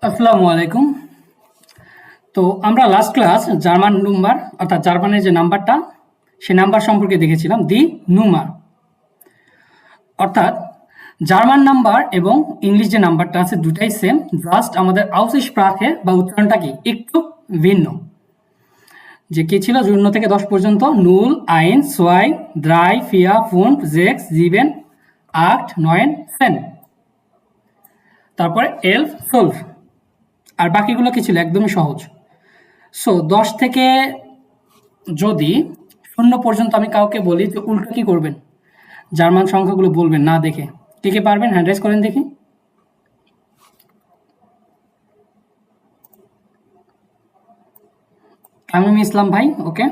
আসসালামু আলাইকুম। তো আমরা লাস্ট ক্লাস জার্মান নাম্বার অর্থাৎ জার্মানের যে নাম্বারটা সে নাম্বার সম্পর্কে দেখেছিলাম দি নুমার অর্থাৎ জার্মান নাম্বার এবং ইংলিশ যে নাম্বারটা আছে দুটাই সেম, জাস্ট আমাদের আউসস্প্রাখে বা উচ্চারণটা কি একটু ভিন্ন। যে কি ছিল 0 থেকে 10 পর্যন্ত নুল, আইন, সোয়াই, দ্রাই, ফিয়া, ফুন্ট, জেক্স, জিবেন, আট, নয়েন, সেন। তারপরে এলফ, সোলফ। আর বাকিগুলো কি ছিল একদমই সহজ। সো 10 থেকে যদি 0 পর্যন্ত আমি কাউকে বলি যে উল্টো কি করবেন? জার্মান সংখ্যাগুলো বলবেন না দেখে। কে পারবেন? হ্যান্ড রাইজ করেন দেখি। তামিম ইসলাম ভাই, ওকে।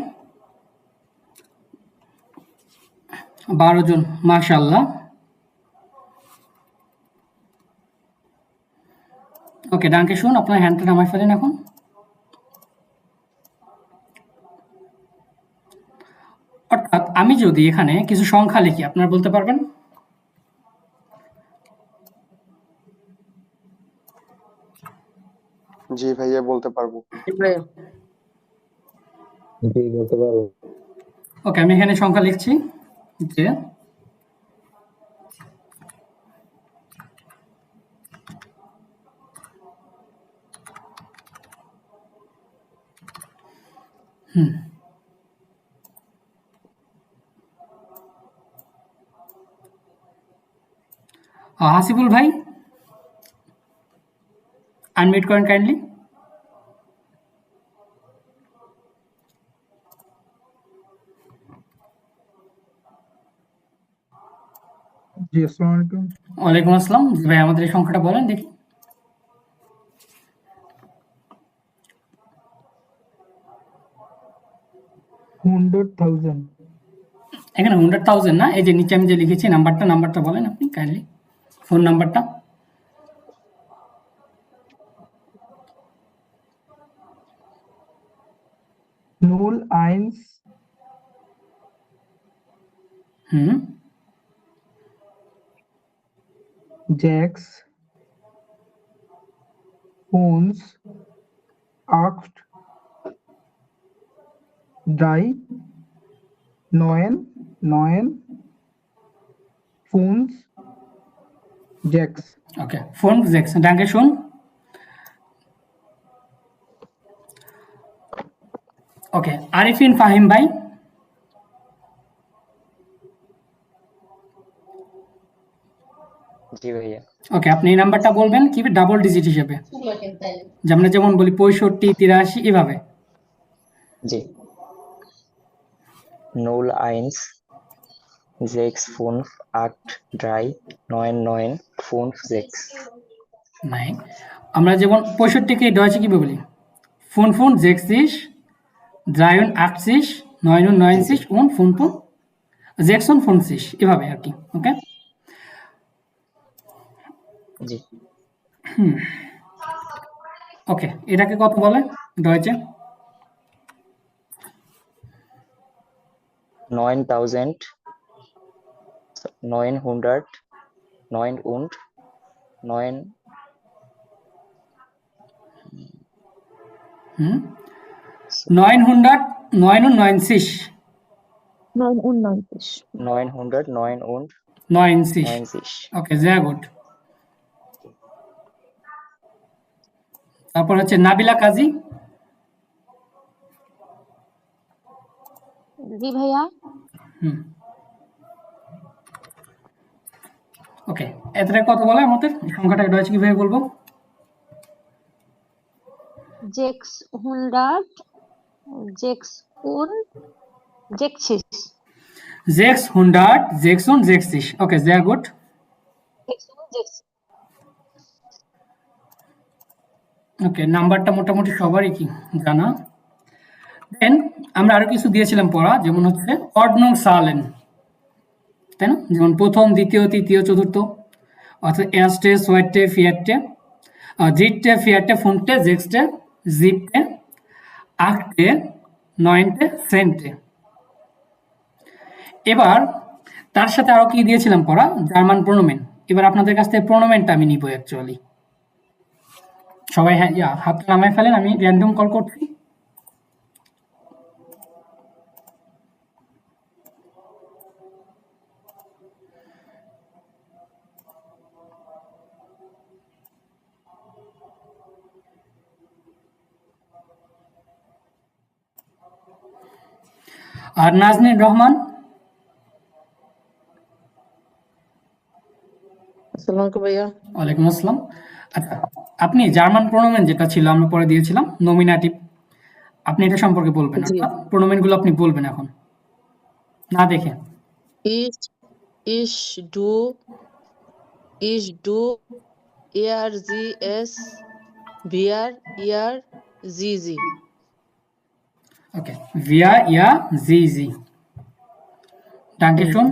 12 জন, মাশাআল্লাহ। ওকে, ডানকে শুন, আপনার হ্যান্ডটা নামায় ফেলেন এখন। অর্থাৎ আমি যদি এখানে কিছু সংখ্যা লিখি, আপনারা বলতে পারবেন? জি ভাইয়া, বলতে পারবো। জি, বলতে পারবো। ওকে, আমি এখানে সংখ্যা লিখছি যে হাসিবুল ভাই আনমিউট করেন কাইন্ডলি। জি, আসসালামু আলাইকুম। ওয়ালাইকুম আসসালাম। জি ভাই, আমাদের এই সংখ্যাটা বলেন দেখি। এখানে 100,000 না, এই যে নিচে আমি যে লিখেছি নাম্বারটা বলেন আপনি কাইন্ডলি, ফোন নাম্বারটা। 01 হুম 6 uns 8 3 9 9 uns 6। ওকে, ফোন জেক্স, ডাঙ্কে শুন। ওকে, আরিফিন ফাহিম ভাই। জি ভাইয়া। ওকে, আপনি এই নাম্বারটা বলবেন কি ডাবল ডিজিট হিসেবে, যেমন বলি 65, 83 এভাবে। জি। 01 6 5 8 3 9 9 5 6। নাই, আমরা যেমন 65-কে ডয়েচে কিভাবে বলি? ফোন 60, 83, 99 und 56 এভাবে আর কি। ওকে, জি। ওকে, এটাকে কত বলে ডয়েচে? 9000 900 9 und 9 999 900 9 und 90। 90। ওকে, sehr gut। তারপর হচ্ছে নাবিলা কাজী। জি ভাইয়া। ওকে, এতটা কত বলে আমাদের সংখ্যাটা ডয়েচে কিভাবে বলবো? 600 660 600 66। ওকে, sehr gut। ওকে, নাম্বারটা মোটামুটি সবারই কি জানা। দেন আমরা আরো কিছু দিয়েছিলাম পড়া, যেমন হচ্ছে অর্ডনং সালেন, তাই না? যেমন প্রথম, দ্বিতীয়, তৃতীয়, চতুর্থ, অর্থাৎ এরস্টে, সোয়েটে, ফিয়াটে, জিটে, ফিয়াটে, ফুন্টে, জেক্সটে, জিপটে, আটটে, নয়নটে, সেন্টে। এবার তার সাথে আরো কি দিয়েছিলাম পড়া? জার্মান প্রোনোমেন। এবার আপনাদের কাছ থেকে প্রোনোমেনটা আমি নিব অ্যাকচুয়ালি। সবাই হ্যাঁ হাতটা নামায় ফেলেন, আমি র্যান্ডম কল করছি। আর নাজনীন রহমান, আসসালামু আলাইকুম ভাইয়া। ওয়ালাইকুম আসসালাম। আচ্ছা, আপনি জার্মান প্রোনোমেন যেটা ছিল আমরা পরে দিয়েছিলাম নমিনেটিভ, আপনি এটা সম্পর্কে বলবেন, জি। অর্থাৎ প্রোনোমেনগুলো আপনি বলবেন এখন না দেখে। Ich, ich, du, er, sie, es, wir, ihr, sie. ওকে, wir, ihr, sie. danke schön.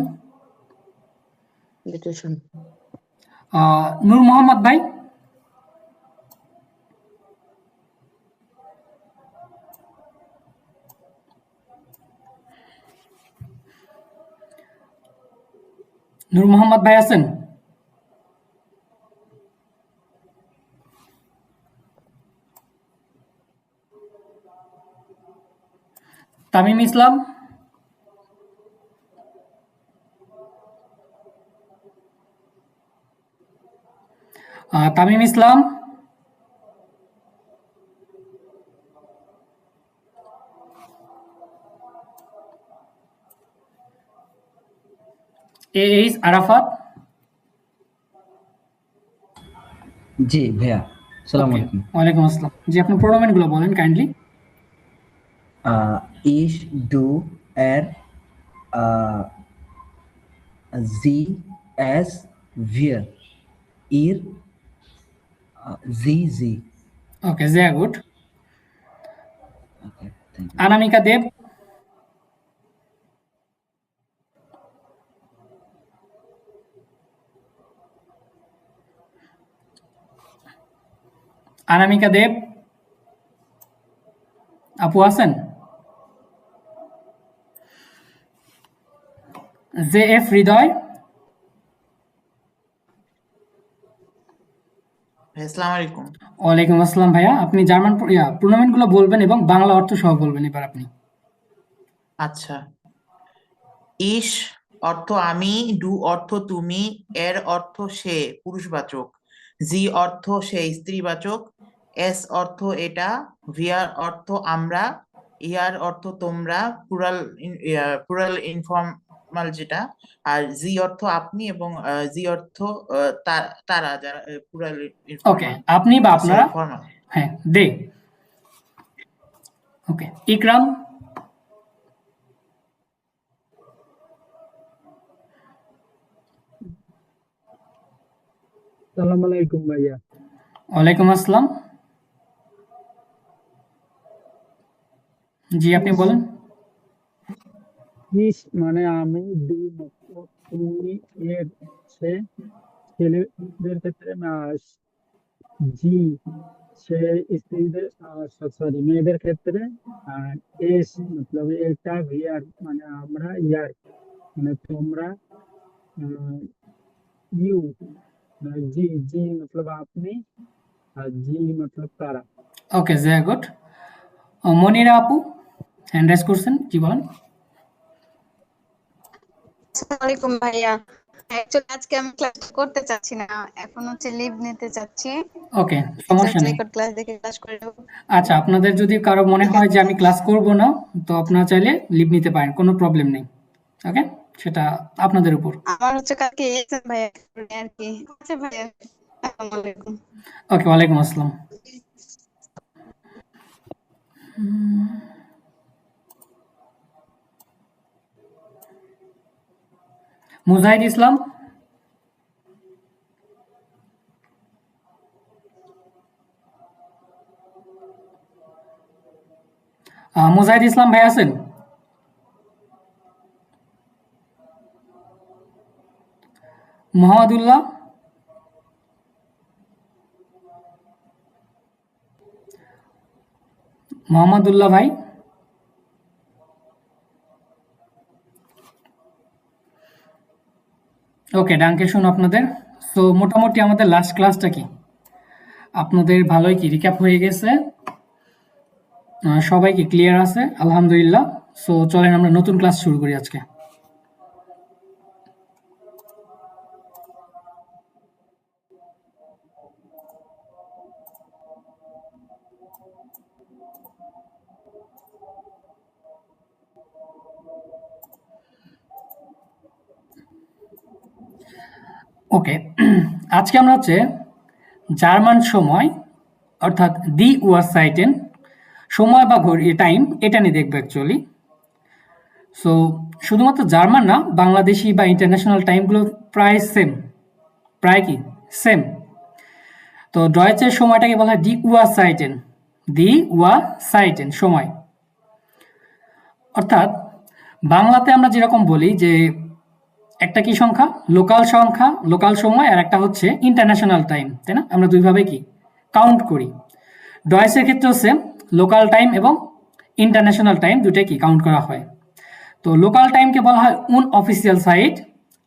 Bitte schön. নূর মোহাম্মদ ভাই, নূর মোহাম্মদ ভাই আছেন? তামিম ইসলাম, তামিম ইসলাম, এইচ আরাফাত, জি ভাইয়া, সালাম ওকে, আলাইকুম। ওয়ালাইকুম আসসালাম। জি, আপনি প্রোনোমেনগুলো বলেন kindly. Ich, du, er, sie, es, wir, ihr, sie. Okay, sehr gut. Okay, thank you. অনামিকা দেব, অনামিকা দেব, আপু আছেন? জে এফ হৃদয়, আসসালামু আলাইকুম। ওয়ালাইকুম আসসালাম ভাইয়া। আপনি জার্মান প্রোনোমেনগুলো বলবেন এবং বাংলা অর্থ সহ বলবেন এবার আপনি। আচ্ছা, ইস অর্থ আমি, ডু অর্থ তুমি, এর অর্থ সে পুরুষবাচক, জি অর্থ সে স্ত্রীবাচক, এস অর্থ এটা, ভিয়ার অর্থ আমরা, ইয়ার অর্থ তোমরা প্লুরাল ইনফর্মাল যেটা, আর জি অর্থ আপনি এবং জি অর্থ তারা যারা প্লুরাল ওকে, ইনফর্মাল আপনি বা আপনারা, ফর্মাল। হ্যাঁ দে। ওকে, ইকরাম, আসসালামু আলাইকুম ভাইয়া। ওয়ালাইকুম আসসালাম। জি, আপনি বলেন। ইস মানে আমি, ডু মতলব তুমি, এর সে ছেলেদের ক্ষেত্রে জি সে স্ত্রীদের, সরি মেয়েদের ক্ষেত্রে, আর এস মতলব এটা, ভিয়ার মানে আমরা, ইয়ার মানে তোমরা, ইউ মানে জি, জি মতলব আপনি, আর জি মতলব তারা। ওকে, sehr gut. মনিরা আপু হ্যান্ড রাইজ করছেন, জি বলেন। আসসালামু আলাইকুম ভাইয়া। অ্যাকচুয়ালি আজকে আমি ক্লাস করতে চাচ্ছি না, এখন হচ্ছে লিভ নিতে চাচ্ছি। ওকে, সমস্যা জাস্ট নেই। রেকর্ড ক্লাস দেখে ক্লাস করে দেবো। আচ্ছা, আপনাদের যদি কারো মনে ঠিক হয় যে আছে। আমি ক্লাস করব না, তো আপনারা চাইলে লিভ নিতে পারেন, কোনো প্রবলেম নেই। ওকে, সেটা আপনাদের উপর। আমার হচ্ছে কালকে এক্সাম ভাইয়া, আর কি। আচ্ছা ভাইয়া, আসসালামু আলাইকুম। ওকে, ওয়ালাইকুম আসসালাম। মুজাহিদ ইসলাম, মুজাহিদ ইসলাম ভাই আছেন? মোহাম্মদুল্লাহ, মোহাম্মদুল্লাহ ভাই, ওকে, ডাঙ্কে শুন আপনাদের। সো মোটামুটি আমাদের লাস্ট ক্লাসটা কি, আপনাদের ভালোই কি রিক্যাপ হয়ে গেছে? সবাই কি ক্লিয়ার আছে? আলহামদুলিল্লাহ। সো চলেন আমরা নতুন ক্লাস শুরু করি আজকে। ওকে, আজকে আমরা হচ্ছে জার্মান সময় অর্থাৎ দি উয়ারসাইটেন সময় বা ঘড়ি টাইম এটা নিয়ে দেখবো অ্যাকচুয়ালি। সো শুধুমাত্র জার্মান না, বাংলাদেশি বা ইন্টারন্যাশনাল টাইমগুলো প্রায় সেম, প্রায় কি সেম। তো ডয়েচের সময়টাকে বলা হয় দি উয়ারসাইটেন, দি উয়ারসাইটেন সময়। অর্থাৎ বাংলাতে আমরা যেরকম বলি যে একটা কি সংখ্যা, লোকাল সময়, আর একটা হচ্ছে ইন্টারন্যাশনাল টাইম, তাই না? আমরা দুইভাবে কি কাউন্ট করি। ডয়েসের ক্ষেত্রে হচ্ছে লোকাল টাইম এবং ইন্টারন্যাশনাল টাইম দুটাই কি কাউন্ট করা হয়। তো লোকাল টাইমকে বলা হয় অফিসিয়াল সাইট,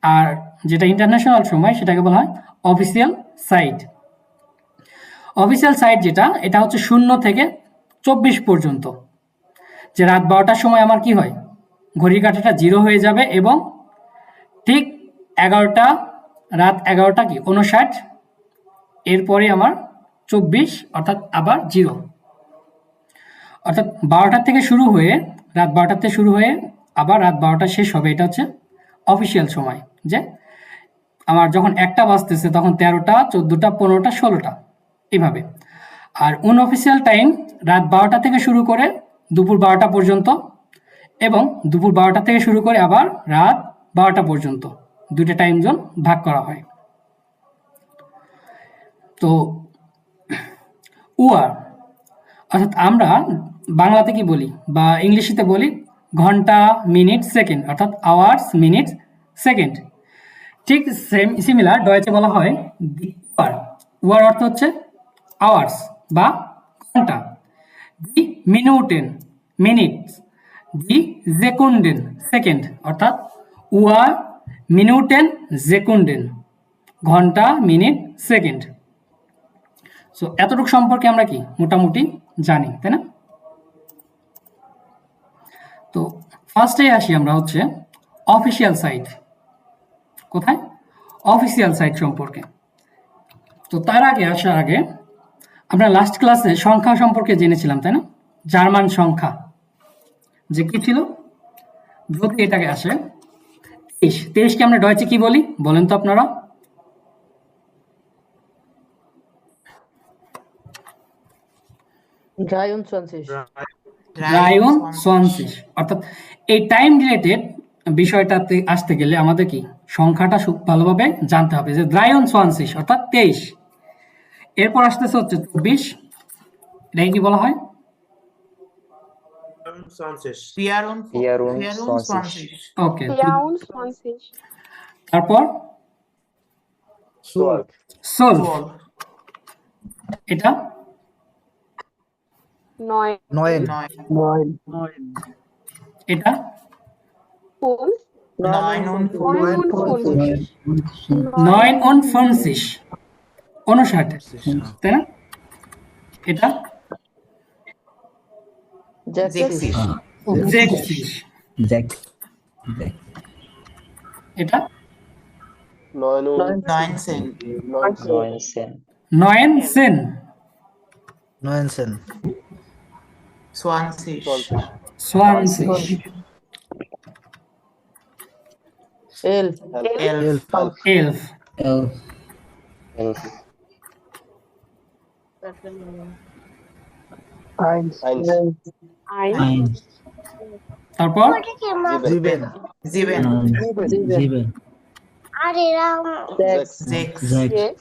আর যেটা ইন্টারন্যাশনাল সময় সেটাকে বলা হয় অফিসিয়াল সাইট। অফিসিয়াল সাইট যেটা, এটা হচ্ছে 0 থেকে 24 পর্যন্ত। যে রাত 12টার সময় আমার কি হয়, ঘড়ির কাঁটাটা 0 হয়ে যাবে এবং ঠিক রাত 11টা কি 59, এরপরে আমার 24, অর্থাৎ আবার 0। অর্থাৎ 12টার থেকে শুরু হয়ে রাত 12টার থেকে শুরু হয়ে আবার রাত 12টা শেষ হবে, এটা হচ্ছে অফিসিয়াল সময়। যে আমার যখন 1টা বাজতেছে তখন 13টা, 14টা, 15টা, 16টা এইভাবে। আর অনঅফিসিয়াল টাইম রাত 12টা থেকে শুরু করে দুপুর 12টা পর্যন্ত, এবং দুপুর 12টা থেকে শুরু করে আবার রাত 12টা পর্যন্ত, দুইটা টাইম জোন ভাগ করা হয়। তো উয়ার অর্থাৎ আমরা বাংলাতে কি বলি বা ইংলিশে বলি ঘন্টা, মিনিট, সেকেন্ড, অর্থাৎ আওয়ার্স, মিনিট, সেকেন্ড। ঠিক সিমিলার ডয়েচে বলা হয় উয়ার। উয়ার অর্থ হচ্ছে আওয়ার্স বা ঘন্টা, দি মিনুটেন মিনিট, দি জেকুন্ডেন সেকেন্ড, অর্থাৎ উয়ার, মিনুটেন, জেকুন্ডেন ঘন্টা, মিনিট, সেকেন্ড। সো এতটুকু সম্পর্কে আমরা কি মোটামুটি জানি, তাই না? তো ফার্স্টে আসি আমরা হচ্ছে অফিসিয়াল সাইট। কোথায়? অফিসিয়াল সাইট সম্পর্কে। তো তার আগে আসার আগে আমরা লাস্ট ক্লাসে সংখ্যা সম্পর্কে জেনেছিলাম, তাই না? জার্মান সংখ্যা যে কি ছিল, যদি এটাকে আসে 23কে আমরা ডয়েচে কি বলি বলেন তো আপনারা? রায়ন 20। অর্থাৎ এই টাইম রিলেটেড বিষয়টাতে আসতে গেলে আমাদের কি সংখ্যাটা ভালোভাবে জানতে হবে, যে রায়ন 20 অর্থাৎ 23। এরপর আসতেছে হচ্ছে 24, এটাকে কি বলা হয়? ওকে, তারপর 12, এটা 9 এটা 59, 59, তাই না? এটা 60, এটা 9 সেন 9 সেন, 20, 11, তারপর 7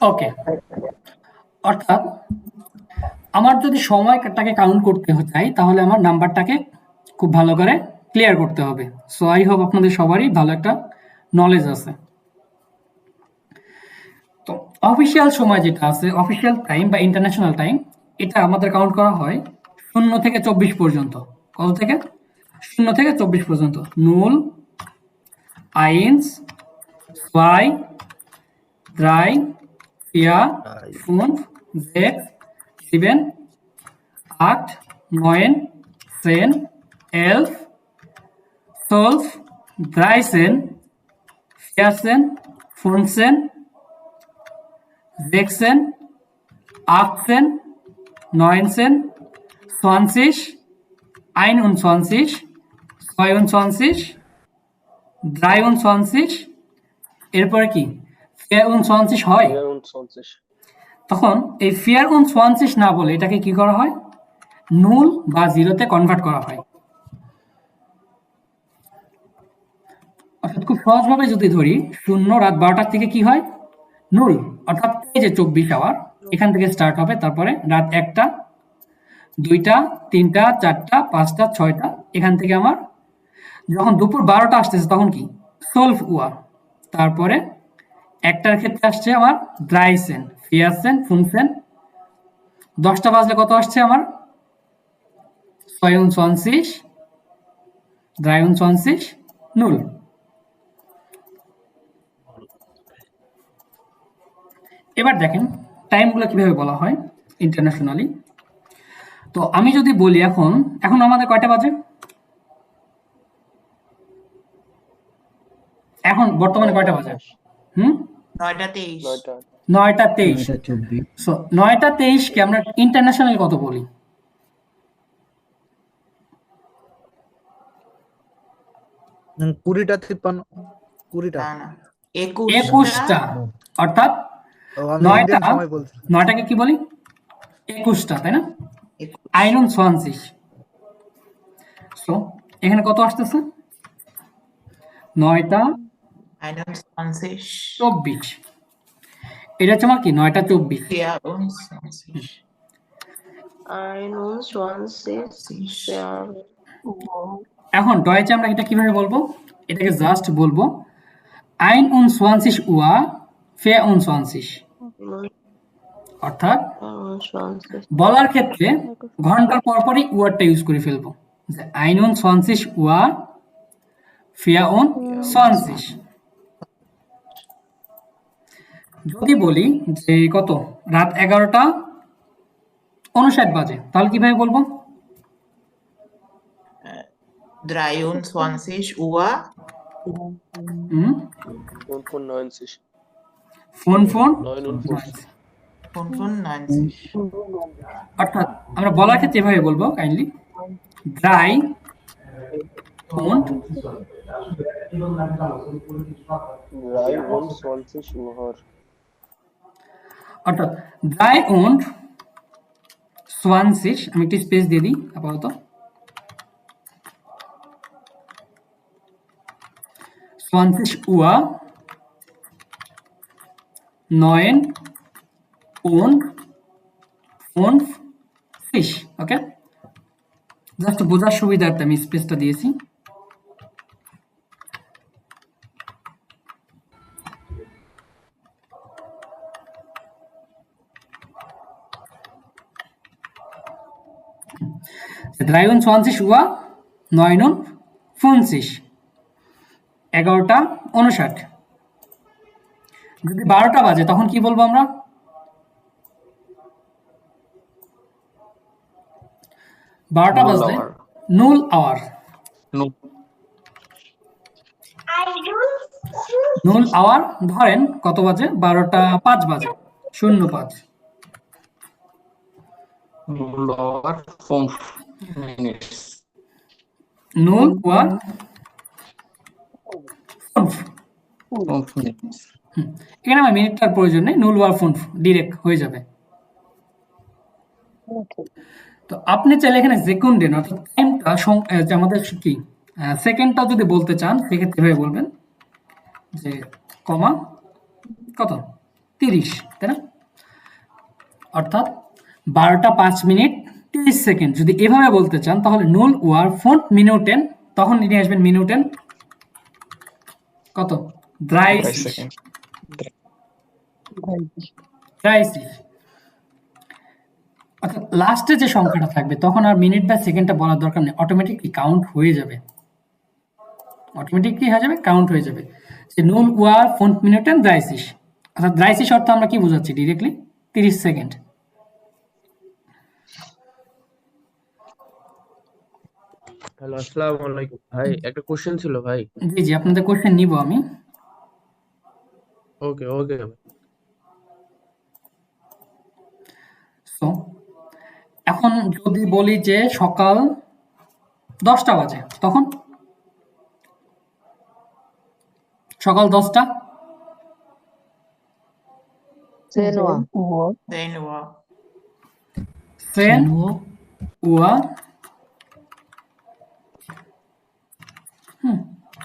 ওকে। অর্থাৎ আমার যদি সময়টাকে কাউন্ট করতে চাই তাহলে আমার নাম্বারটাকে খুব ভালো করে ক্লিয়ার করতে হবে। সো আই হোপ আপনাদের সবারই ভালো একটা নলেজ আছে। তো অফিসিয়াল সময় যেটা আছে, অফিসিয়াল টাইম বা ইন্টারন্যাশনাল টাইম, এটা আমাদের কাউন্ট করা হয় 0 থেকে 24 পর্যন্ত। কত থেকে? 0 থেকে 24 পর্যন্ত। 0, 1, 2, 3, 4, 5, 6, 7, 8, 9, 10, 11, 12, 13, 14, 15, 16, 18, 19, 20, 21, 22, 23, এরপরে কি 24 হয়? তখন এই 24 না বলে এটাকে কি করা হয়? নুল বা জিরোতে কনভার্ট করা হয়। অর্থাৎ খুব সহজভাবে যদি ধরি, 0 রাত 12টার থেকে কি হয়? নুল, অর্থাৎ এই যে 24 আওয়ার এখান থেকে স্টার্ট হবে, তারপরে রাত 1টা, 2টা, 3টা, 4টা, 5টা, 6টা, এখান থেকে আমার যখন দুপুর 12টা আসতেছে তখন কি 12 উয়া, তারপরে 1টার ক্ষেত্রে আসছে আমার 13, 14, 15, 10টা বাজলে কত আসছে আমার 22, 23, নুল। এবার দেখেন টাইমগুলো কিভাবে বলা হয় ইন্টারন্যাশনালি। তো আমি যদি বলি এখন আমাদের কয়টা বাজে? এখন বর্তমানে কয়টা বাজে? 9টা 23। 9টা 23। 24 সো 9টা 23 কে আমরা ইন্টারন্যাশনাল কত বলি? 20টা 53 20টা না না 21টা 21টা, অর্থাৎ ও আমি 9টা ইন্ডিয়ান সময় বলছি 9টাকে কি বলি? 21টা, তাই না? 21। 21। সো এখানে কত আসতেছে? 9টা 21, 24। এটা হচ্ছে আমার কি 9টা 24। 24, 21, এখন ডয়েচে আমরা এটা কিভাবে বলবো? এটাকে জাস্ট বলবো 21 উয়া 24, অর্থাৎ 21, বলার ক্ষেত্রে ঘন্টার পরপরই ওয়ার্ডটা ইউজ করে ফেলবো, যে 21 উয়া 24। যদি বলি যে কত রাত 11টা 59 বাজে, তাহলে কিভাবে বলবো? 23 Uhr হুম, 95, ফোন 49, 95. অর্থাৎ আমরা বলার ক্ষেত্রে এভাবে বলবো কাইন্ডলি 3 und 23 Uhr. অর্থাৎ 3 und 20, আমি একটু স্পেস দিয়ে দিই আপাতত, 20 Uhr 9 und 50, ওকে? জাস্ট বোঝার সুবিধার্থে আমি স্পেসটা দিয়েছি। drei und 20 Uhr 59, 11টা 59। যদি 12টা বাজে তখন কি বলবো আমরা? 12টা বাজলে নুল আওয়ার। নুল আওয়ার ধরেন কত বাজে? 12টা 5 বাজে, 05। 0 Uhr 5 Minuten. নুল আওয়ার 5। 5 Minuten. এখানে আমার মিনিটটার প্রয়োজন নেই, নুল আওয়ার 5 ডিরেক্ট হয়ে যাবে। তো আপনি চাইলে এখানে সেকেন্ডে না, অর্থাৎ টাইমটা যে আমাদের কি সেকেন্ডটা যদি বলতে চান সেক্ষেত্রে এভাবে বলবেন যে কমা কত 30, তাই না? অর্থাৎ 12টা 5 মিনিট 30 সেকেন্ড যদি এভাবে বলতে চান তাহলে নুল ওয়ার 5 মিনিটেন, তখন নিয়ে আসবেন মিনিটেন কত 30। অর্থাৎ লাস্টে যে সংখ্যাটা থাকবে তখন আর মিনিট বা সেকেন্ডটা বলার দরকার নেই, অটোমেটিকলি কাউন্ট হয়ে যাবে। কাউন্ট হয়ে যাবে যে নুল ওয়ার 5 মিনিটেন 30। অর্থাৎ 30 অর্থ আমরা কি বোঝাচ্ছি ডিরেক্টলি? 30 সেকেন্ড। হ্যালো, আসসালামু আলাইকুম ভাই। একটা কোশ্চেন ছিল ভাই। জি জি, আপনাদের কোশ্চেন নিব আমি। ওকে ওকে ভাই। সো এখন যদি বলি যে সকাল 10টা বাজে, তখন সকাল 10টা সেনওয়া Then wa. সেন সেনও ওয়া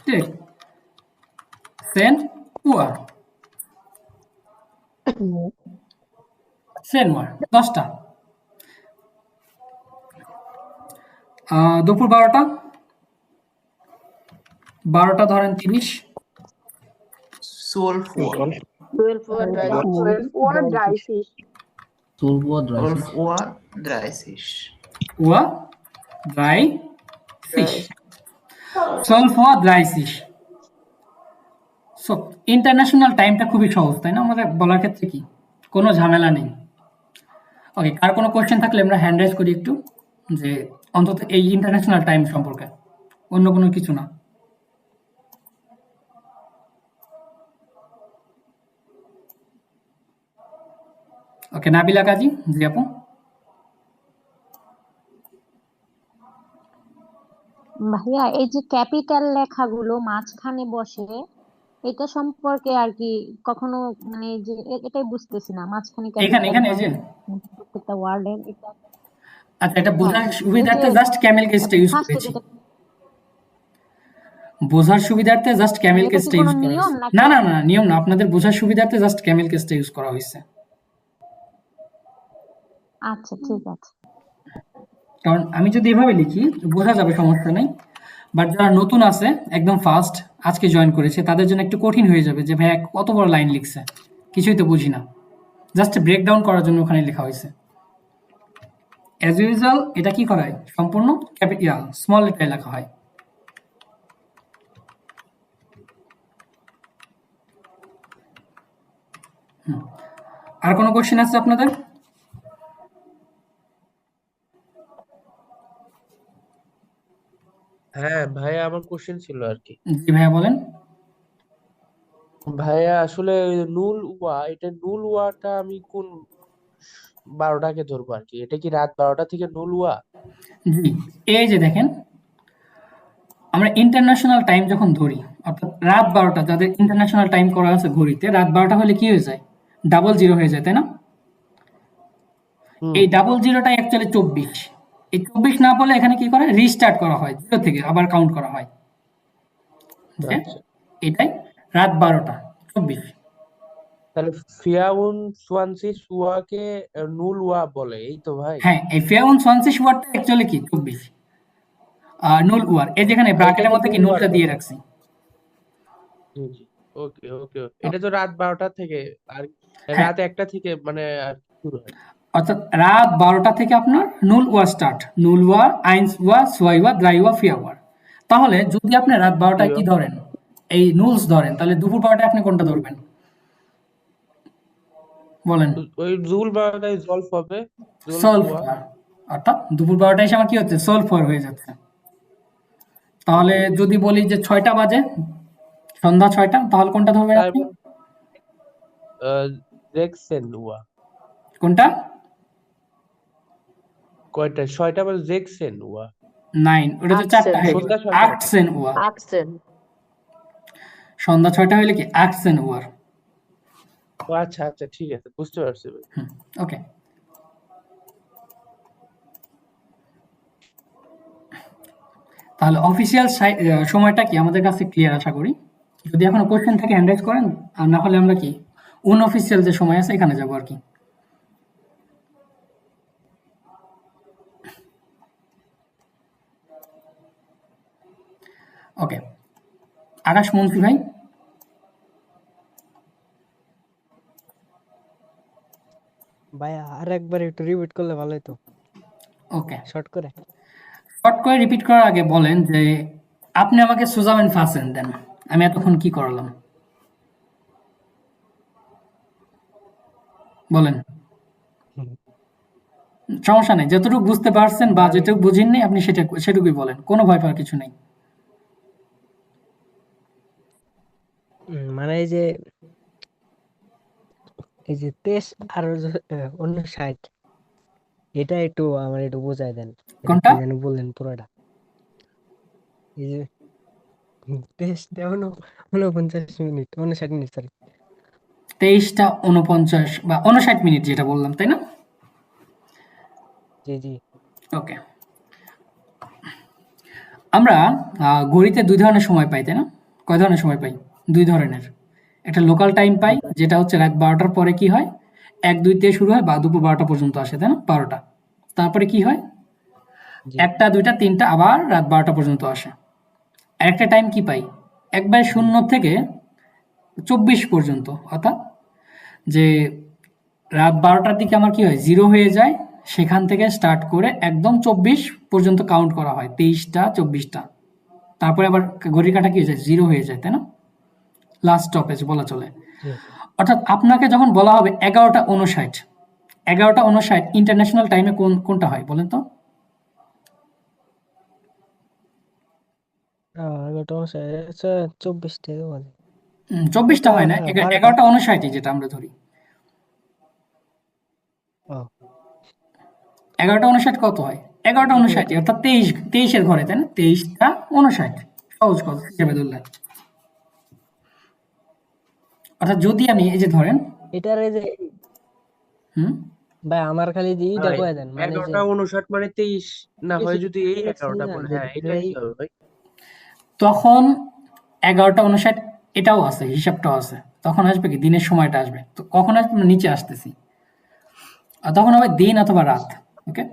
ঠিক সেন ওয়া সেন ওয়া 10টা। দুপুর 12টা ধরেন 30। Soul four. 12 ওয়ার ড্রাই ফিশ তুলবো ড্রাইফিস 12 wa dry fish. ওয়া ড্রাই ফিশ, 12 ওয়া ড্রাই ফিশ। সো ইন্টারন্যাশনাল টাইমটা খুবই সহজ, তাই না? আমাদের বলার ক্ষেত্রে কি কোনো ঝামেলা নেই। ওকে, কার কোনো কোশ্চেন থাকলে আমরা হ্যান্ড রাইজ করি একটু, যে অন্তত এই ইন্টারন্যাশনাল টাইম সম্পর্কে, অন্য কোনো কিছু না। ওকে, নাবিলা কাজী, জি আপু। ভাইয়া এই যে ক্যাপিটাল লেখাগুলো মাঝখানে বসে, এটা সম্পর্কে আর কি কখনো মানে যে এটাই বুঝতেছি না, মাঝখানে এখানে ক্যাপিটাল এই যে, হয় প্রত্যেকটা ওয়ার্ডের। এটা আচ্ছা, এটা হ্যাঁ, বোঝার ওই সুবিধার্থে যে জাস্ট ক্যামেল কেসটা ইউজ ফার্স্টে করেছি। যেটা, বোঝার সুবিধার্থে জাস্ট মানে ক্যামেল এটা কি কেসটা কোনো ইউজ করা নিয়ম হয়েছে। নাকি? না না না, নিয়ম না, আপনাদের বোঝার সুবিধার্থে জাস্ট ক্যামেল কেসটা ইউজ করা হয়েছে। আচ্ছা ঠিক আছে। কারণ আমি যদি এভাবে লিখি বোঝা যাবে, সমস্যা নেই। বাট যারা নতুন আছে, একদম ফার্স্ট আজকে জয়েন করেছে, তাদের জন্য একটু কঠিন হয়ে যাবে যে ভাইয়া কত বড় লাইন লিখছে, কিছুই তো বুঝি না। জাস্ট ব্রেকডাউন করার জন্য ওখানে লেখা হয়েছে। অ্যাজ ইউজুয়াল এটা কি করা হয়, সম্পূর্ণ স্মল লেটারে লেখা হয়। আর কোনো কোশ্চেন আছে আপনাদের? হ্যাঁ ভাইয়া, আমার কোশ্চেন ছিল আর কি। জি ভাইয়া বলেন। ভাইয়া আসলে নুল ওয়া, এটা নুল ওয়াটা আমি কোন 12টাকে ধরবো আর কি? এটা কি রাত 12টা থেকে নুল ওয়া? জি, এই যে দেখেন, আমরা ইন্টারন্যাশনাল টাইম যখন ধরি, অর্থাৎ রাত 12টা, যাদের ইন্টারন্যাশনাল টাইম করা আছে ঘড়িতে, রাত 12টা হলে কি হয়ে যায়, ডাবল জিরো হয়ে যায়, তাই না? হুম। এই ডাবল জিরোটাই অ্যাকচুয়ালি 24। এই 24 না বলে এখানে কি করে, রিস্টার্ট করা হয়, জিরো থেকে আবার কাউন্ট করা হয়, যে আচ্ছা, এটাই রাত 12টা 24। তাহলে ফিয়াউন সোয়ানসি সুয়াকে নুল ওয়া বলে, এই তো ভাই? হ্যাঁ, এই ফেয়াউন সোয়ানসিস ওয়ার্ডটা অ্যাকচুয়ালি কি 24, নুল ওয়ার। এই যেখানে ব্র্যাকেটের এটাকে মধ্যে কি নুল ওয়ার নুলটা দিয়ে বলে। রাখছি। জি জি। ওকে ওকে ওকে। এটা তো রাত 12টা থেকে, আর হ্যাঁ, রাত 1টা থেকে মানে আর শুরু হয়। অর্থাৎ রাত 12টা থেকে আপনার নুল ওয়ার স্টার্ট, নুল ওয়ার, আইন্স ওয়ার, সোয়াই ওয়ার, দ্রাই ওয়ার, ফিয়া ওয়ার। তাহলে যদি আপনি রাত 12টায় কি ধরেন, এই নুলস ধরেন, তাহলে দুপুর 12টায় আপনি কোনটা ধরবেন বলেন? ওই জুল 12টায় জলফ হবে, জলফ সলভ ওয়া। ওয়ার। অর্থাৎ দুপুর 12টায় এসে আমার কি হচ্ছে, সলভ ওয়ার হয়ে যাচ্ছে। তাহলে যদি বলি যে 6টা বাজে, সন্ধ্যা 6টা, তাহলে কোনটা ধরবেন আপনি? তারপর জেকসেন ওয়া। কোনটা? কয়টা? 6টা মানে জেকসেন ওয়া। 9, ওটা তো 4টা হয়ে গেল। সন্ধ্যা 6টা। আটসেন ওয়ার। আকসেন সন্ধ্যা 6টা হইলে কি আটসেন ওয়ার। ও আচ্ছা আচ্ছা, ঠিক আছে, বুঝতে পারছি ভাই। ওকে, তাহলে অফিসিয়াল সময়টা কি আমাদের কাছে ক্লিয়ার আশা করি। যদি এখনো কোশ্চেন থাকে হ্যান্ড রাইজ করেন, আর না হলে আমরা কি অনঅফিসিয়াল যে সময় আছে এখানে যাবো আর কি। ওকে, আকাশ মন্ত্রী ভাই। ভাইয়া আর একবার একটু রিপিট করলে ভালো হতো, ওকে, শর্ট করে। শর্ট করে রিপিট করার আগে বলেন যে আপনি আমাকে সুজামেন ফাসেন দেন, আমি এতক্ষণ কি করলাম বলেন। সমস্যা নেই, যতটুকু বুঝতে পারছেন বা যেটুকু বুঝেননি আপনি সেটুকুই বলেন, কোনো ভয় পাওয়ার কিছু নেই। মানে এই যে 23 আর 59 এটা একটু আমার একটু বোঝাই দেন, এটা কোনটা? কি যেন বললেন পুরোটা। এই যে 23টা 49 মিনিট 59 মিনিট, সরি। 23টা 49 বা 59 মিনিট যেটা বললাম, তাই না? জি জি। ওকে। আমরা ঘড়িতে 2 ধরনের সময় পাই, তাই না? কয় ধরনের সময় পাই? 2 ধরনের। একটা লোকাল টাইম পাই, যেটা হচ্ছে রাত 12টার পরে কি হয়? 1-2 দিয়ে শুরু হয় বা দুপুর 12টা পর্যন্ত আসে, তাই না? 12টা। তারপরে কি হয়? জি 1টা, 2টা, 3টা আবার রাত 12টা পর্যন্ত আসে। আরেকটা টাইম কি পাই? একবারে 0 থেকে 24 পর্যন্ত। অর্থাৎ যে রাত 12টার দিকে আমার কি হয়? 0 হয়ে যায়। সেখান থেকে স্টার্ট করে একদম 24 পর্যন্ত কাউন্ট করা হয়। 23টা, 24টা। তারপরে আবার ঘড়ির কাঁটা কি হয়ে যায়? 0 হয়ে যায়, তাই না? লাস্ট স্টপেজ বলা চলে। জি। অর্থাৎ আপনাকে যখন বলা হবে 11টা 59, 11টা 59 ইন্টারন্যাশনাল টাইমে কোনটা হয় বলেন তো? 11টা 24টা বাজে। 24টা ওটা হয় না, 12টা। 11টা 59 যেটা আমরা ধরি। ও 11টা 59 কত হয়? 11টা 59 অর্থাৎ 23 এর ঘরে, তাই না? 23টা 59 সহজ কথা হিসেবে ধরলেন। অর্থাৎ যদি আমি এই যে ধরেন, এটার এই যে হুম, ভাই আমার খালি যে ইটা ভাই কয়ে দেন, মানে যে 11টা 59 মানে 23 না হয় যদি এই দেখছি 11টা না বলে, যে হ্যাঁ এটা কি হবে ভাই? তখন 11টা 59 এটাও আছে, হিসাবটাও আছে। তখন আসবে কি? দিনের সময়টা আসবে। তো কখন আসবে? আমরা নিচে আসতেছি। আর তখন হবে দিন অথবা রাত। ওকে?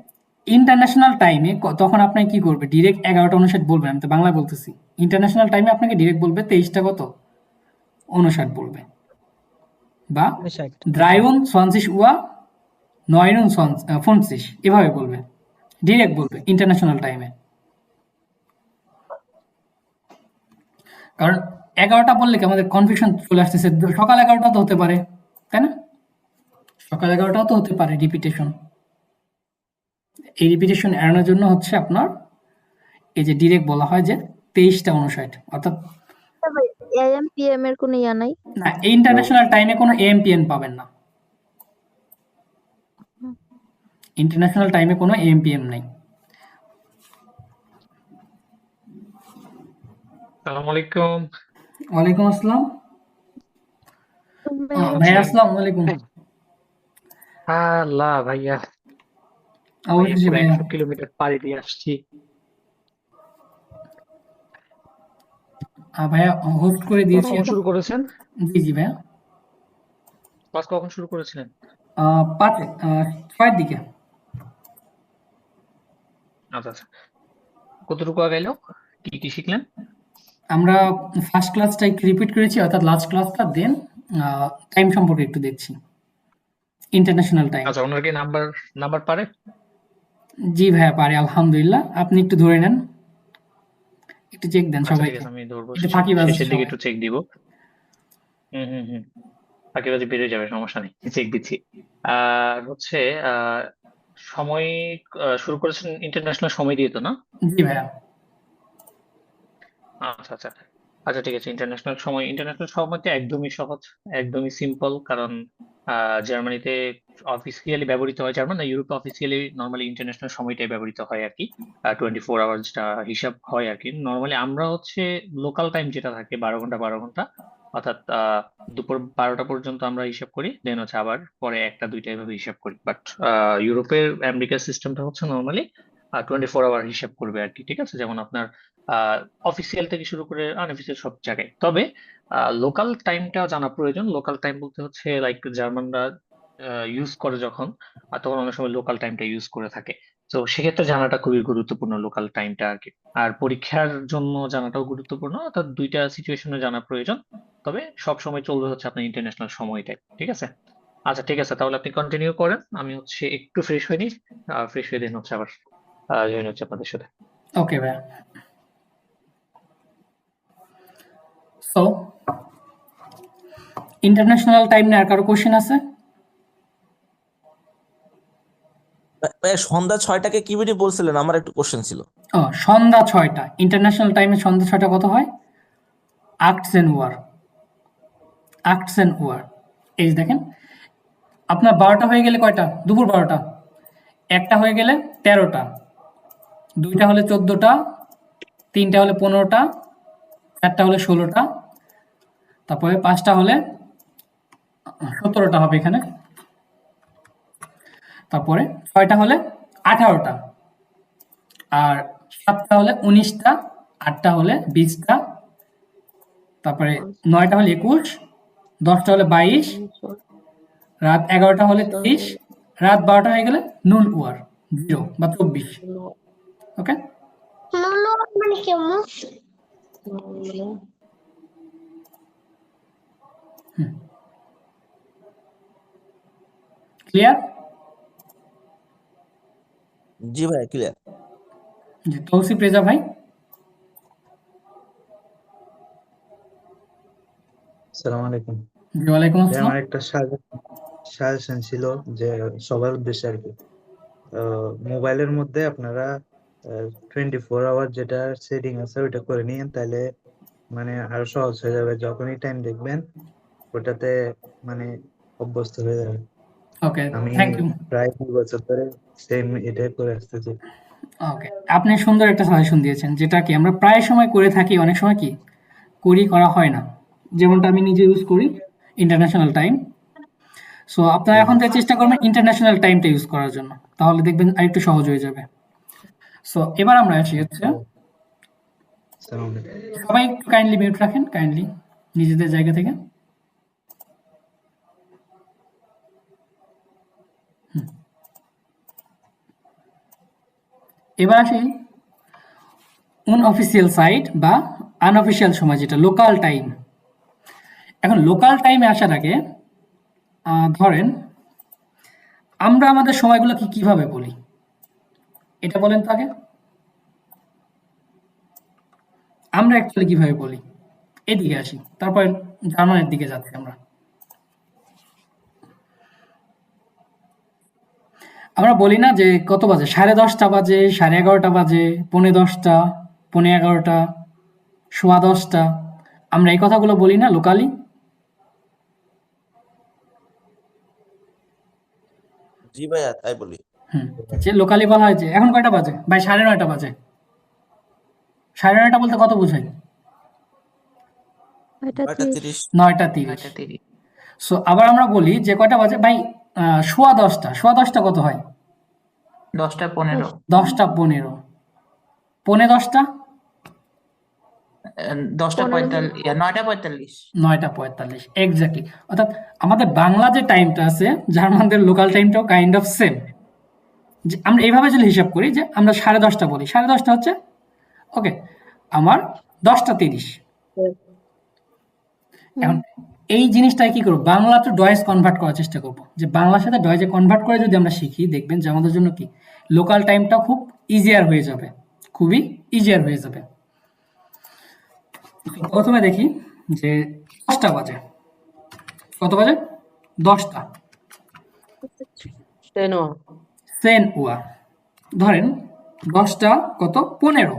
ইন্টারন্যাশনাল টাইমে তখন আপনি কি করবে? ডিরেক্ট 11টা 59 বলবেন। আমি তো বাংলায় বলতেছি। ইন্টারন্যাশনাল টাইমে আপনাকে ডিরেক্ট বলবে 23টা কত? 59 বলবে। বা 23 Uhr 59 এভাবে বলবে। ডিরেক্ট বলবে ইন্টারন্যাশনাল টাইমে। কারণ 11টা বললে কি আমাদের কনফিউশন চলে আসতেছে। সকাল 11টা তো হতে পারে, তাই না? সকাল 11টাও তো হতে পারে রিপিটেশন। এই রিপিটেশন এড়ানোর জন্য হচ্ছে আপনার এই যে ডিরেক্ট বলা হয় যে 23টা 59, অর্থাৎ এএম পিএম এর কোনো ইয়া নাই? না, ইন্টারন্যাশনাল টাইমে কোনো এএমপিএন পাবেন না। ইন্টারন্যাশনাল টাইমে কোনো এএমপিএম নাই। আসসালামু আলাইকুম। ওয়ালাইকুম আসসালাম। কেমন ভাইয়া আছেন? আসসালামু আলাইকুম। আল্লাহ ভাইয়া, ভাইয়া অবশ্যই পুরো ভাইয়া। 100 কিলোমিটার পাড়ি দিয়ে আসছি। ভাইয়া হোস্ট করে ক্লাস দিয়েছি কখন এখন। শুরু করেছেন? জি জি ভাইয়া। ক্লাস কখন শুরু করেছিলেন? 6-এর দিকে। আচ্ছা আচ্ছা, কতটুকু আগাইলো? কি কি শিখলেন? আমরা ফার্স্ট ক্লাসটা একটু রিপিট করেছি, অর্থাৎ লাস্ট ক্লাসটা। দেন টাইম সম্পর্কে একটু দেখছি, ইন্টারন্যাশনাল টাইম। আচ্ছা, ওনার কি নাম্বার নাম্বার পারে? জি ভাইয়া পারে আলহামদুলিল্লাহ। আপনি একটু ধরে নেন, একটু চেক দেন আচ্ছা ঠিক সবাইকে। আছে, আমি ধরবো একটু ফাঁকিবাজ শেষের দিকে সবাই। একটু চেক দিব। হুম। ফাঁকিবাজি বেড়ে যাবে, সমস্যা নেই, চেক দিচ্ছি। আর হচ্ছে আহ সময় শুরু করেছেন ইন্টারন্যাশনাল সময় দিয়ে তো না? জি ভাইয়া। আচ্ছা আচ্ছা আচ্ছা, ঠিক আছে। ইন্টারন্যাশনাল সময়টা একদমই সহজ, একদমই সিম্পল। কারণ জার্মানিতে অফিসিয়ালি ব্যবহৃত হয়, জার্মান না, ইউরোপে অফিসিয়ালি নর্মালি ইন্টারন্যাশনাল সময়টাই ব্যবহৃত হয় আর কি। 24 আওয়ার্স যেটা হিসাব হয় আর কি। নর্মালি আমরা হচ্ছে লোকাল টাইম যেটা থাকে 12 ঘন্টা 12 ঘন্টা, অর্থাৎ দুপুর 12টা পর্যন্ত আমরা হিসাব করি, দেন হচ্ছে আবার পরে 1টা 2টা এভাবে হিসাব করি। বাট ইউরোপের আমেরিকার সিস্টেমটা হচ্ছে নর্মালি 24 আওয়ার হিসাব করবে আর কি। ঠিক আছে, যেমন আপনার অফিসিয়াল থেকে শুরু করে আনঅফিসিয়াল সব জায়গায়। তবে লোকাল টাইমটা জানা প্রয়োজন। লোকাল টাইম বলতে হচ্ছে লাইক জার্মানরা ইউজ করে যখন, তখন অনেক সময় লোকাল টাইমটা ইউজ করে থাকে। তো সেক্ষেত্রে জানাটা খুবই গুরুত্বপূর্ণ লোকাল টাইমটা আর কি। আর পরীক্ষার জন্য জানাটাও গুরুত্বপূর্ণ, অর্থাৎ দুইটা সিচুয়েশনে জানা প্রয়োজন। তবে সব সময় চলবে হচ্ছে আপনার ইন্টারন্যাশনাল সময়টাই। ঠিক আছে? আচ্ছা ঠিক আছে, তাহলে আপনি কন্টিনিউ করেন, আমি হচ্ছে একটু ফ্রেশ হয়ে নিই। ফ্রেশ হয়ে দেন হচ্ছে আবার জয়েন হচ্ছে আপনাদের সাথে। ওকে ভাইয়া। সো ইন্টারন্যাশনাল টাইম নিয়ে আর কারো কোশ্চেন আছে? সন্ধ্যা 6টাকে কি মিনিট বলছিলেন? আমার একটু কোশ্চেন ছিল। ও সন্ধ্যা 6টা, ইন্টারন্যাশনাল টাইমে সন্ধ্যা 6টা কত হয়? 18 Uhr। 18 Uhr। এই যে দেখেন, আপনার 12টা হয়ে গেলে কয়টা? দুপুর 12টা। একটা হয়ে গেলে 13টা, দুইটা হলে 14টা, তিনটা হলে 15টা, চারটা হলে 16টা, তারপরে 5টা হলে 17টা হবে এখানে, তারপরে 6টা হলে 18টা, আর 7টা হলে 19টা, 8টা হলে 20টা, তারপরে 9টা হলে 21, 10টা হলে 22, রাত 11টা হলে 23, রাত 12টা হয়ে গেলে নুন উয়ার 0 বা 24। ওকে, ক্লিয়ার? জি ভাই, ক্লিয়ার। জি, তৌসিফ রেজা ভাই। আসসালামু আলাইকুম। জি, ওয়ালাইকুম যে আসসালাম। আমার একটা সাজেশন ছিল যে সবার উদ্দেশ্যে আর কি, মোবাইলের মধ্যে আপনারা 24 আওয়ার যেটা সেটিং আছে ওইটা করে নিন, তাহলে মানে আরো সহজ হয়ে যাবে। যখনই টাইম দেখবেন ওটাতে মানে অভ্যস্ত হয়ে যাবে। ওকে, আমি থ্যাংক ইউ। প্রায় 2 বছর ধরে সেম এটাই করে আসতেছি। ওকে, আপনি সুন্দর একটা সাজেশন দিয়েছেন, যেটা কি আমরা প্রায় সময় করে থাকি, অনেক সময় কি করা হয় না। যেমনটা আমি নিজে ইউজ করি ইন্টারন্যাশনাল টাইম। সো আপনারা এখন থেকে চেষ্টা করবেন ইন্টারন্যাশনাল টাইমটা ইউজ করার জন্য, তাহলে দেখবেন আরেকটু সহজ হয়ে যাবে। সো এবার আমরা আসি হচ্ছে, আসসালামু আলাইকুম। সবাই একটু কাইন্ডলি মিউট রাখেন, কাইন্ডলি নিজেদের জায়গা থেকে। এবার আসি অফিসিয়াল সাইট বা আনঅফিসিয়াল সময়, যেটা লোকাল টাইম। এখন লোকাল টাইমে আসার আগে ধরেন আমরা আমাদের সময়গুলোকে কিভাবে বলি, এটা বলেন তো আগে। আমরা অ্যাকচুয়ালি কিভাবে বলি, এদিকে আসি, তারপর জার্মানের দিকে যাচ্ছি আমরা। আমরা বলি না যে কত বাজে, 10:30 বাজে, 11:30 বাজে, 10:45, 11:15, 10:15। আমরা এই কথাগুলো বলি না লোকালি? জি ভাইয়া, তাই বলি। যে লোকালি বলা হয় যে এখন কয়টা বাজে ভাই, 9:30 বাজে। 9:30 বলতে কত বোঝায়? 9:30। 9:30। সো আবার আমরা বলি যে কয়টা বাজে ভাই, 10:15। 10:15 কত হয়? 10টা 15। 10:15। 10:45? 10টা 45, 9টা 45। 9:45, এক্স্যাক্টলি। অর্থাৎ আমাদের বাংলা যে টাইমটা আছে, জার্মানদের লোকাল টাইমটাও কাইন্ড অফ সেম। যে আমরা এইভাবে যদি হিসাব করি যে আমরা 10:30 বলি, 10:30 হচ্ছে ওকে আমার 10:30। এখন এই জিনিসটাই কি করবো, বাংলা টু ডয়েজ কনভার্ট করার চেষ্টা করবো, যে বাংলার সাথে ডয়েজে কনভার্ট করে যদি আমরা শিখি, দেখবেন যে আমাদের জন্য কি লোকাল টাইমটা খুব ইজিয়ার হয়ে যাবে, খুবই ইজিয়ার হয়ে যাবে। প্রথমে দেখি যে 10টা বাজে, কত বাজে? 10টা। সেন উয়া, ধরেন 10টা কত? 15।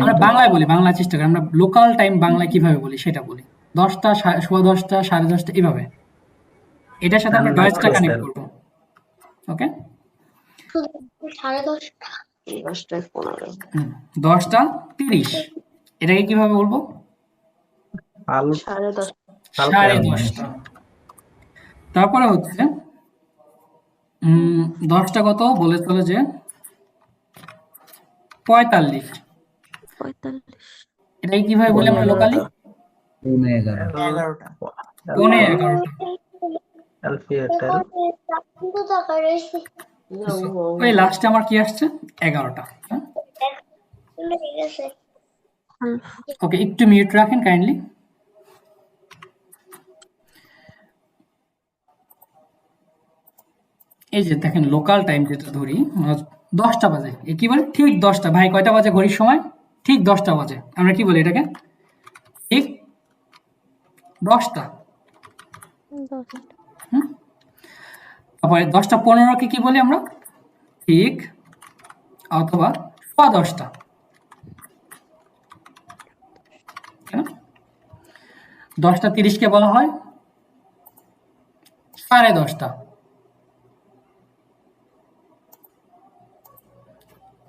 আমরা বাংলায় বলি, বাংলায় চেষ্টা করি, আমরা লোকাল টাইম বাংলায় কিভাবে বলি সেটা বলি। 10টা, 10:15, 10:30 এভাবে। এটার সাথে আমরা ডয়েজটা কানেক্ট করবো। ওকে, 10:30। এটাকে কিভাবে বলবো? 10:30। তারপরে হচ্ছে 10টা কত বলে চলে যে 45। এটাকে কিভাবে বলি আমরা লোকালি? 11টা। 11:15। ওই লাস্টে আমার কি আসছে? 11টা। ওকে, একটু মিউট রাখেন কাইন্ডলি। এই যে দেখেন লোকাল টাইম যেটা ধরি 10টা বাজে, কি বলে? ঠিক 10টা। ভাই কয়টা বাজে ঘড়ির সময়? ঠিক 10টা বাজে। আমরা কি বলি এটাকে? ঠিক 10টা। 10টা। তারপরে 10টা 15কে কি বলি আমরা? ঠিক অথবা সোয়া 10টা। 10টা 30কে বলা হয় 10:30টা।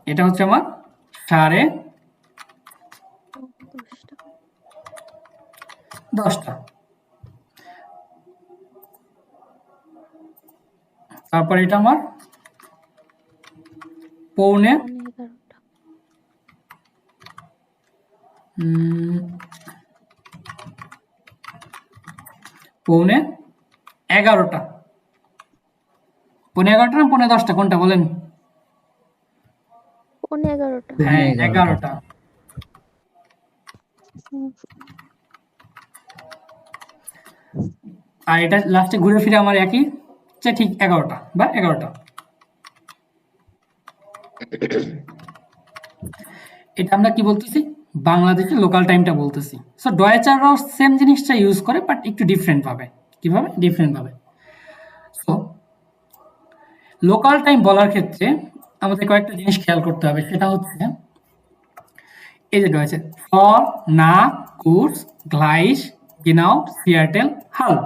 এটা হচ্ছে আমার 10:30। তারপর এটা আমার 10:45। পৌনে 11টা। পৌনে 11টা না পৌনে 10টা কোনটা বলেন? 11টা। হ্যাঁ 11টা। আর এটা লাস্টে ঘুরে ফিরে আমার একই, যে ঠিক 11টা বা 11টা। এটা আমরা কি বলতেছি? বাংলাদেশের লোকাল টাইমটা বলতেছি। সো ডয়েচাররাও সেম জিনিসটা ইউজ করে, বাট একটু ডিফারেন্ট ভাবে। কিভাবে? ডিফারেন্ট ভাবে। সো লোকাল টাইম বলার ক্ষেত্রে আমাদের কয়েকটা জিনিস খেয়াল করতে হবে। সেটা হচ্ছে এই যে রয়েছে ফর, না, কুর্স, গ্লাইস, গিনাও, সিয়াটেল, হাল্ব।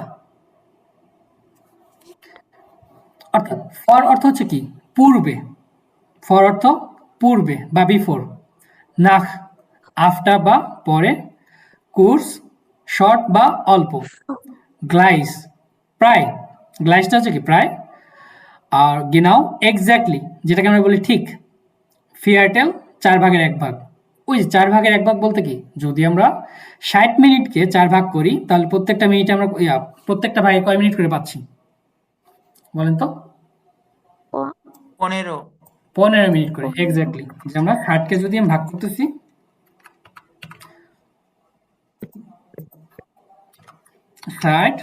অর্থাৎ ফর অর্থ হচ্ছে কি? পূর্বে। ফর অর্থ পূর্বে বা বিফোর। নাখ আফটার বা পরে। কুর্স শর্ট বা অল্প। গ্লাইস প্রায়। গ্লাইসটা হচ্ছে কি? প্রায়। আর গিনাও এক্স্যাক্টলি, যেটাকে আমরা বলি ঠিক। ফিয়ারটেল 4/1 ওই যে 4/1 বলতে কি? যদি আমরা 60 মিনিটকে 4 ভাগ করি তাহলে প্রত্যেকটা মিনিটে আমরা প্রত্যেকটা ভাগে কয় মিনিট করে পাচ্ছি বলেন তো? 15 মিনিট করে। এক্স্যাক্টলি, যে আমরা 60কে যদি আমি ভাগ করতেছি 60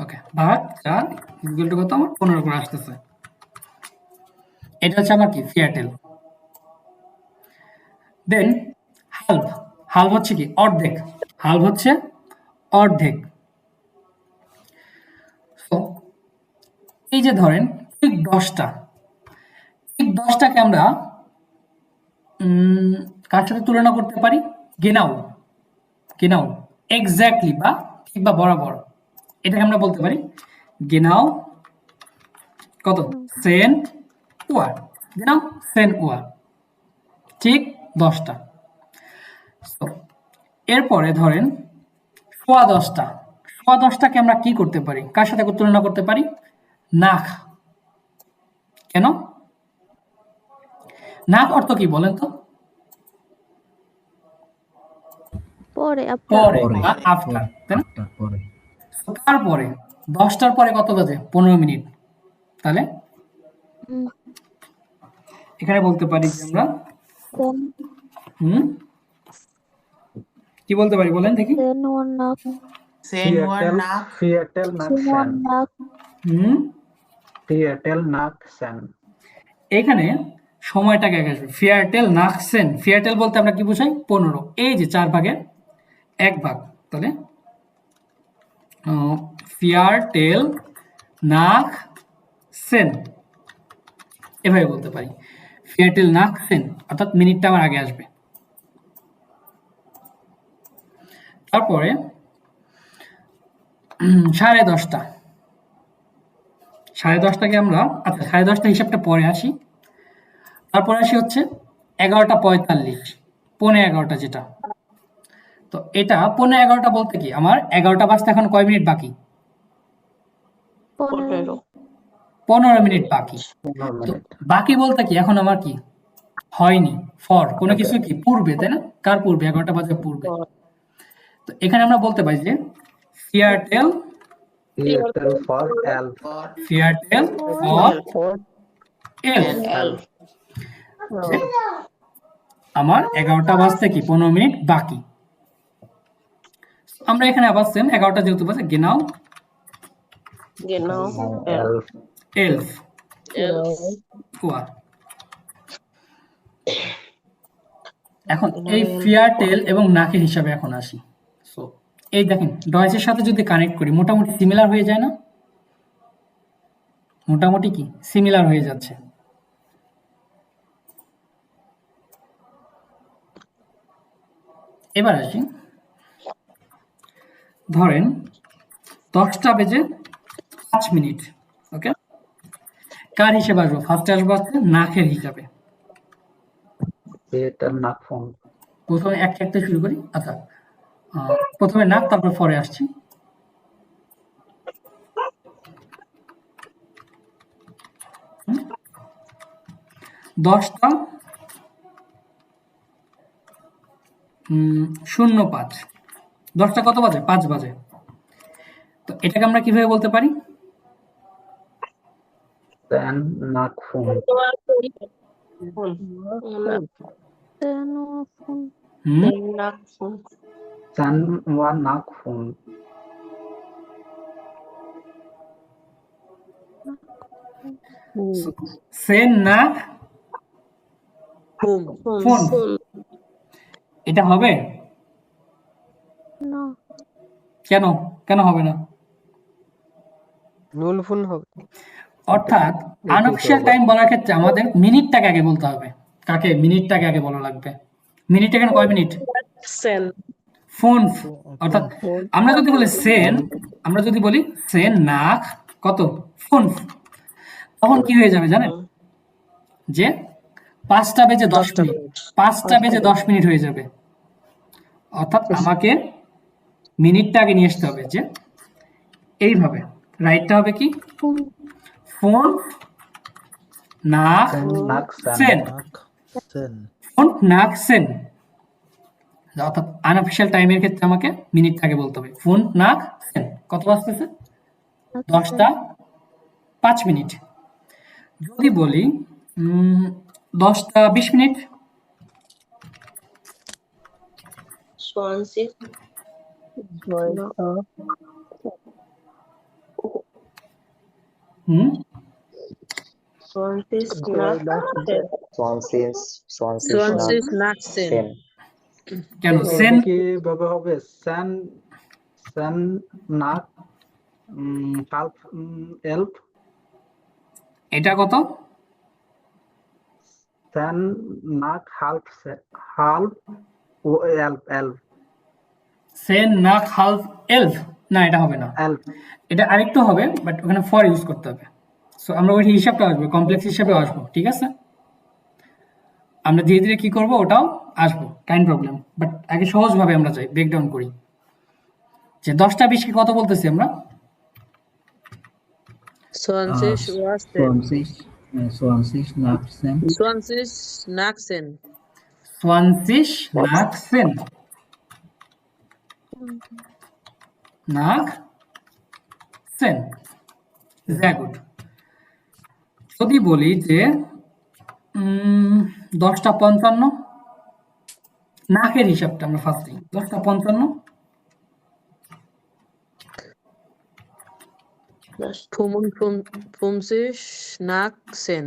ওকে ভাগ 4 ইকুয়াল টু কত? আমার 15 করে আসতেছে। এটা হচ্ছে আমার কি? ফিয়ারটেল। দেন হাল্ব। হাল্ব হচ্ছে কি? অর্ধেক। হাল্ব হচ্ছে অর্ধেক। তো এই যে ধরেন ঠিক 10টা, ঠিক 10টাকে আমরা কার সাথে তুলনা করতে পারি? গেনাও। গেনাও এক্স্যাক্টলি বা ঠিক বা বরাবর। এটাকে আমরা বলতে পারি গেনাও কত? সেন ওয়ার। গেনাও সেন ওয়ার। ঠিক 10টা। এরপরে ধরেন সোয়া 10টা। সোয়া 10টাকে আমরা কি করতে পারি? কার সাথে তুলনা করতে পারি? নাখ। কেন? নাখ অর্থ কি বলেন তো? পরে পরে বা আফটার, তাই না? কার পরে? 10টার পরে কত বাজে? 15 মিনিট। তাহলে এখানে বলতে পারি যে আমরা কি বলতে পারি বলেন দেখি? এখানে সময়টাকে আগে আসবে। ফিয়ারটেল নাকসেন। ফিয়ারটেল বলতে আমরা কি বুঝাই? 15। এই যে 4/1। তাহলে ফিয়ারটেল নাকসেন এভাবে বলতে পারি। ফিয়ারটেল নাকসেন অর্থাৎ মিনিটটা আমার আগে আসবে। তারপরে 10:30। 10:30টাকে আমরা, আচ্ছা 10:30টা হিসাবটা পরে আসি। তারপরে আসি হচ্ছে 11:45। 11:15 যেটা। তো এটা 11:15 বলতে কি? আমার 11টা বাজতে এখন কয় মিনিট বাকি? 15 মিনিট বাকি। তো বাকি বলতে কি? এখন আমার কি হয়নি। ফর কোনো কিছু কি পূর্বে, তাই না? কার পূর্বে? 11টা বাজার পূর্বে। তো এখানে আমরা বলতে পারি যে ফিয়ারটেল ফর এল। আমার 11টা বাজতে কি 15 মিনিট বাকি। আমরা এখানে আবার সেম 11টা যেহেতু বাজে গেনাও এলফ ওয়ার। এখন এই ফেয়ার টেল এবং নাকের হিসাবে এখন আসি। সো এই দেখেন ডয়েসের সাথে যদি কানেক্ট করি মোটামুটি সিমিলার হয়ে যায় না? মোটামুটি কি সিমিলার হয়ে যাচ্ছে। এবার আসি, ধরেন 10টা বেজে 5 মিনিট। ওকে, কার হিসেবে আসবো? ফার্স্টে আসবো হচ্ছে নাকের হিসাবে। এটা নাক ফোন। প্রথমে একটা একটা শুরু করি। আচ্ছা, প্রথমে নাক, তারপর পরে আসছি। হুম? 10টা 05। 10টা কত বাজে? 5 বাজে। তো এটাকে আমরা কিভাবে বলতে পারি? দেন নাক ফোন। হুম? দেন ওয়ান নাক ফোন। সেন নাক ফোন। এটা হবে? না, কেন? কেন হবে না? নুল ফোন হবে। অর্থাৎ আনঅফিশিয়াল টাইম বলার ক্ষেত্রে আমাদের মিনিটটাকে আগে বলতে হবে। কাকে? মিনিটটাকে আগে বলা লাগবে। মিনিট এখানে কয় মিনিট? ফোন। অর্থাৎ আমরা যদি বলি সেন নাক কত ফোন, তখন কি হয়ে যাবে জানেন? যে 5টা বেজে 10 মিনিট, 5টা বেজে 10 মিনিট হয়ে যাবে। অর্থাৎ আমাকে মিনিটটা আগে নিয়ে আসতে হবে, যে এইভাবে রাইটটা হবে কি ফোন নাক সেন, ফোন নাক সেন। অর্থাৎ আনঅফিশিয়াল টাইমের ক্ষেত্রে আমাকে মিনিটটাকে বলতে হবে ফোন নাক সেন। কত বাজতেছে? 10টা 5 মিনিট। যদি বলি 10টা 20 মিনিট, হুম, কেন সেন? কিভাবে হবে? সেন সেন নাক হাফ এলফ। এটা কত? সেন নাক হাফ হাফ ও এলফ এলফ সেন নাক হালফ এলফ। না, এটা হবে না। এলফ। এটা আরেকটু হবে, বাট ওখানে ফর ইউজ করতে হবে। সো আমরা ওই হিসাবটা আসবো, কমপ্লেক্স হিসাবে আসবো। ঠিক আছে, আমরা ধীরে ধীরে কি করব ওটাও আসবো, কাইন্ড প্রবলেম। বাট আগে সহজভাবে আমরা যাই, ব্রেকডাউন করি। যে 10টা 20কে কত বলতেছি আমরা? 20 নাকসেন। 20 নাকসেন। নাক সেন। Very good. যদি বলি যে 10টা 55, নাকের হিসাবটা আমরা ফার্স্ট দিই। 10টা 55, ফোন ফোন সিস নাক সেন।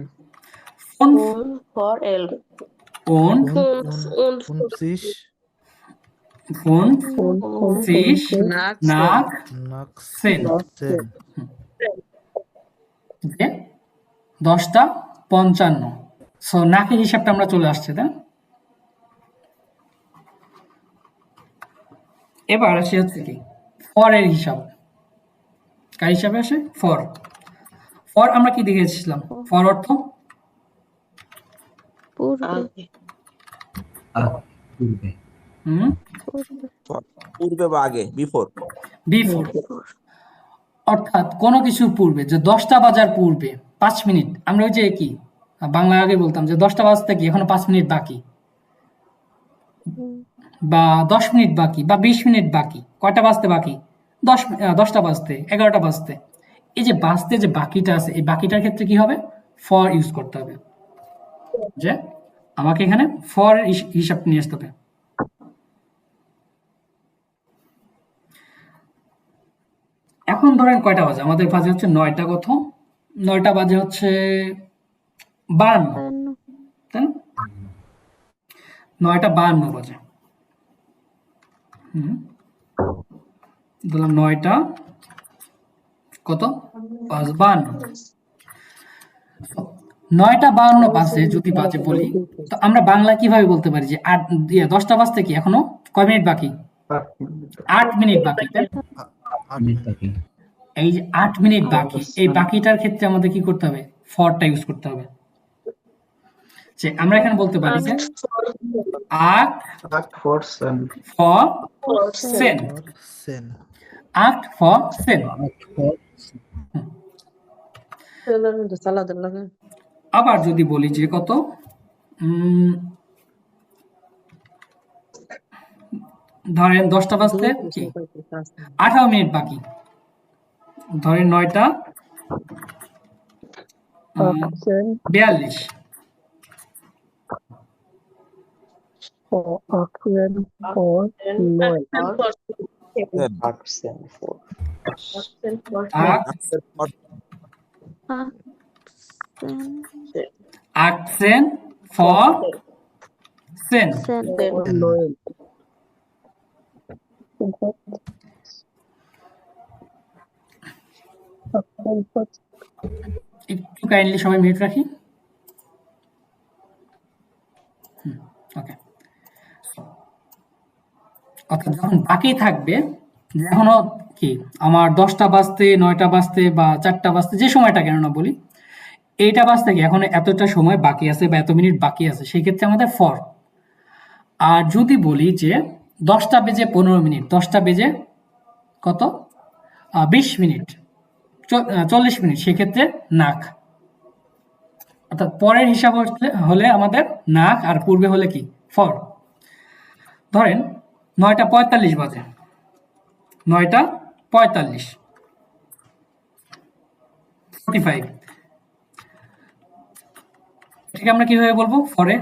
10টা 55। সো নাকের হিসাবটা আমরা চলে আসছে, তাই না? এবার আসি হচ্ছে কি ফরের হিসাব। কার হিসাবে আসে? ফর। ফর আমরা কি দেখেছিলাম? ফর অর্থ পূর্বে। পূর্বে। পূর্বে বা আগে, বিফোর। বিফোর। অর্থাৎ কোনো কিছুর পূর্বে, যে 10টা বাজার পূর্বে 5 মিনিট। আমরা ওই যে কি বাংলা আগে বলতাম যে 10টা বাজতে কি এখনো 5 মিনিট বাকি, বা 10 মিনিট বাকি, বা 20 মিনিট বাকি। কয়টা বাজতে বাকি? 10টা বাজতে, 11টা বাজতে। এই যে বাজতে যে বাকিটা আছে, এই বাকিটার ক্ষেত্রে কি হবে? ফর ইউজ করতে হবে। যে আমাকে এখানে ফর হিসাব নিয়ে আসতে হবে। এখন ধরেন কয়টা বাজে? আমাদের বাজে হচ্ছে 9টা। কত? 9টা বাজে হচ্ছে 52, তাই না? 9:52 বাজে। ধরলাম 9টা কত 52। 9:52 বাজে যদি বাজে বলি, তো আমরা বাংলা কিভাবে বলতে পারি যে 10টা বাজতে কি এখনো কয় মিনিট বাকি? 8 মিনিট বাকি, তাই না? এই যে 8 মিনিট বাকি, এই বাকিটার ক্ষেত্রে আমাদের কি করতে হবে? ফরটা ইউজ করতে হবে। যে আমরা এখানে বলতে পারি যে 8 for sen, 8 for sen। আবার যদি বলি যে কত ধরেন 10টা বাজতে কি 18 মিনিট বাকি, ধরেন 9টা 42। Accent for sen। একটু কাইন্ডলি সবাই মিউট রাখি। ওকে, অর্থাৎ যখন বাকি থাকবে, এখনো কি আমার 10টা বাজতে 9টা বাজতে বা 4টা বাজতে যে সময়টা কেন না বলি, এইটা বাজতে কি এখন এতটা সময় বাকি আছে বা এত মিনিট বাকি আছে, সেই ক্ষেত্রে আমাদের ফর। আর যদি বলি যে 10টা বেজে 15 মিনিট, 10টা বেজে কত 20 মিনিট, 40 মিনিট, সেক্ষেত্রে নাক। অর্থাৎ পরের হিসাব হলে আমাদের নাক, আর পূর্বে হলে কি ফর। ধরেন 9:45 বাজে, 9:45 45, ঠিক আমরা কিভাবে বলবো ফরে?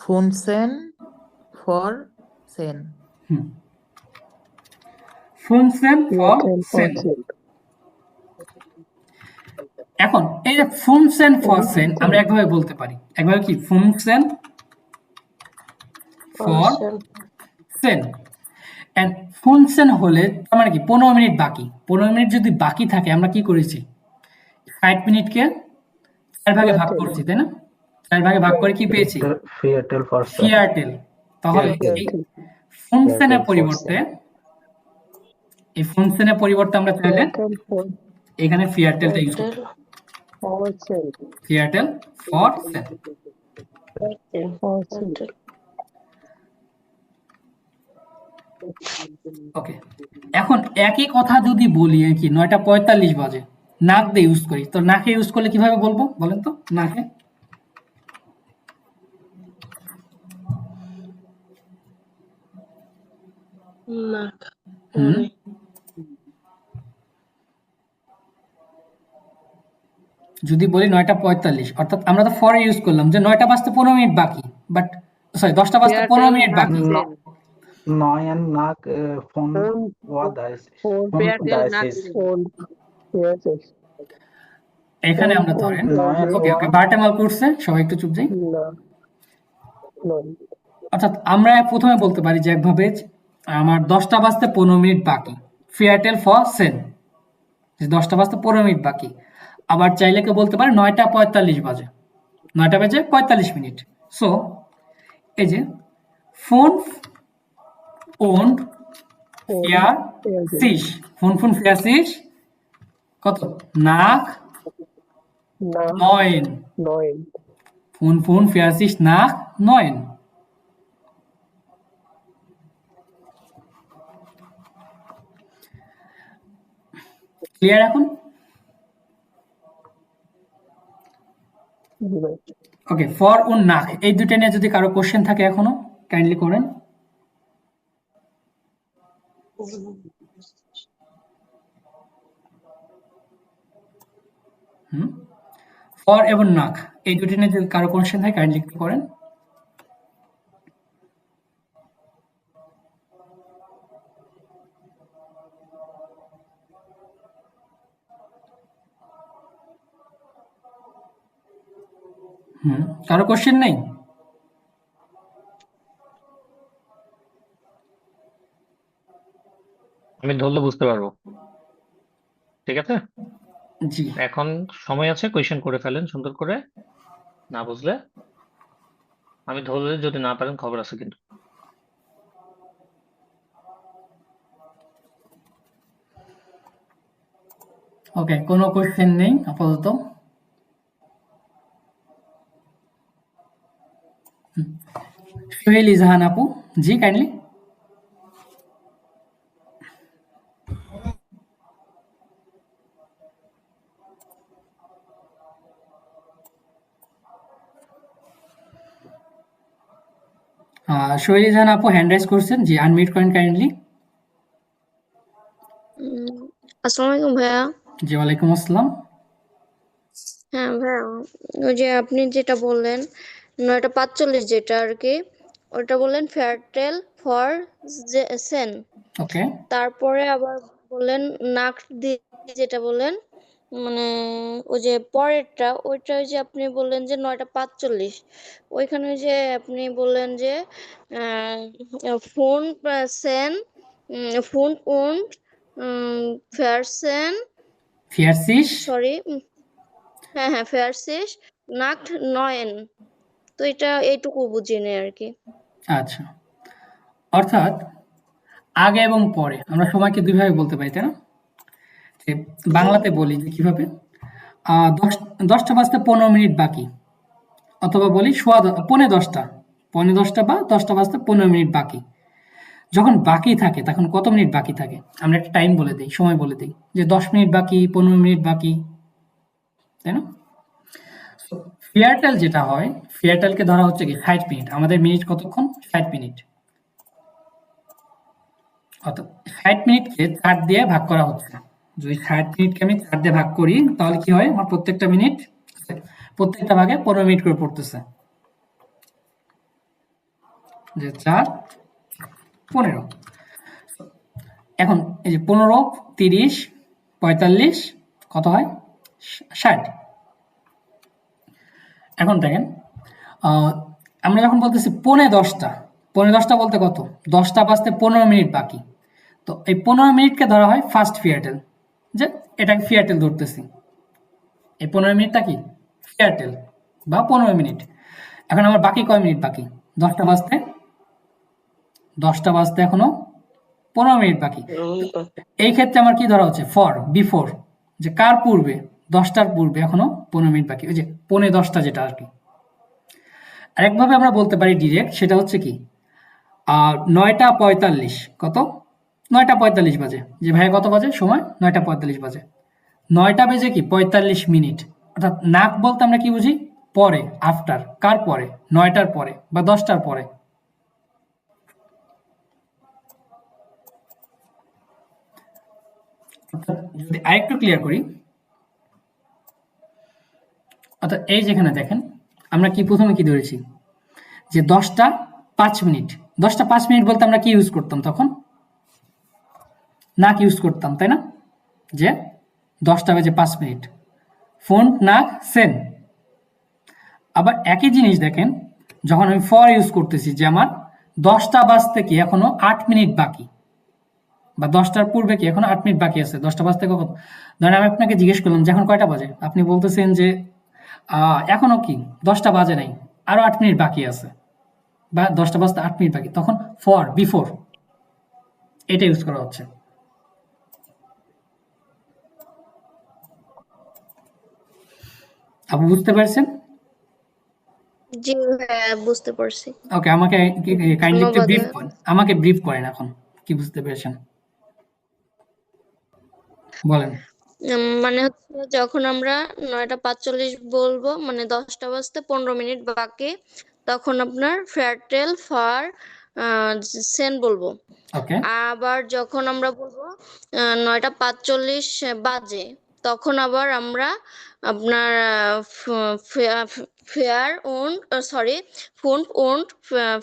ফুনসেন ফর সেন। ফুনসেন ফর সেন। এখন এই যে ফুনসেন ফর সেন আমরা একভাবে বলতে পারি, একভাবে কি ফুনসেন ফর সেন। এন্ড ফুনসেন হলে তার মানে কি 15 মিনিট বাকি। 15 মিনিট যদি বাকি থাকে, আমরা কি করেছি 60 মিনিটকে 4 ভাগে ভাগ করছি, তাই না? 4 ভাগে ভাগ করে কি পেয়েছি? ফিয়ারটেল। তাহলে এই ফুনসেনের পরিবর্তে, এই ফুনসেনের পরিবর্তে আমরা চাইলে এখানে ফিয়ারটেলটা ইউজ করতে পারি। ফিয়ারটেল ফর সেন। ওকে, এখন একই কথা যদি বলি কি 9:45 বাজে, নাক দিয়ে ইউজ করি, তো নাকে ইউজ করলে কিভাবে বলবো বলেন তো? নাকে যদি বলি 9:45, অর্থাৎ আমরা তো ফর ইউজ করলাম যে 9টা বাজতে 15 মিনিট বাকি, বাট সরি 10টা বাজতে 15 মিনিট বাকি। নয়ন নাক ফোন এখানে আমরা ধরেন ওকে ওকে বারটামাল করছে, সবাই একটু চুপ যাই। অর্থাৎ আমরা প্রথমে বলতে পারি যে একভাবে আমার 10টা বাজতে 15 মিনিট বাকি, ফিয়ারটেল ফর সেন, 10টা বাজতে 15 মিনিট বাকি। আবার চাইলে কেউ বলতে পারে 9:45 বাজে, 9টা বেজে 45 মিনিট। সো এই যে phone und Pfirsich, phone Pfirsich কত nach 9, phone Pfirsich nach 9। Clear এখন? ওকে, ফর und nach এই দুটো নিয়ে যদি কারো কোশ্চেন থাকে এখনো কাইন্ডলি করেন। ফর এবং নাক এই দুটো নিয়ে যদি কারো কোশ্চেন থাকে কাইন্ডলি একটু করেন। কারো কোশ্চেন নেই? আমি ধরলে বুঝতে পারবো। ঠিক আছে, জি এখন সময় আছে, কোয়েশ্চেন করে ফেলেন সুন্দর করে। না বুঝলে আমি ধরলে, যদি না পারেন খবর আছে কিন্তু। ওকে, কোনো কোশ্চেন নেই আপাতত। সোহেল ইজাহান আপু, জি কাইন্ডলি। সোহেল ইজাহান আপু হ্যান্ড রাইজ করছেন, জি আনমিউট করেন কাইন্ডলি। আসসালামু আলাইকুম ভাইয়া। জি ওয়ালাইকুম আসসালাম। হ্যাঁ ভাইয়া, ওই যে আপনি যেটা বললেন 9:45 যেটা আর কি, ওটা বললেন ফেয়ারটেল ফর সেন। ওকে, তারপরে আবার বললেন নাক দিয়ে যেটা বললেন, মানে ওই যে পরেরটা ওইটা, ওই যে আপনি বললেন যে 9:45, ওইখানে ওই যে আপনি বললেন যে ফোন সেন, ফোন und ফেয়ারসেন, ফিয়ারসিস। সরি, হ্যাঁ হ্যাঁ ফেয়ারসিস নাক্ট নয়েন। তো এটা এইটুকু বুঝিনি আর কি। আচ্ছা, অর্থাৎ আগে এবং পরে আমরা সময়কে দুইভাবে বলতে পারি, তাই না? যে বাংলাতে বলি যে কিভাবে, 10টা বাজতে 15 মিনিট বাকি, অথবা বলি পৌনে 10টা, বা 10টা বাজতে 15 মিনিট বাকি। যখন বাকি থাকে তখন কত মিনিট বাকি থাকে আমরা একটা টাইম বলে দিই, সময় বলে দিই যে 10 মিনিট বাকি, 15 মিনিট বাকি, তাই না? ফেয়ারটেল যেটা হয়, ফেয়ারটেলকে ধরা হচ্ছে কি 60 মিনিট। আমাদের মিনিট কতক্ষণ? 60 মিনিট। অর্থাৎ 60 মিনিটকে 4 দিয়ে ভাগ করা হচ্ছে। যদি 60 মিনিটকে আমি 4 দিয়ে ভাগ করি তাহলে কি হয়, আমার প্রত্যেকটা ভাগে 15 মিনিট করে পড়তেছে, যে 4 15। এখন এই যে 15, 30, 45 কত হয়? 60। এখন দেখেন, আমরা যখন বলতেছি পৌনে 10টা বলতে কত? 10টা বাজতে 15 মিনিট বাকি। তো এই 15 মিনিটকে ধরা হয় ফার্স্ট ফিয়ারটেল, যে এটাকে ফিয়ারটেল ধরতেছি। এই 15 মিনিটটা কি ফিয়ারটেল বা 15 মিনিট। এখন আমার বাকি কয় মিনিট বাকি? 10টা বাজতে এখনো 15 মিনিট বাকি। এই ক্ষেত্রে আমার কি ধরা হচ্ছে? বিফোর, যে কার পূর্বে? 10টার পূর্বে এখনো 15 মিনিট বাকি, ওই যে পৌনে 10টা যেটা আর কি। আরেকভাবে আমরা বলতে পারি ডিরেক্ট, সেটা হচ্ছে কি 9:45। কত? 9:45 বাজে। যে ভাইয়া কত বাজে সময়? 9:45 বাজে। 9টা বেজে কি 45 মিনিট। অর্থাৎ নাক বলতে আমরা কি বুঝি? পরে, আফটার। কার পরে? 9টার পরে বা 10টার পরে। যদি আরেকটু ক্লিয়ার করি, অর্থাৎ এই যেখানে দেখেন আমরা কি প্রথমে কি ধরেছি, যে 10টা 5 মিনিট। 10টা 5 মিনিট বলতে আমরা কি ইউজ করতাম তখন? নাক ইউজ করতাম, তাই না? যে 10টা বেজে 5 মিনিট, ফোন নাক সেন। আবার একই জিনিস দেখেন, যখন আমি ফর ইউজ করতেছি, যে আমার 10টা বাজতে কি এখনো 8 মিনিট বাকি, বা 10টার পূর্বে কি এখনো 8 মিনিট বাকি আছে। 10টা বাজতে কখন? ধরেন আমি আপনাকে জিজ্ঞেস করলাম যে এখন কয়টা বাজে, আপনি বলতেছেন যে এখনো কি 10টা বাজে নাই, আরো 8 মিনিট বাকি আছে, বা 10টা বাজতে 8 মিনিট বাকি, তখন বিফোর এটা ইউজ করা হচ্ছে। আপনি বুঝতে পারছেন? জি ভাইয়া, বুঝতে পারছি। ওকে, আমাকে কাইন্ডলি একটু ধন্যবাদ। ব্রিফ করেন এখন, কি বুঝতে পেরেছেন বলেন। মানে হচ্ছে যখন আমরা 9:45 বলবো, মানে 10টা বাজতে 15 মিনিট বাকি, তখন আপনার ফেয়ারটেল ফার সেন বলবো। ওকে, আবার যখন আমরা বলবো 9:45 বাজে, তখন আবার আমরা আপনার fair und sorry phone und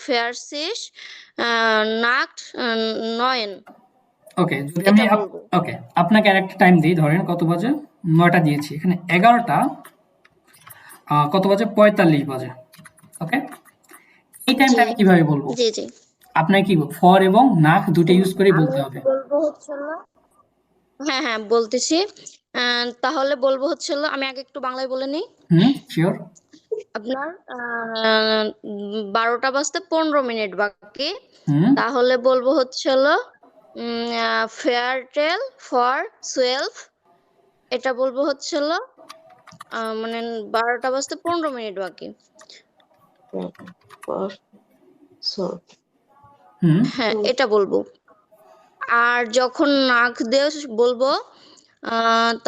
ফেয়ারসিস নাক্ট নয়েন, ওকে, যদি আমি এটা বলবো। ওকে আপনাকে আরেকটা টাইম দিই, ধরেন কত বাজে? 9টা দিয়েছি, এখানে 11টা কত বাজে? 45 বাজে। ওকে, এই টাইমটা আমি কিভাবে বলবো? জি জি আপনার কি ফর এবং নাক দুটো ইউজ করে বলতে হবে। বলবো হচ্ছিল, হ্যাঁ হ্যাঁ বলতেছি। তাহলে বলবো হচ্ছিল, আমি আগে একটু বাংলায় বলে নিই। শিওর। আপনার 12টা বাজতে 15 মিনিট বাকি, তাহলে বলবো হচ্ছিল ফেয়ারটেল ফর 12, এটা বলবো হচ্ছিল মানে 12টা বাজতে 15 মিনিট বাকি। হ্যাঁ এটা বলবো। আর যখন নাক দিয়ে বলবো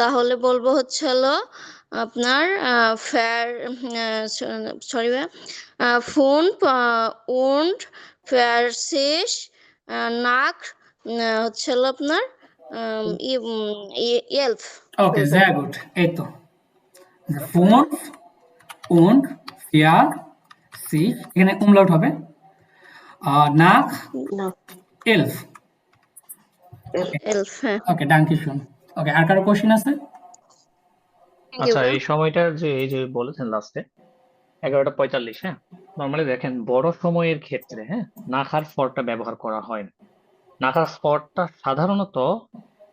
তাহলে বলবো হচ্ছিল আপনার সরি ফোন und ফেয়ারসিস নাক হচ্ছিল আপনার ইয়েলফ। ওকে, sehr gut, এই তো ফোন und ফেয়ারসিস, এখানে umlaut হবে, নাক এলফ। ওকে, ডানকি শুন। ওকে, আর কারো কোশ্চেন আছে? আচ্ছা, এই সময়টা যে এই যে বলেছেন লাস্টে 11:45, হ্যাঁ, নর্মালি দেখেন বড় সময়ের ক্ষেত্রে হ্যাঁ নাখার ফরটা ব্যবহার করা হয় না। নাখার ফরটা সাধারণত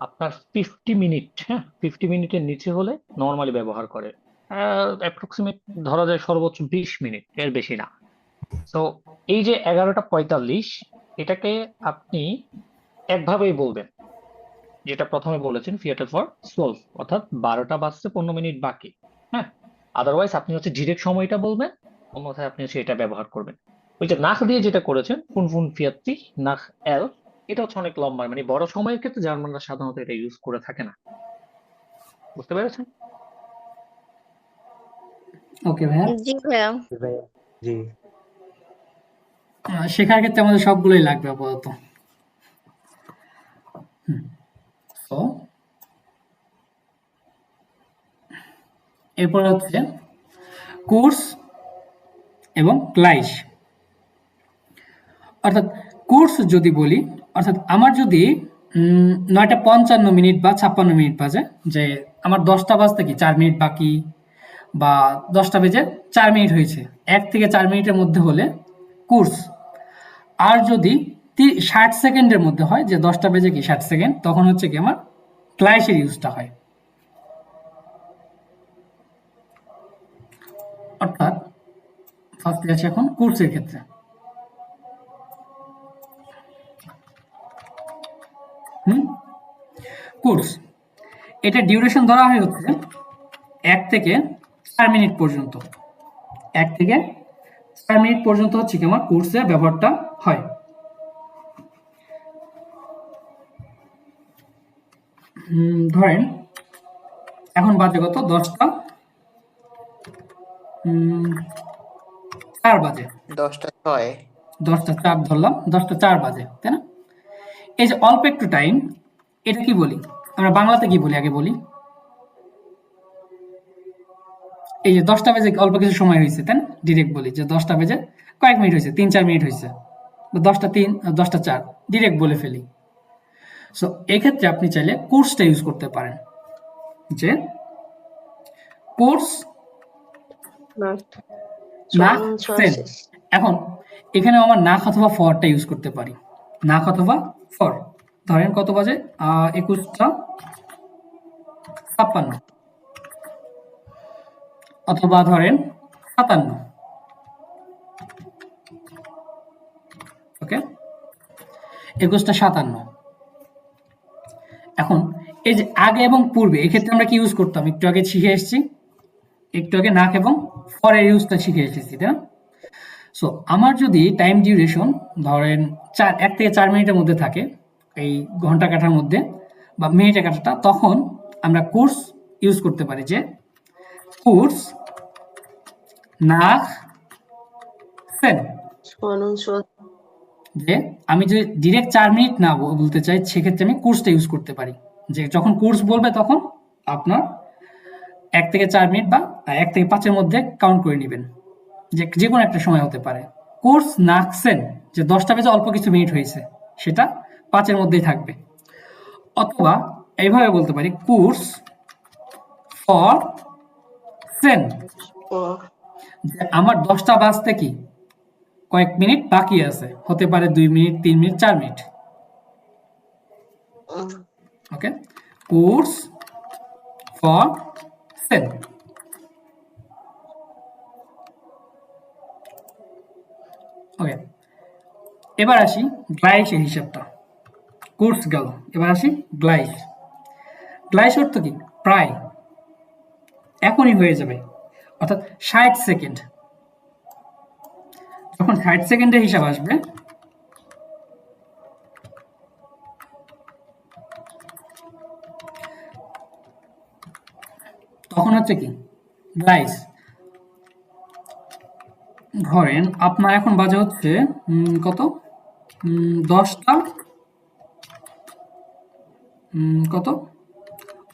আপনার 50 মিনিট, হ্যাঁ 50 মিনিটের নিচে হলে নর্মালি ব্যবহার করে, অ্যাপ্রক্সিমেট ধরা যায় সর্বোচ্চ 20 মিনিট, এর বেশি না। তো এই যে 11:45 এটাকে আপনি একভাবেই বলবেন, যেটা প্রথমে বলেছেন ফিয়াটেল ফর 12, অর্থাৎ 12টা বাজতে 15 মিনিট বাকি। হ্যাঁ, আদারওয়াইজ আপনি হচ্ছে ডিরেক্ট সময়টা বলবেন, অন্যথায় আপনি হচ্ছে এটা ব্যবহার করবেন। ওই যে নাক দিয়ে যেটা করেছেন ফুন ফুন ফিয়াত্তি নাক এল, এটা হচ্ছে অনেক লম্বা, মানে বড় সময়ের ক্ষেত্রে জার্মানরা সাধারণত এটা ইউজ করে থাকে না। বুঝতে পেরেছেন? ওকে ভাইয়া। জি ভাইয়া। জি, শেখার ক্ষেত্রে আমাদের সবগুলোই লাগবে আপাতত। তো এরপর হচ্ছে কোর্স এবং ক্লাইশ। অর্থাৎ কোর্স যদি বলি, অর্থাৎ আমার যদি 9:55 মিনিট বা 56 মিনিট বাজে, যে আমার 10টা বাজতে কি 4 মিনিট বাকি, বা 10টা বেজে 4 মিনিট হয়েছে, 1 থেকে 4 মিনিটের মধ্যে হলে কোর্স। আর যদি 60 সেকেন্ডের মধ্যে হয়, যে 10টা বেজে কি 60 সেকেন্ড, তখন হচ্ছে কি আমার ক্লাইশের ইউজটা হয়। অর্থাৎ ফার্স্টে আছে এখন কোর্সের ক্ষেত্রে। কোর্স, এটা ডিউরেশন ধরা হয় হচ্ছে 1 থেকে 4 মিনিট পর্যন্ত। 1 থেকে 4 মিনিট পর্যন্ত হচ্ছে কি আমার কোর্সে ব্যবহারটা হয়। ধরেন এখন বাজে কত? 10:04 বাজে। 10:06, 10:04 ধরলাম, 10:04 বাজে, তাই না? এই যে অল্প একটু টাইম, এটা কি বলি আমরা বাংলাতে? কি বলি আগে বলি? এই যে 10টা বেজে অল্প কিছু সময় হয়েছে, তাই না? ডিরেক্ট বলি যে 10টা বেজে কয়েক মিনিট হয়েছে, 3-4 মিনিট হয়েছে, বা 10:03, 10:04 ডিরেক্ট বলে ফেলি। সো এক্ষেত্রে আপনি চাইলে কোর্সটা ইউজ করতে পারেন, যে কোর্স এখন এখানে আমার নাক অথবা ফরটা ইউজ করতে পারি। নাক অথবা ফর। ধরেন কত বাজে? 21:56, অথবা ধরেন 57। ওকে, 21:57। এখন এই যে আগে এবং পূর্বে, এক্ষেত্রে আমরা কি ইউজ করতাম? একটু আগে শিখে এসেছি, একটু আগে নাক এবং ফরের ইউজটা শিখে এসেছি, তাই না? সো আমার যদি টাইম ডিউরেশন ধরেন 1 থেকে 4 মিনিটের মধ্যে থাকে, এই ঘন্টা কাটার মধ্যে বা মিনিটে কাটাটা, তখন আমরা কোর্স ইউজ করতে পারি, যে কোর্স নাক সেন। যে আমি যদি ডিরেক্ট 4 মিনিট না বলতে চাই, সেক্ষেত্রে আমি কোর্সটা ইউজ করতে পারি, যে যখন কোর্স বলবে তখন আপনার 1 থেকে 4 মিনিট বা 1 থেকে 5-এর মধ্যে কাউন্ট করে নেবেন, যে কোনো একটা সময় হতে পারে। কোর্স নাকসেন, যে 10টা বেজে অল্প কিছু মিনিট হয়েছে, সেটা 5-এর মধ্যেই থাকবে। অথবা এইভাবে বলতে পারি কোর্স ফর সেন, যে আমার 10টা বাজতে কি কয়েক মিনিট বাকি আছে, হতে পারে 2 মিনিট, 3 মিনিট, 4 মিনিট। ওকে, কোর্স ফর সেল। ওকে, এবার আসি গ্লাইসের হিসাবটা। কোর্স গেল, এবার আসি গ্লাইস। গ্লাইস অর্থ কি? প্রায়, এখনই হয়ে যাবে, অর্থাৎ 60 সেকেন্ড। যখন 60 সেকেন্ডের হিসাব আসবে তখন হচ্ছে কি গ্লাইস। ধরেন আপনার এখন বাজে হচ্ছে কত, 10টা কত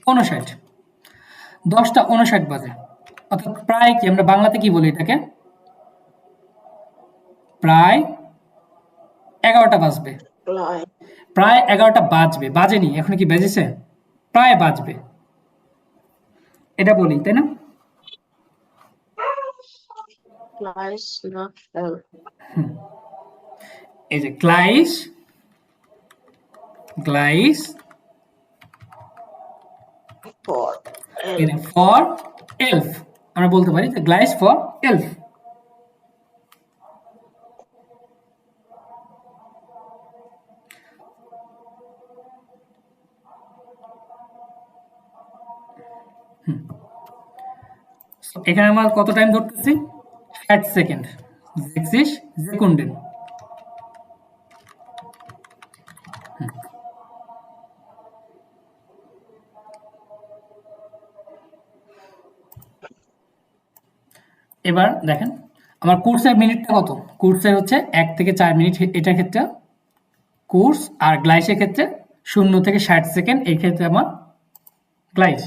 59, 10টা 59 বাজে, অর্থাৎ প্রায় কি আমরা বাংলাতে কি বলি এটাকে, প্রায় 11টা বাজবে। প্রায় 11টা বাজবে, বাজেনি, এখন কি বেজেছে, প্রায় বাজবে, এটা বলি, তাই না? এই যে গ্লাইস, গ্লাইস ফর এলফ, আমরা বলতে পারি যে গ্লাইস ফর এলফ। এখানে আমরা কত টাইম ধরতেছি, 60 সেকেন্ড, 60 সেকেন্ডের। এবার দেখেন আমার কোর্সের মিনিটটা কত, কোর্সের হচ্ছে 1 থেকে 4 মিনিট এটার ক্ষেত্রে কোর্স, আর গ্লাইসের ক্ষেত্রে 0 থেকে 60 সেকেন্ড, এই ক্ষেত্রে আমার গ্লাইস।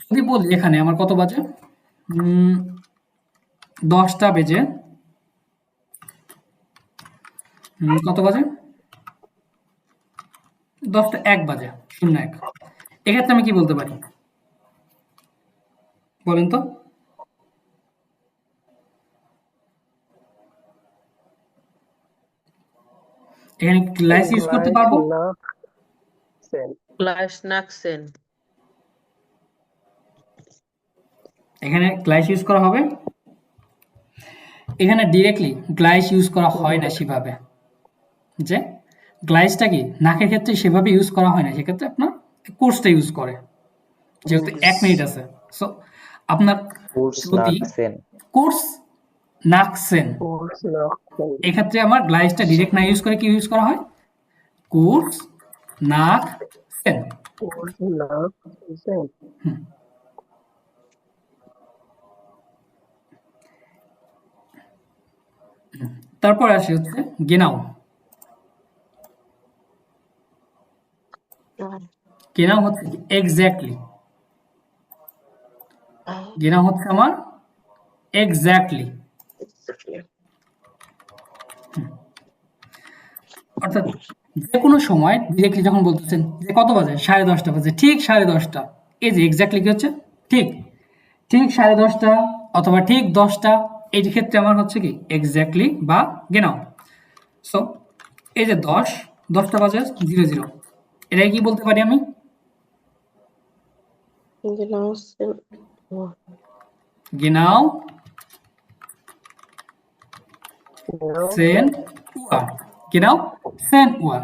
যদি বলি এখানে আমার কত বাজে, 10টা বেজে কত বাজে, 10টা 1 বাজে, 01, এক্ষেত্রে আমি কি বলতে পারি বলেন তো? এখানে গ্লাইস ইউজ করতে পারবো, এখানে গ্লাইস ইউজ করা হবে। এখানে ডিরেক্টলি গ্লাইস ইউজ করা হয় না সেভাবে, যে গ্লাইসটা কি নাকের ক্ষেত্রে সেভাবে ইউজ করা হয় না, সেক্ষেত্রে আপনার কোর্সটা ইউজ করে, যেহেতু 1 মিনিট আছে। সো আপনার যদি কোর্স নাকসেন, এক্ষেত্রে আমার গ্লাইসটা ডিরেক্ট না ইউজ করে কি ইউজ করা হয়, কোর্স নাক সেন। তারপর আসে হচ্ছে গেনাও। গেনাও হচ্ছে এক্স্যাক্টলি, গেনাও হচ্ছে আমার এক্স্যাক্টলি, অর্থাৎ যে কোনো সময় ডিরেক্টলি যখন বলতেছেন যে কত বাজে, 10:30 বাজে, ঠিক 10:30, এই যে এক্স্যাক্টলি কি হচ্ছে, ঠিক ঠিক 10:30 অথবা ঠিক 10টা, এই ক্ষেত্রে আমার হচ্ছে কি এক্স্যাক্টলি বা গেনাও। সো এই যে 10টা বাজে 00, এটাই কি বলতে পারি আমি, গেনাও সেন উয়ার, গেনাও সেন উয়ার,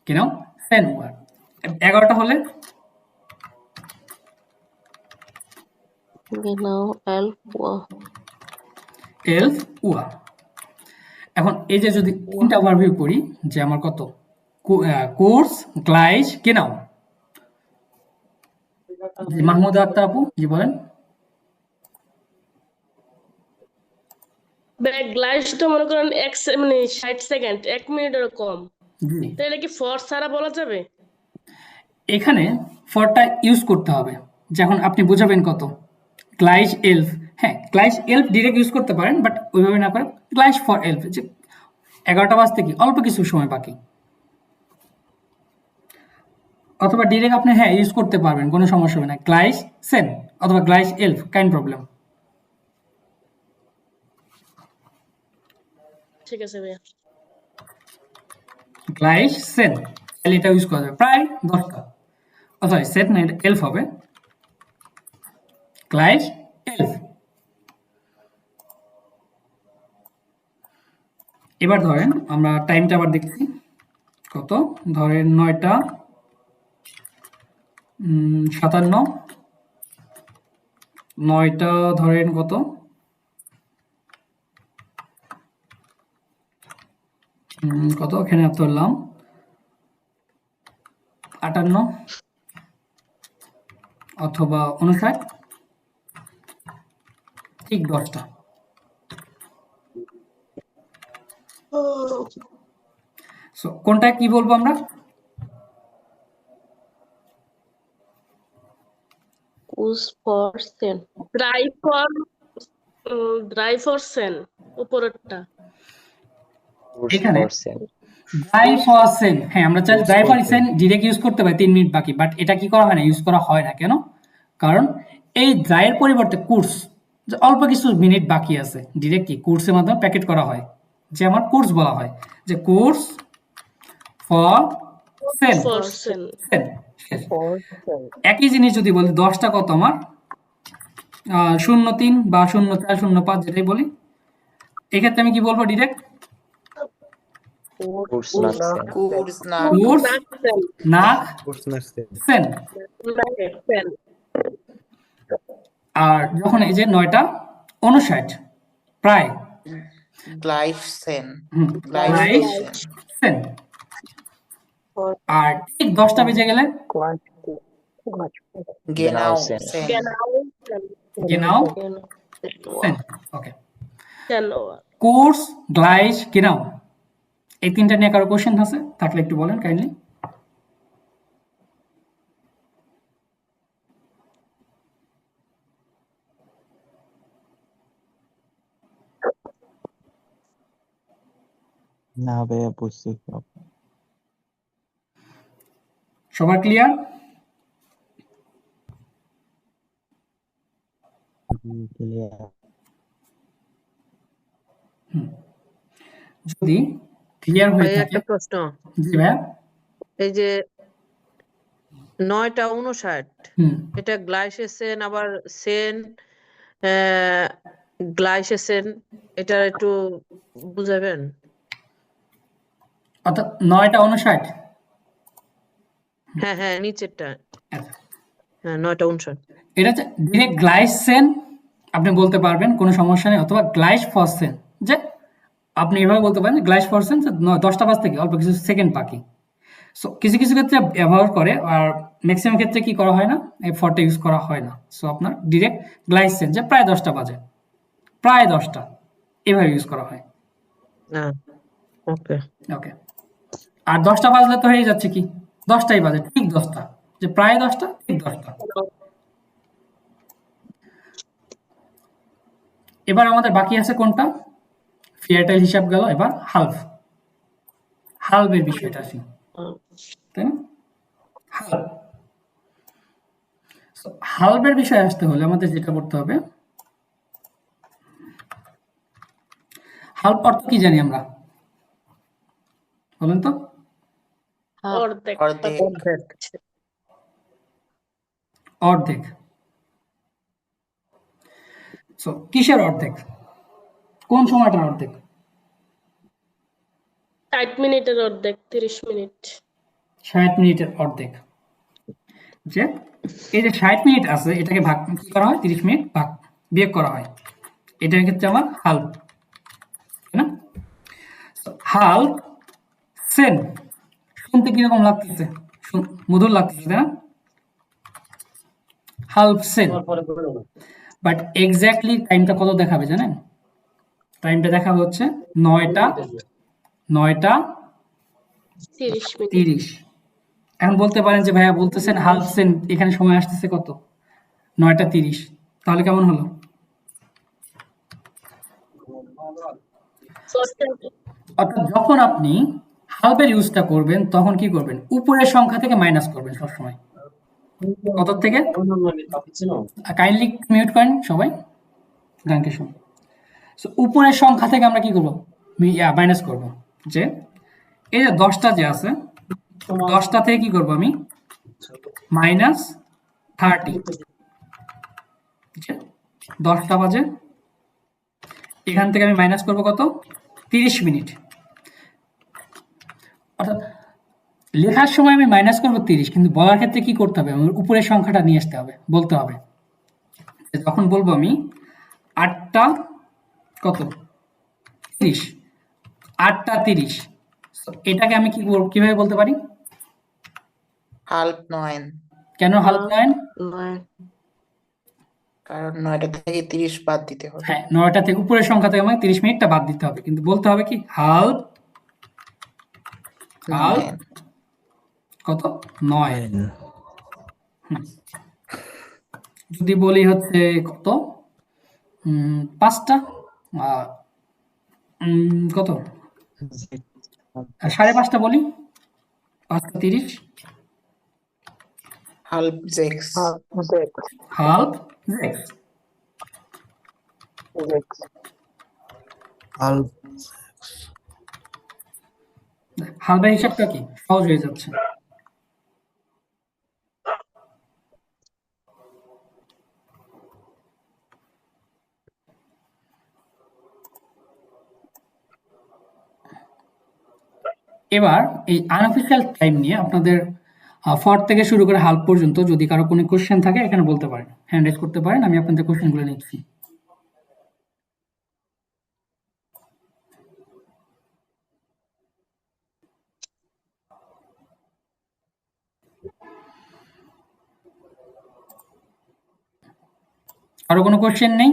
গেনাও সেন উয়ার। 11টা হলে এলফ উয়া। এখন এই যে যদি তিনটা ওভারভিউ করি, যে আমার কত কোর্স, গ্লাইস, গেনাও। মাহমুদ আক্তার আপু জি বলেন। গ্লাইসটা মনে করেন মানে 60 সেকেন্ড, 1 মিনিটের কম, তাহলে কি ফর ছাড়া বলা যাবে? এখানে ফরটা ইউজ করতে হবে, যখন আপনি বোঝাবেন কত গ্লাইস এলফ, হ্যাঁ গ্লাইস এলফ ডিরেক্ট ইউজ করতে পারেন, বাট ওইভাবে না করে গ্লাইস ফর এলফ, যে 11টা বাজতে কি অল্প কিছু সময় বাকি। অথবা ডিরেক্ট আপনি হ্যাঁ ইউজ করতে পারবেন, কোনো সমস্যা হবে না। গ্লাইস সেন অথবা গ্লাইস এলফ, কাইন্ড প্রবলেম। ঠিক আছে ভাইয়া। গ্লাইস সেন, তাহলে এটা ইউজ করা যাবে প্রায় 10টা। সরি সেট না, এটা এলফ হবে। গ্লাইস এলফ। এবার ধরেন আমরা টাইমটা আবার দেখছি কত, ধরেন 9টা 57, 9টা ধরেন কত, কত এখানে ধরলাম 58 অথবা 59, ঠিক 10টা। সো কোনটা কি বলবো আমরা? কুস ফর সেন, ড্রাই ফর সেন উপরেরটা। এখানে ড্রাই ফর সেন, হ্যাঁ আমরা চাই ড্রাই ফর সেন ডিরেক্ট ইউজ করতে পারি 3 মিনিট বাকি, বাট এটা কি করা হয় না, ইউজ করা হয় না। কেন? কারণ এই ড্রাইয়ের পরিবর্তে কোর্স, যে অল্প কিছু মিনিট বাকি আছে, ডিরেক্ট কি কোর্সের মাধ্যমে প্যাকেট করা হয়, যে আমার কোর্স বলা হয় যে কোর্স ফর সেন। একই জিনিস যদি বলি 10টা কত আমার 03 বা 04 05 যেটাই বলি, এক্ষেত্রে আমি কি বলবো ডিরেক্ট? কোর্স না কোর্স না সেন। আর যখন এই যে 9টা 59 প্রায় গ্লাইস সেন, গ্লাইস সেন। আর ঠিক 10টা বেজে গেলে গেনাও সেন। গেনাও সেন। ওকে, কোর্স গ্লাইস গেনাও, এই 3টা নিয়ে কারো কোশ্চেন আছে থাকলে একটু বলেন কাইন্ডলি। না ভাইয়া বুঝছি সব। সবার ক্লিয়ার? যদি ক্লিয়ার হয়ে থাকে, একটা প্রশ্ন, জি ভাইয়া। এই যে 9টা 59, এটা গ্লাইসেসেন আবার সেন, গ্লাইসেসেন, এটা একটু বুঝাবেন? অর্থাৎ 9টা 59, হ্যাঁ হ্যাঁ নিচেরটা, হ্যাঁ 9টা 59। এটা ডিরেক্ট গ্লাইসেন আপনি বলতে পারবেন, কোনো সমস্যা নেই, অথবা গ্লাইস ফসফেন, যে আপনি এভাবে বলতে পারেন গ্লাইস ফসফেন, 10টা বাজ থেকে অল্প কিছু সেকেন্ড বাকি। সো কিছু কিছু ক্ষেত্রে ব্যবহার করে, আর ম্যাক্সিমাম ক্ষেত্রে কি করা হয় না, এই ফরটা ইউজ করা হয় না। সো আপনার ডিরেক্ট গ্লাইসেন, যে প্রায় 10টা বাজে, প্রায় 10টা, এভাবে ইউজ করা হয়। ওকে ওকে, আর 10টা বাজলে তো হয়ে যাচ্ছে কি 10টাই বাজে, ঠিক 10টা, যে প্রায় 10টা ঠিক 10টা। এবার আমাদের বাকি আছে কোনটা? ফিয়াটাইল হিসাব গেল, এবার হালফ। হালফের বিষয়টা আসি, তাই না? হালফ। হালফের বিষয়ে আসতে হলে আমাদের যেটা করতে হবে, হালফ অর্থ কি জানি আমরা, বলেন তো? অর্ধেক। সো কিসের অর্ধেক? কোন সময়টার অর্ধেক? 60 মিনিটের অর্ধেক, 30 মিনিট। 60 মিনিটের অর্ধেক, যে এই যে 60 মিনিট আছে এটাকে ভাগ কি করা হয়, 30 মিনিট ভাগ বিয়োগ করা হয়, এটার ক্ষেত্রে আমার হালফ, তাই না? হালফ সেন, শুনতে কিরকম লাগতেছে? মধুর লাগতেছে, তাই না? হালফ সেন। বাট এক্স্যাক্টলি টাইমটা কত দেখাবে জানেন? টাইমটা দেখাবে হচ্ছে 9টা 30। এখন বলতে পারেন যে ভাইয়া বলতেছেন হালফ সেন, এখানে সময় আসতেছে কত? 9টা 30, তাহলে কেমন হলো? অর্থাৎ যখন আপনি হালফের ইউজটা করবেন তখন কি করবেন, উপরের সংখ্যা থেকে মাইনাস করবেন সবসময়। কত থেকে? কাইন্ডলি মিউট করেন সবাই, গানকে শুনুন। সো উপরের সংখ্যা থেকে আমরা কি করবো, মাইনাস করব। যে এই যে 10টা যে আছে, 10টা থেকে কি করব আমি, -30। 10টা বাজে, এখান থেকে আমি মাইনাস করব কত, 30 মিনিট। অর্থাৎ লেখার সময় আমি মাইনাস করব 30, কিন্তু বলার ক্ষেত্রে কি করতে হবে, আমার উপরের সংখ্যাটা নিয়ে আসতে হবে, বলতে হবে। যখন বলবো আমি 8টা কত 30, 8টা 30, এটাকে আমি কিভাবে বলতে পারি? হাল্প 9, কেন হালফ 9? কারণ 9টা থেকে 30 বাদ দিতে হবে। হ্যাঁ, 9টা থেকে উপরের সংখ্যা থেকে আমাকে 30 মিনিটটা বাদ দিতে হবে, কিন্তু বলতে হবে কি হালফ কত 9। যদি বলি হচ্ছে কত 5টা কত 5:30 বলি, 5টা 30, হাল্প 6, হালফ 6, হালফের হিসাবটা কি সহজ হয়ে যাচ্ছে। এবার এই আনঅফিশিয়াল টাইম নিয়ে আপনাদের ফর থেকে শুরু করে হাল্ফ পর্যন্ত যদি কারো কোনো কোশ্চেন থাকে এখানে বলতে পারেন, হ্যান্ড রেজ করতে পারেন, আমি আপনাদের কোশ্চেনগুলো নিচ্ছি। আরো কোনো কোশ্চেন নেই?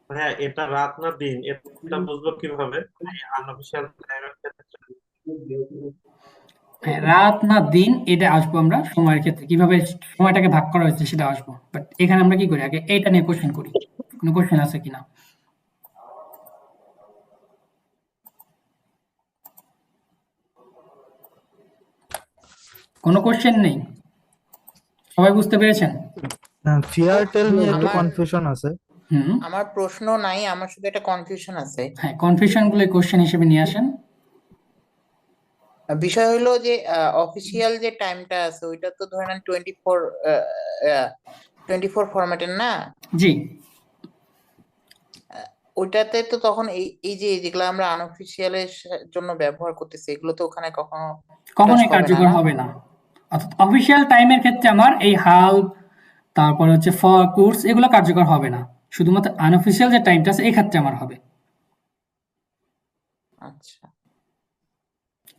হ্যাঁ, এটা রাত না দিন এটা বুঝবো কিভাবে আনঅফিশিয়াল টাইমের ক্ষেত্রে? হ্যাঁ, রাত না দিন এটা আসবো আমরা সময়ের ক্ষেত্রে, কিভাবে সময়টাকে ভাগ করা হয়েছে সেটা আসবো। বাট এখানে আমরা কি করি, আগে এইটা নিয়ে কোশ্চেন করি, কোনো কোশ্চেন আছে কিনা। কোনো কোশ্চেন নেই? সবাই বুঝতে পেরেছেন? ফেয়ারটেল নিয়ে একটু আমার- কনফিউশন আছে। আমার প্রশ্ন নাই, আমার শুধু একটা কনফিউশন আছে। হ্যাঁ, কনফিউশন গুলো কোশ্চেন হিসেবে নিয়ে আসেন। বিষয় হলো যে অফিসিয়াল যে টাইমটা আছে ওইটা তো ধরে নেন 24 ফরম্যাটের না? জি। ওইটাতে তো তখন এই যে যেগুলো আমরা আনঅফিসিয়ালের জন্য ব্যবহার করতেছি এগুলো তো ওখানে কখনোই কার্যকর হবে না। অর্থাৎ অফিসিয়াল টাইমের ক্ষেত্রে আমার এই হাল্ফ, তারপর হচ্ছে ফর, কোর্স এগুলো কার্যকর হবে না, শুধুমাত্র আনঅফিসিয়াল যে টাইমটা আছে এই ক্ষেত্রে আমার হবে। আচ্ছা,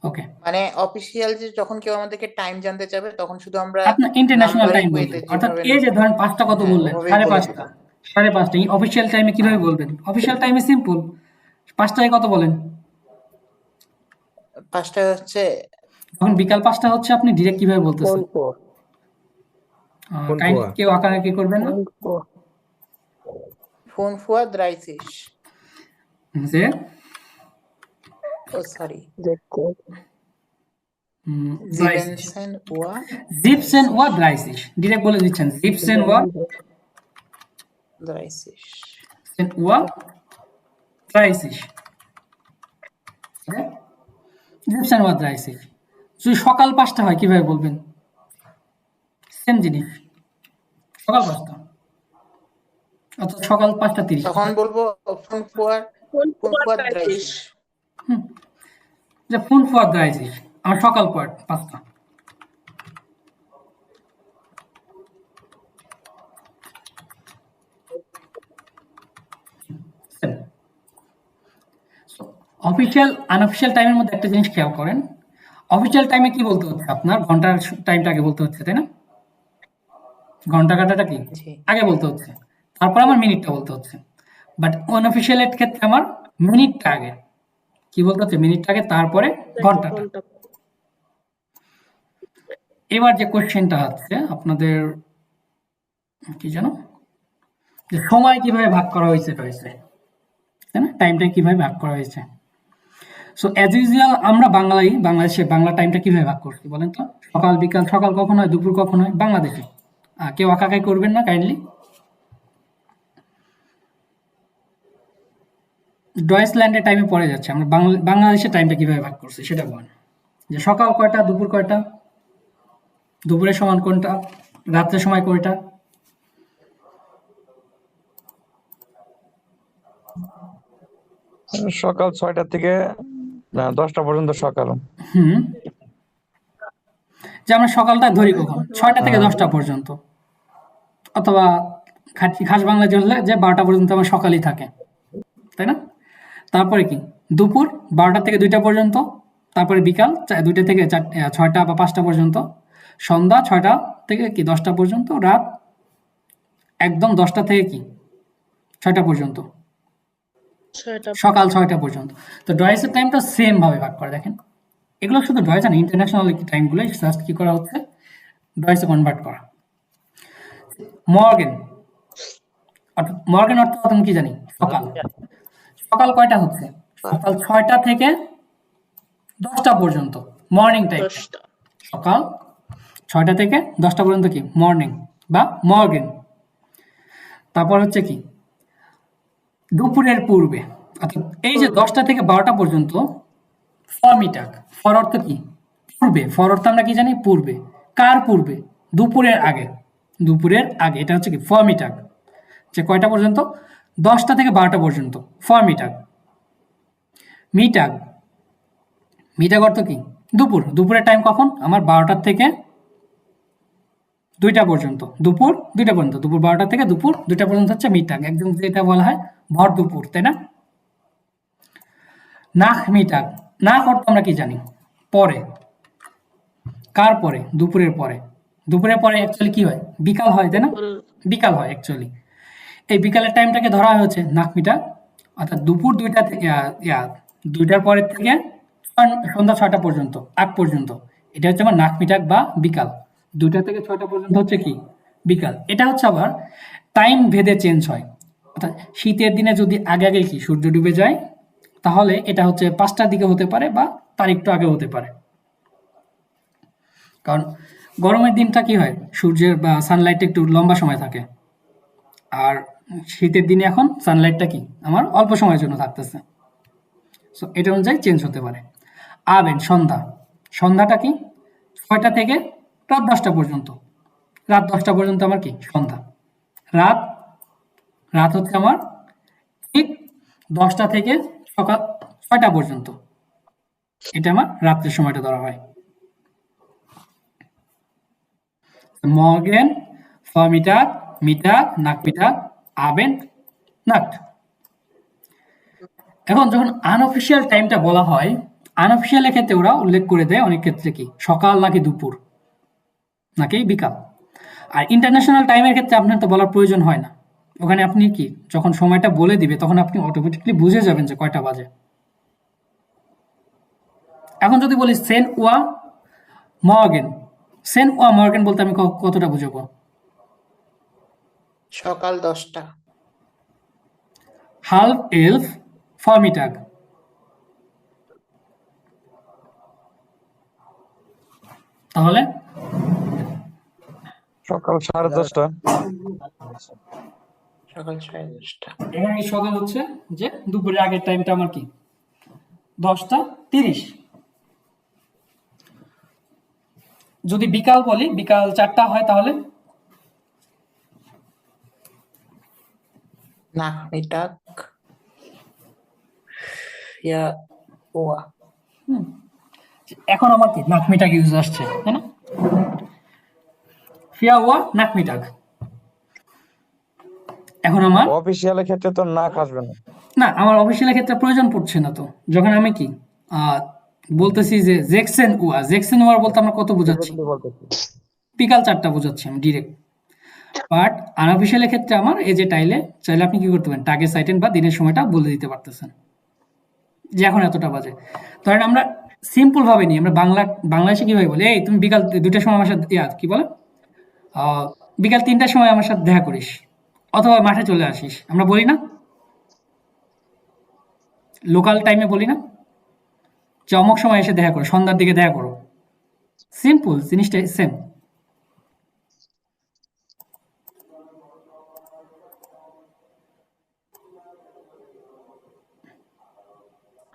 ওকে, মানে অফিসিয়াল যে যখন কেউ আমাদেরকে টাইম জানতে চাবে তখন শুধু আমরা আপনার ইন্টারন্যাশনাল টাইম নাম্বারিক বলবেন। ওয়েতে অর্থাৎ যেভাবে এই যে ধরেন 5টা কত বললেন, ওভাবেই 5:30, 5:30 অফিসিয়াল টাইমে কিভাবে বলবেন? অফিসিয়াল টাইমে সিম্পল, 5টায় কত বলেন? 5টা হচ্ছে যখন বিকাল 5টা হচ্ছে আপনি ডিরেক্ট কিভাবে বলতেছেন? কাইন্ডলি কেউ আঁকাআঁকি করবেন না? ফোন ফুয়া 30, যে ও সরি 30, 17 Uhr, 30, ডিরেক্ট বলে দিচ্ছেন 17 Uhr 30, 30। যদি সকাল 5টা হয় কিভাবে বলবেন? সেম জিনিস, সকাল 5টা, অর্থাৎ সকাল 5:30। তখন বলবো ফোন ফুয়া 30, যে ফোন ফুয়া 30, আমার সকাল 5টা। অফিসিয়াল আনঅফিসিয়াল টাইমের মধ্যে একটা জিনিস খেয়াল করেন, অফিসিয়াল টাইমে কি বলতে হচ্ছে, আপনার ঘন্টার টাইমটা আগে বলতে হচ্ছে, তাই না? ঘন্টা কাটাটা কি আগে বলতে হচ্ছে, তারপর আমার মিনিটটা বলতে হচ্ছে। বাট আনঅফিসিয়াল এর ক্ষেত্রে আমার মিনিটটা আগে কি বলতে হচ্ছে, মিনিটটা আগে তারপরে ঘন্টাটা। এবার যে কোশ্চেনটা হচ্ছে আপনাদের কি জানো, যে সময় কিভাবে ভাগ করা হয়েছে, তাই না? টাইমটা কিভাবে ভাগ করা হয়েছে। সো অ্যাজ ইউজুয়াল আমরা বাংলাদেশে বাংলা টাইমটা কিভাবে ভাগ করছি বলেন তো? সকাল বিকাল, সকাল কখন হয়, দুপুর কখন হয় বাংলাদেশে? কেউ আঁকাকাই করবেন না কাইন্ডলি। ডয়েসল্যান্ডের টাইমে পড়ে যাচ্ছে, আমরা বাংলাদেশের টাইমটা কিভাবে ভাগ করছি সেটা বলেন। যে সকাল কয়টা, দুপুর কয়টা, দুপুরের সমান কোনটা, রাত্রের সময় কয়টা? সকাল 6টা থেকে 10টা পর্যন্ত সকাল। হুম, যে আমরা সকালটা ধরি কখন, 6টা থেকে 10টা পর্যন্ত, অথবা খাস বাংলা চললে যে 12টা পর্যন্ত আমার সকালই থাকে, তাই না? তারপরে কি দুপুর 12টা থেকে 2টা পর্যন্ত, তারপরে বিকাল 2টা থেকে 6টা বা 5টা পর্যন্ত, সন্ধ্যা 6টা থেকে কি 10টা পর্যন্ত, রাত একদম 10টা থেকে কি 6টা পর্যন্ত, সকাল 6টা পর্যন্ত। তো ডয়েসের টাইমটা সেম ভাবে ভাগ করে দেখেন। এগুলো শুধু ডয়েস না, ইন্টারন্যাশনাল টাইমগুলো জাস্ট কি করা হচ্ছে, ডয়েসে কনভার্ট করা। মর্গেন অর্থ তুমি কি জানি? সকাল। সকাল কয়টা হচ্ছে? সকাল 6টা থেকে 10টা পর্যন্ত, মর্নিং টাইম। সকাল 6টা থেকে 10টা পর্যন্ত কি মর্নিং বা মর্গেন। তারপর হচ্ছে কি দুপুরের পূর্বে, অর্থাৎ এই যে 10টা থেকে 12টা পর্যন্ত ফরমিটাগ। ফর অর্থ কি পূর্বে, ফর অর্থ আমরা কি জানি পূর্বে। কার পূর্বে? দুপুরের আগে, দুপুরের আগে। এটা হচ্ছে কি ফরমিটাগ, যে কয়টা পর্যন্ত? 10টা থেকে 12টা পর্যন্ত ফরমিটাগ। মিটাগ, মিটাগ অর্থ কি দুপুর, দুপুরের টাইম কখন আমার? 12টা থেকে 2টা পর্যন্ত, দুপুর 2টা পর্যন্ত, দুপুর 12টা থেকে দুপুর 2টা পর্যন্ত হচ্ছে মিটাগ, একদম যেটা বলা হয় ভর দুপুর, তাই না? নাখ মিটাগ, নাখ অর্থ আমরা কি জানি? পরে। কার পরে? দুপুরের পরে। দুপুরের পরে অ্যাকচুয়ালি কি হয়? বিকাল হয়, তাই না? বিকাল হয় অ্যাকচুয়ালি। এই বিকালের টাইমটাকে ধরা হয়েছে নাখ মিটাগ, অর্থাৎ দুপুর 2টা থেকে 2টার পরের থেকে সন্ধ্যা 6টা পর্যন্ত, আগ পর্যন্ত, এটা হচ্ছে আমার নাখ মিটাগ বা বিকাল। 2টা থেকে 6টা পর্যন্ত হচ্ছে কি বিকাল। এটা হচ্ছে আবার টাইম ভেদে চেঞ্জ হয়, অর্থাৎ শীতের দিনে যদি আগে আগে কি সূর্য ডুবে যায়, তাহলে এটা হচ্ছে 5টার দিকে হতে পারে বা তার একটু আগে হতে পারে। কারণ গরমের দিনটা কি হয়, সূর্যের বা সানলাইটটা একটু লম্বা সময় থাকে, আর শীতের দিনে এখন সানলাইটটা কি আমার অল্প সময়ের জন্য থাকতেছে। সো এটা অনুযায়ী চেঞ্জ হতে পারে। আবেন, সন্ধ্যা। সন্ধ্যাটা কি 6টা থেকে রাত 10টা পর্যন্ত, রাত 10টা পর্যন্ত আমার কি সন্ধ্যা। রাত, রাত হচ্ছে আমার ঠিক 10টা থেকে সকাল 6টা পর্যন্ত, এটা আমার রাত্রের সময়টা ধরা হয়। মর্গেন, ফরমিটাগ, মিটাগ, নাকমিটাগ, আবেন, নাট। এখন যখন আনঅফিসিয়াল টাইমটা বলা হয়, আনঅফিসিয়ালের ক্ষেত্রে ওরা উল্লেখ করে দেয় অনেক ক্ষেত্রে কি সকাল নাকি দুপুর নাকি বিকাল। আর ইন্টারন্যাশনাল টাইমের ক্ষেত্রে আপনার তো বলার প্রয়োজন হয় না, ওখানে আপনি কি যখন সময়টা বলে দিবে তখন আপনি অটোমেটিকলি বুঝে যাবেন যে কয়টা বাজে। এখন যদি বলি সেন ওয়া মর্গেন, সেন ওয়া মর্গেন বলতে আমি কতটা বুঝাবো? সকাল 10টা। হালফ এলফ ফরমিটাগ, তাহলে সকাল 10:30। সকাল 10:30। এখানে এই সকাল হচ্ছে যে দুপুরের আগের টাইমটা আমার কি 10:30। যদি বিকাল বলি, বিকাল 4টা হয়, তাহলে নাকমিটাগ ইয়া ওয়া। এখন আমার কি নাকমিটাগ ইউজ আসছে, তাই না? ফিয়া ওয়া নাকমিটাগ। এখন আমার অফিসিয়ালের ক্ষেত্রে তো নাক আসবে না। না, আমার অফিসিয়ালের ক্ষেত্রে প্রয়োজন পড়ছে না। তো যখন আমি কি বলতেছি যে জেকসেন ওয়া, জেকসেন ওয়ার বলতে আমরা কত বোঝাচ্ছি? বিকাল 4টা বোঝাচ্ছি আমি ডিরেক্ট। বাট আনঅফিসিয়ালের ক্ষেত্রে আমার এই যে চাইলে আপনি কি করতে পারেন, টাগের সাইটেন বা দিনের সময়টা বলে দিতে পারতেছেন যে এখন এতটা বাজে। ধরেন আমরা সিম্পল ভাবে নিই, আমরা বাংলাদেশে কিভাবে বলি, এই তুমি বিকাল 2টার সময় আমার সাথে কি বলে, বিকাল 3টার সময় আমার সাথে দেখা করিস, অথবা মাঠে চলে আসিস, আমরা বলি না? লোকাল টাইমে বলি না যে অমুক সময় এসে দেখা করো, সন্ধ্যার দিকে দেখা করো। সিম্পল, জিনিসটা সেম।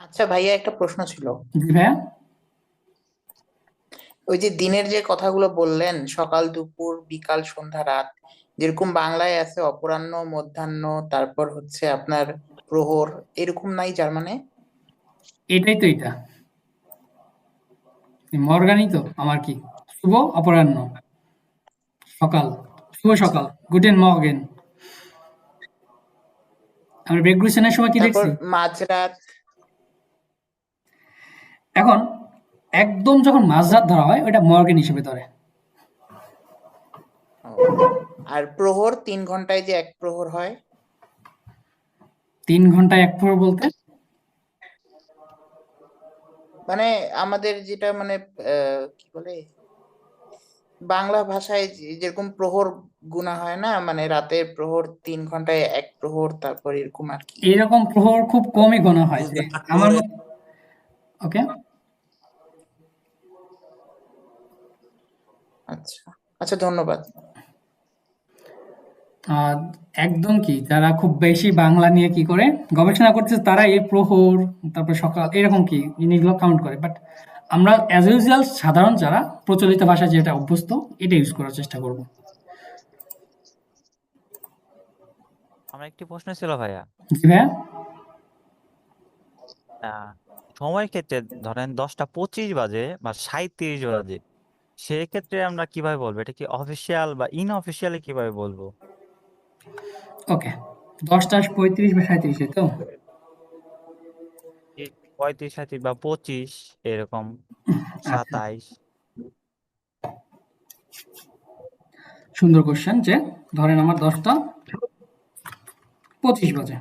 আচ্ছা ভাইয়া, একটা প্রশ্ন ছিল। জি ভাইয়া। ওই যে দিনের যে কথাগুলো বললেন, সকাল, দুপুর, বিকাল, সন্ধ্যা, রাত, যেরকম বাংলায় আছে অপরাহ্ন, মধ্যাহ্ন, তারপর হচ্ছে আপনার প্রহর, এরকম নাই জার্মানে? এটাই তো এটা। মর্গানই তো আমার কি? শুভ অপরাহ্ন, সকাল, শুভ সকাল, গুটেন মর্গেন। আমরা বেগ্রুশনের সময় কি তারপর দেখছি? মাঝরাত। এখন একদম যখন মাঝরাত ধরা হয় ওটা মর্গেন হিসেবে ধরে। আর প্রহর 3 ঘন্টায় যে 1 প্রহর হয়? 3 ঘন্টায় 1 প্রহর বলতে? মানে আমাদের যেটা মানে কি বলে, বাংলা ভাষায় যেরকম প্রহর গুণা হয় না, মানে রাতের প্রহর 3 ঘন্টায় 1 প্রহর, তারপর এরকম আর কি। এরকম প্রহর খুব কমই গোনা হয় যে আমার ওকে। আচ্ছা আচ্ছা, ধন্যবাদ। একদম কি যারা খুব বেশি বাংলা নিয়ে কি করে গবেষণা করছে তারা এই প্রহর, তারপর সকাল এরকম কি জিনিসগুলো কাউন্ট করে। বাট আমরা অ্যাজ ইউজুয়াল সাধারণ যারা প্রচলিত ভাষা যেটা অভ্যস্ত এটা ইউজ করার চেষ্টা করব। আমার একটি প্রশ্ন ছিল ভাইয়া। জি ভাইয়া। আহ, সময়ের ক্ষেত্রে ধরেন 10টা 25 বাজে বা 37 বাজে, সেক্ষেত্রে আমরা কিভাবে বলবো? এটা কি অফিসিয়াল বা ইনঅফিসিয়ালি কিভাবে বলবো? ওকে, 10টা 35 বা 37 তো 35 37 বা 25 এরকম, আচ্ছা, 27। সুন্দর কোশ্চেন। যে ধরেন আমার 10টা 25 বাজে,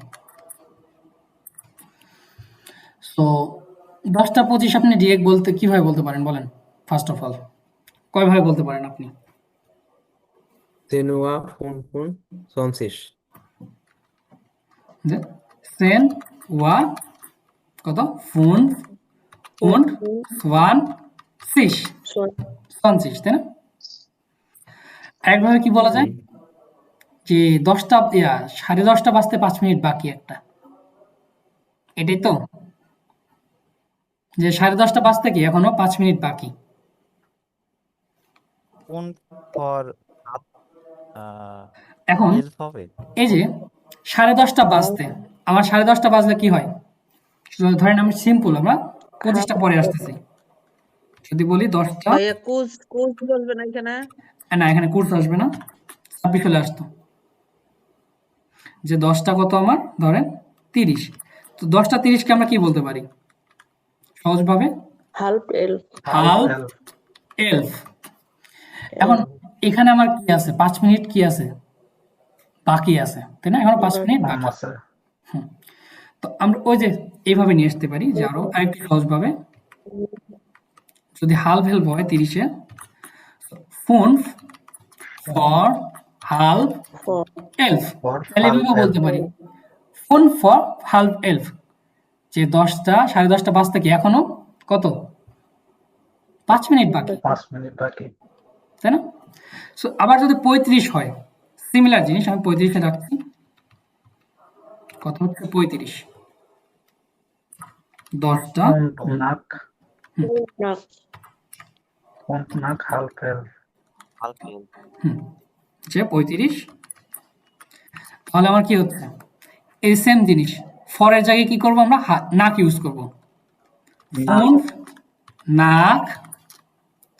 তো 10টা 25 আপনি ডিরেক্ট বলতে কিভাবে বলতে পারেন বলেন? ফার্স্ট অফ অল কয়ভাবে বলতে পারেন আপনি? 10 Uhr 25. যে 10 Uhr কত? 25, 20, তাই না? একভাবে কি বলা যায় যে 10টা 10:30 বাজতে 5 মিনিট বাকি একটা, এটাই তো? যে 10:30 বাজতে কি এখনো 5 মিনিট বাকি। কোন ফর এখন হেল্প হবে? এই যে 10:30 বাজতে, আমার 10:30 বাজলে কি হয়? ধরেন আমি সিম্পল, আমরা 25টা পরে আসতেছি। যদি বলি 10টা, ভাইয়া কুজ কুজ বলবে না এখানে? না এখানে কোর্স আসবে না, 26 চলে আসতো। যে 10টা কত আমার ধরেন 30, তো 10টা 30কে আমরা কি বলতে পারি সহজভাবে? হাল্প এলফ। হাল্ফ এলফ। এখন এখানে আমার কি আছে? 5 মিনিট কি আছে? বাকি আছে, তাই না? এখনো 5 মিনিট বাকি। তো আমরা ওই যে এইভাবে নিয়ে আসতে পারি যে আরো আরেকটু সহজভাবে। যদি হাল্ফ হেল্প হয় 30-এ, ফোন ফর হাল্ফ এলফ, তাহলে এভাবে বলতে পারি ফোন ফর হাল্ফ এলফ। যে 10টা 10:30 বাজতে কি এখনো কত? 5 মিনিট বাকি, 5 মিনিট বাকি। তাই না? সো আবার যদি 35 হয়, সিমিলার জিনিস, আমি 35-কে রাখছি। কত হচ্ছে 35? 10টা যে 35, তাহলে আমার কি হচ্ছে? এই সেম জিনিস ফরের জায়গায় কি করব আমরা? নাক ইউজ করব। ফোন নাক,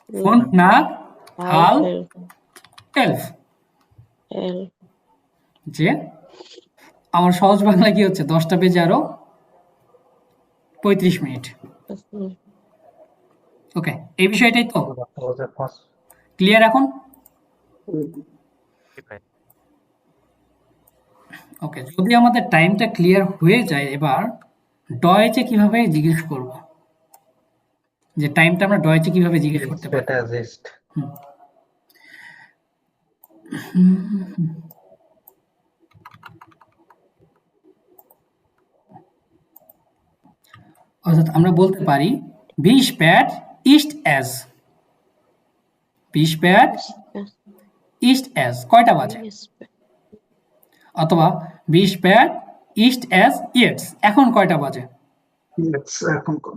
ফোন নাক হাল এলফ। যে আমার সহজ বাংলা কি হচ্ছে? 10টা বেজে আরো 35 মিনিট। ওকে, এই বিষয়টাই তো ক্লিয়ার এখন? ওকে, যদি আমাদের টাইমটা ক্লিয়ার হয়ে যায়, এবার ডয়েচে কিভাবে জিজ্ঞেস করব? যে টাইমটা আমরা ডয়েচে কিভাবে জিজ্ঞেস করতে পারি? অর্থাৎ আমরা বলতে পারি বি স্প্যাট ইস্ট অ্যাজ, বি স্প্যাট ইস্ট অ্যাজ কয়টা বাজে, অথবা বি স্প্যাট ইস্ট অ্যাজ ইয়েটস এখন কয়টা বাজে। এখন কোন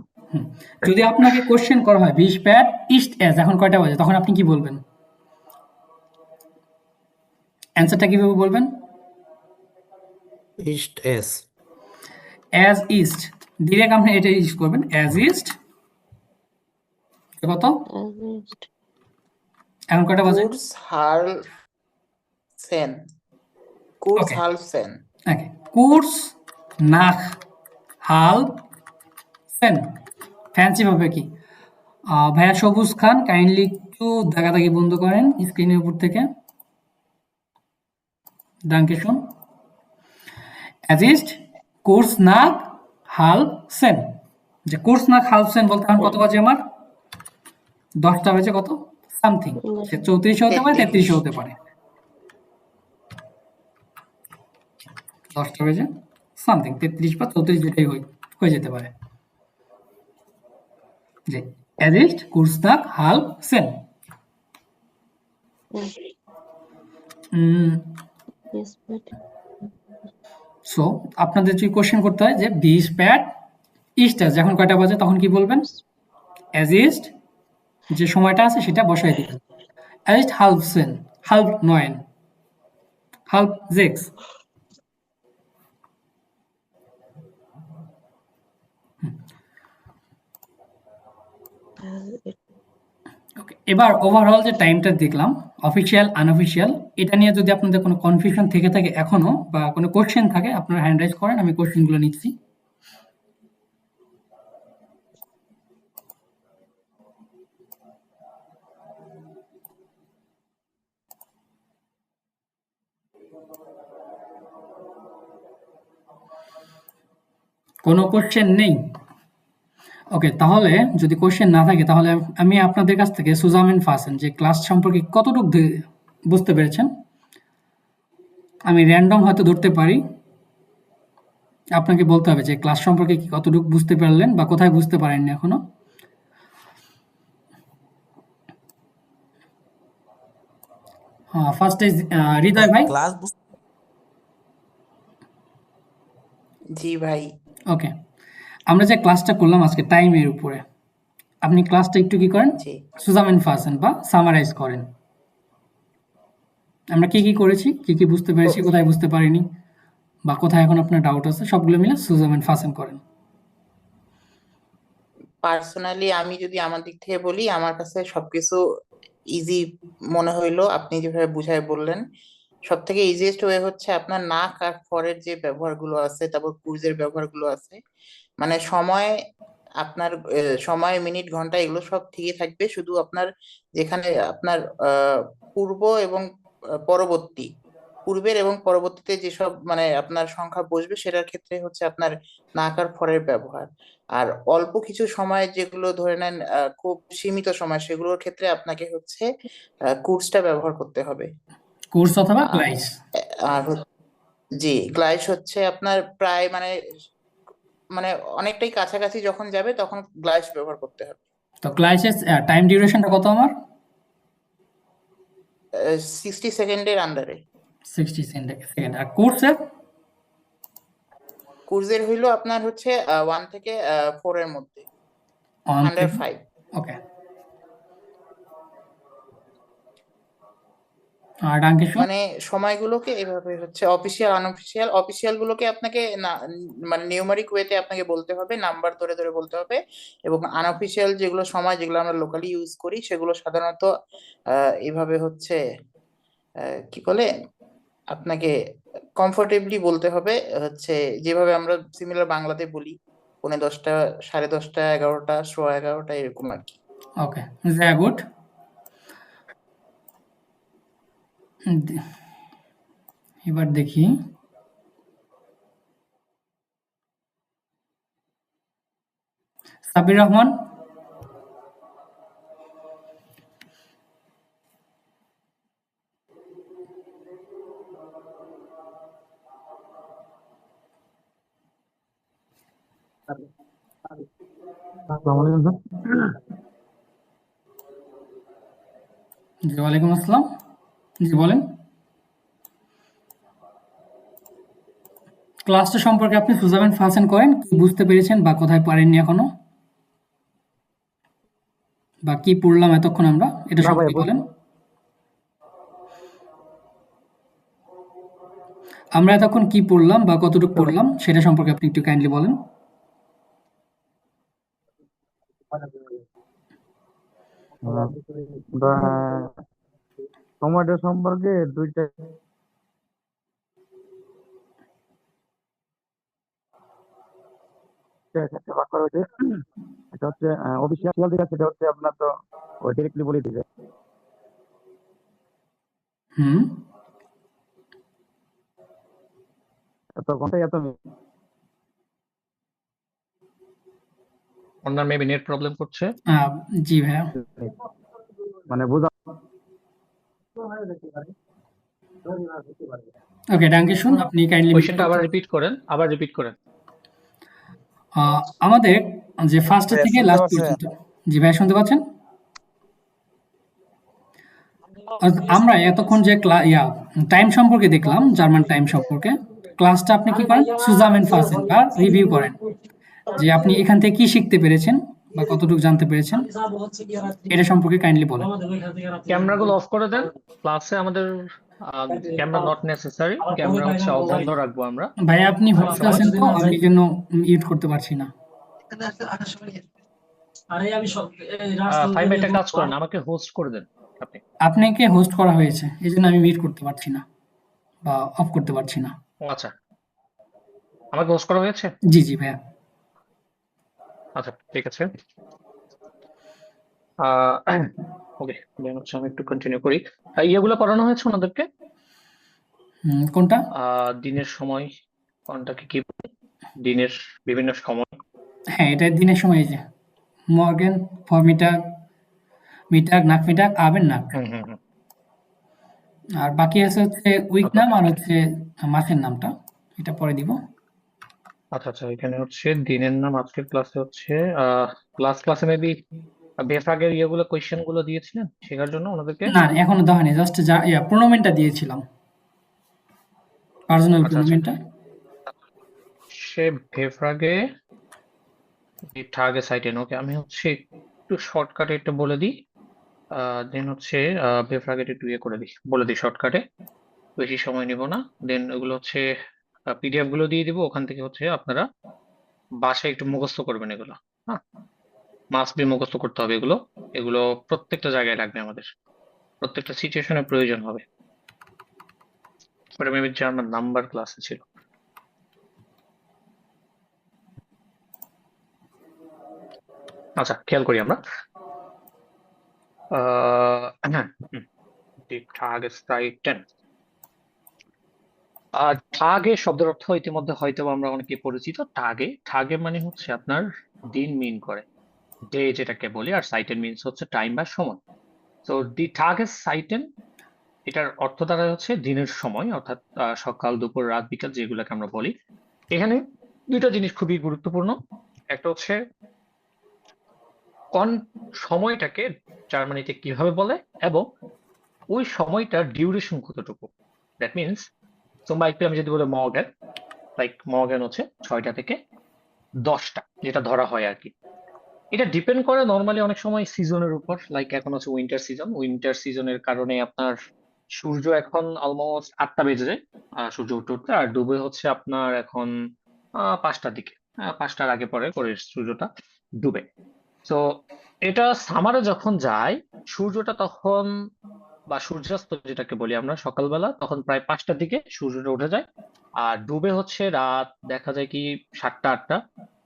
যদি আপনাকে কোশ্চেন করা হয় বি স্প্যাট ইস্ট অ্যাজ এখন কয়টা বাজে, তখন আপনি কি বলবেন? অ্যান্সারটা কিভাবে বলবেন? East S as east, direct আপনি এটা ইউজ করবেন অ্যাজ ইস্ট কত, এখন কয়টা বাজে? কুর্স হাল সেন, কুর্স Okay. হাল সেন। ওকে, কুর্স নাখ হাল সেন ফ্যান্সি ভাবে কি? ভাইয়া সবুজ খান কাইন্ডলি একটু দাগাদাগি বন্ধ করেন স্ক্রিনের উপর থেকে। ডাঙ্কে শুন অ্যাজ ইস্ট কুর্স নাক হাল সেন, যে কুর্স নাক হাল সেন বলতে এখন কত বাজে আমার? 10টা বাজে কত সামথিং, সে 34 হতে পারে 33 হতে পারে, 10টা বাজে সামথিং 33 বা 34 যেটাই হয়ে যেতে পারে। যে অ্যাজ ইস্ট কুর্স নাক হাল সেন। সো আপনাদের যদি কোশ্চেন করতে হয় যে বি স্প্যাট ইস্ট অ্যাজ এখন কয়টা বাজে, তখন কি বলবেন? অ্যাজ ইস্ট যে সময়টা আছে সেটা বসাই দিবেন। As east half Sen, half 9, half 6। ওকে, এবার ওভারঅল যে টাইমটা দেখলাম অফিসিয়াল আনঅফিসিয়াল, এটা নিয়ে যদি আপনাদের কোনো কনফিউশন থেকে থাকে এখনো বা কোনো কোশ্চেন থাকে আপনারা হ্যান্ড রাইজ করেন, আমি কোশ্চেনগুলো নিচ্ছি। কোনো কোশ্চেন নেই? ওকে, তাহলে যদি কোশ্চেন না থাকে তাহলে আমি আপনাদের কাছ থেকে সুজামেন ফাসেন যে ক্লাস সম্পর্কে কতটুকু বুঝতে পেরেছেন আমি র্যান্ডম হয়তো ধরতে পারি, আপনাকে বলতে হবে যে ক্লাস সম্পর্কে কি কতটুকু বুঝতে পারলেন বা কোথায় বুঝতে পারেননি এখনো। হ্যাঁ, ফার্স্ট ইজ হৃদয় ভাই। ক্লাস জি ভাই। ওকে, আমরা যে ক্লাসটা করলাম আজকে টাইমের উপরে, আপনি ক্লাসটা একটু কি করেন সুজামেন ফাসেন বা সামারাইজ করেন। আমরা কি কি করেছি, কি কি বুঝতে পেরেছি, কোথায় বুঝতে পারিনি বা কোথায় এখন আপনার ডাউট আছে, সবগুলো মিলে সুজামেন ফাসেন করেন। পার্সোনালি আমি যদি আমার দিক থেকে বলি, আমার কাছে সবকিছু ইজি মনে হইলো আপনি যেভাবে বুঝায় বললেন। সব থেকে ইজিয়েস্ট ওয়ে হচ্ছে আপনার নাক আর ফরের যে ব্যবহারগুলো আছে, তারপর কুইজের ব্যবহারগুলো আছে, মানে সময় আপনার সময় মিনিট ঘন্টা এগুলো সব ঠিকই থাকবে, শুধু আপনার যেখানে আপনার পূর্ব এবং পরবর্তী, পূর্বের এবং পরবর্তীতে যেসব মানে আপনার সংখ্যা বসবে সেটার ক্ষেত্রে হচ্ছে আপনার নাক আর ফরের ব্যবহার। আর অল্প কিছু সময় যেগুলো ধরে নেন খুব সীমিত সময়, সেগুলোর ক্ষেত্রে আপনাকে হচ্ছে কুর্সটা ব্যবহার করতে হবে। কোর্স অথবা গ্লাইস। আর জি, গ্লাইস হচ্ছে আপনার প্রায় মানে মানে অনেকটাই কাছাকাছি যখন যাবে তখন গ্লাইস ব্যবহার করতে হবে। তো গ্লাইসের টাইম ডিউরেশনটা কত আমার? 60 সেকেন্ডের আন্ডারে। 60 সেকেন্ড। আর কোর্সের? কুর্সের হইলো আপনার হচ্ছে 1 থেকে 4 এর মধ্যে, 105। ওকে, আর ডাঙ্কেশন? মানে সময়গুলোকে এভাবে হচ্ছে অফিসিয়াল আনঅফিসিয়াল, অফিসিয়াল গুলোকে আপনাকে না মানে নিউমারিক ওয়েতে আপনাকে বলতে হবে, নাম্বার ধরে ধরে বলতে হবে, এবং আনঅফিসিয়াল যেগুলো সময় যেগুলো আমরা লোকালি ইউজ করি সেগুলো সাধারণত এভাবে হচ্ছে কি বলে আপনাকে কমফোর্টেবলি বলতে হবে, হচ্ছে যেভাবে আমরা সিমিলার বাংলাতে বলি 10:30, 10:30, 11টা, 11:15 এরকম আর কি। ওকে, ভেরি গুড। এবার দেখি সাবির রহমান। আসসালামু আলাইকুম জি ওয়ালাইকুম আসসালাম। জি বলেন। ক্লাসটা সম্পর্কে আপনি সুজাবেন ফাহাসান করেন কি বুঝতে পেরেছেন বা কোথায় পারেননি এখনো, বা কি পড়লাম এতক্ষণ আমরা এটা না ভাই সম্পর্কে বলেন। আমরা এতক্ষণ কি পড়লাম বা কতটুকু পড়লাম সেটা সম্পর্কে আপনি একটু কাইন্ডলি বলেন। সময়টা সম্পর্কে দুইটা ক্ষেত্রে ভাগ করা হয়েছে। এটা হচ্ছে অফিসিয়াল যেটা সেটা হচ্ছে আপনার তো ওই ডিরেক্টলি বলে দিবে। হুম। এত ঘন্টায় এত ওনার মেবি নেট প্রবলেম করছে। জি ভাইয়া। মানে বোঝা ওকে ডাঙ্কে শুন আপনি কাইন্ডলি কোয়েশ্চেনটা আবার রিপিট করেন। আমাদের যে ফার্স্ট ভাইয়া থেকে শুনতে লাস্ট পাচ্ছেন? পর্যন্ত। জি ভাইয়া শুনতে পাচ্ছেন? আমরা এতক্ষণ যে টাইম সম্পর্কে দেখলাম, জার্মান টাইম সম্পর্কে ক্লাসটা আপনি কি করেন সুজামেন ফাহাসান বা রিভিউ করেন যে আপনি এখান থেকে কি শিখতে পেরেছেন বা কতটুকু জানতে পেরেছেন এটা সম্পর্কে কাইন্ডলি বলেন। ক্যামেরাগুলো অফ করে দেন। ক্লাসে আমাদের ক্যামেরা নট নেসেসারি, ক্যামেরা হচ্ছে বন্ধ রাখবো আমরা। ভাই আপনি হোস্ট আছেন তো আমি এই জন্য মিউট করতে পারছি না। ফাইভ একটা কাজ করেন, আমাকে হোস্ট করে দেন আপনি। আপনাকে হোস্ট করা হয়েছে এই জন্য আমি মিউট করতে পারছি না বা অফ করতে পারছি না। ও আচ্ছা, আমাকে হোস্ট করা হয়েছে। জি জি ভাইয়া। আচ্ছা ঠিক আছে। ওকে, দেন হচ্ছে আমি একটু কন্টিনিউ করি। ইয়েগুলো পড়ানো হয়েছে ওনাদেরকে? কোনটা? দিনের সময় কোনটাকে কি বলে? দিনের বিভিন্ন সময়। হ্যাঁ এটা দিনের সময় এই যে মর্গেন ফরমিটাগ মিটাগ নাক মিটাগ আবেন নাক। আর বাকি আছে হচ্ছে উইক নাম আর হচ্ছে মাসের নামটা, এটা পরে দিব। আচ্ছা আচ্ছা, এখানে হচ্ছে দিনের নাম। আজকের ক্লাসে হচ্ছে ক্লাসে মেবি বেফাগের ইয়েগুলো কোয়েশ্চেন গুলো দিয়েছিলেন শেখার জন্য ওনাদেরকে। না এখনো দেওয়া হয়নি, জাস্ট প্রোনোমেনটা দিয়েছিলাম, পার্সোনাল প্রোনোমেনটা। সে বেফাগে টার্গেট সাইটেন। ওকে, আমি হচ্ছে একটু শর্টকাটে এটা বলে দিই। দেন হচ্ছে বেফাগেট একটু ইয়ে করে দিই, বলে দিই শর্টকাটে, বেশি সময় নিব না। দেন ওগুলো হচ্ছে পিডিএফ গুলো দিয়ে দিব, ওখান থেকে হচ্ছে আপনারা বাসায় একটু মুখস্থ করবেন এগুলো। হ্যাঁ, মাস্ট বি মুখস্থ করতে হবে এগুলো। এগুলো প্রত্যেকটা জায়গায় লাগবে, আমাদের প্রত্যেকটা সিচুয়েশনে প্রয়োজন হবে। ওটা মেবি জার্মান নাম্বার ক্লাসে ছিল। আচ্ছা খেয়াল করি আমরা। হ্যাঁ, টাগে শব্দের অর্থ ইতিমধ্যে হয়তো আমরা অনেকে পরিচিত। টাগে মানে হচ্ছে আপনার দিন মিন করে, ডে যেটাকে বলি, আর সাইটেন মিনস হচ্ছে টাইম বা সময়। তো দি টাগেস সাইটেন এটার অর্থ দাঁড়ায় হচ্ছে দিনের সময়, অর্থাৎ সকাল দুপুর রাত বিকাল যেগুলোকে আমরা বলি। এখানে দুইটা জিনিস খুবই গুরুত্বপূর্ণ। একটা হচ্ছে কোন সময়টাকে জার্মানিতে কিভাবে বলে এবং ওই সময়টার ডিউরেশন কতটুকু। দ্যাট মিনস তোমরা একটু আমি যদি বলি মর্গ্যান হচ্ছে 6টা থেকে 10টা, যেটা ধরা হয় আর কি। এটা ডিপেন্ড করে নর্মালি অনেক সময় সিজনের উপর। লাইক এখন হচ্ছে উইন্টার সিজনের কারণে আপনার সূর্য এখন অলমোস্ট 8টা বেজে যায় সূর্য উঠতে উঠতে, আর ডুবে হচ্ছে আপনার এখন 5টার দিকে, 5টার আগে পরে করে সূর্যটা ডুবে। তো এটা সামারে যখন যায় সূর্যটা তখন, বা সূর্যাস্ত যেটাকে বলি আমরা সকালবেলা, তখন প্রায় 5টার দিকে সূর্যটা উঠে যায়। আর ডুবে হচ্ছে রাত দেখা যায় কি 7টা 8টা,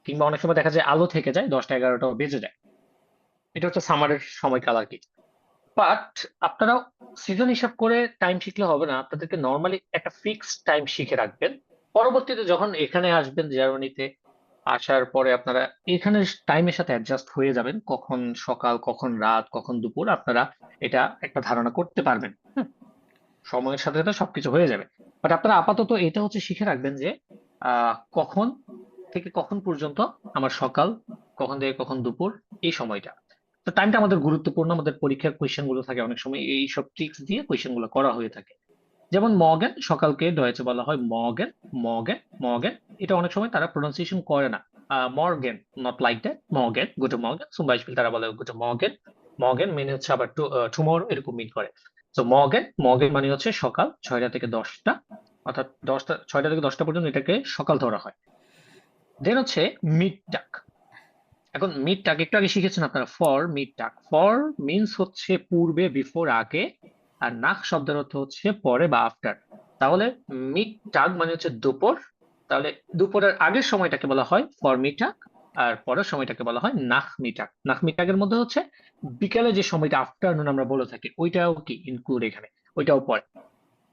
কিংবা অনেক সময় দেখা যায় আলো থেকে যায় 10টা 11টাও বেজে যায়। এটা হচ্ছে সামারের সময়কাল আর কি। বাট আপনারা সিজন হিসাব করে টাইম শিখলে হবে না, আপনাদেরকে নর্মালি একটা ফিক্সড টাইম শিখে রাখবেন। পরবর্তীতে যখন এখানে আসবেন জার্মানিতে, আসার পরে আপনারা এখানে টাইমের সাথে অ্যাডজাস্ট হয়ে যাবেন, কখন সকাল কখন রাত কখন দুপুর আপনারা এটা একটা ধারণা করতে পারবেন। সময়ের সাথে সাথে সবকিছু হয়ে যাবে। বাট আপনারা আপাতত এটা হচ্ছে শিখে রাখবেন যে কখন থেকে কখন পর্যন্ত আমার সকাল, কখন থেকে কখন দুপুর, এই সময়টা। তো টাইমটা আমাদের গুরুত্বপূর্ণ, আমাদের পরীক্ষার কোয়েশ্চেন গুলো থাকে অনেক সময় এই সব ট্রিক্স দিয়ে কোয়েশ্চেন গুলো করা হয়ে থাকে। যেমন মর্গেন, সকালকে ডয়েচে বলা হয় মর্গেন, মর্গেন, মর্গেন। এটা অনেক সময় তারা প্রোনাউন্সিয়েশন করে না, Morgan, not like that, Morgan, good Morgan. zum Beispiel তারা বলে গুড মর্গেন, মর্গেন মানে হচ্ছে আবার টুমরো এরকম মিন করে। তো মর্গেন, মর্গেন মানে হচ্ছে সকাল 6টা থেকে 10টা, অর্থাৎ 6টা থেকে 10টা পর্যন্ত এটাকে সকাল ধরা হয়। দেন হচ্ছে মিড টাক। এখন মিড টাক একটু আগে শিখেছেন আপনারা, ফর মিড টাক। ফর মিন্স হচ্ছে পূর্বে, বিফোর আগে, আর নাক শব্দের অর্থ হচ্ছে পরে বা আফটার। তাহলে মিড টাক মানে হচ্ছে দুপুর, তাহলে দুপুরের আগের সময়টাকে বলা হয় ফর মিড টাক, আর পরের সময়টাকে বলা হয় নাখ মিটাক। নাখ মিটাকের মধ্যে হচ্ছে বিকালে যে সময়টা আফটারনুন আমরা বলে থাকি, ওইটাও কি ইনক্লুড এখানে, ওইটাও পরে।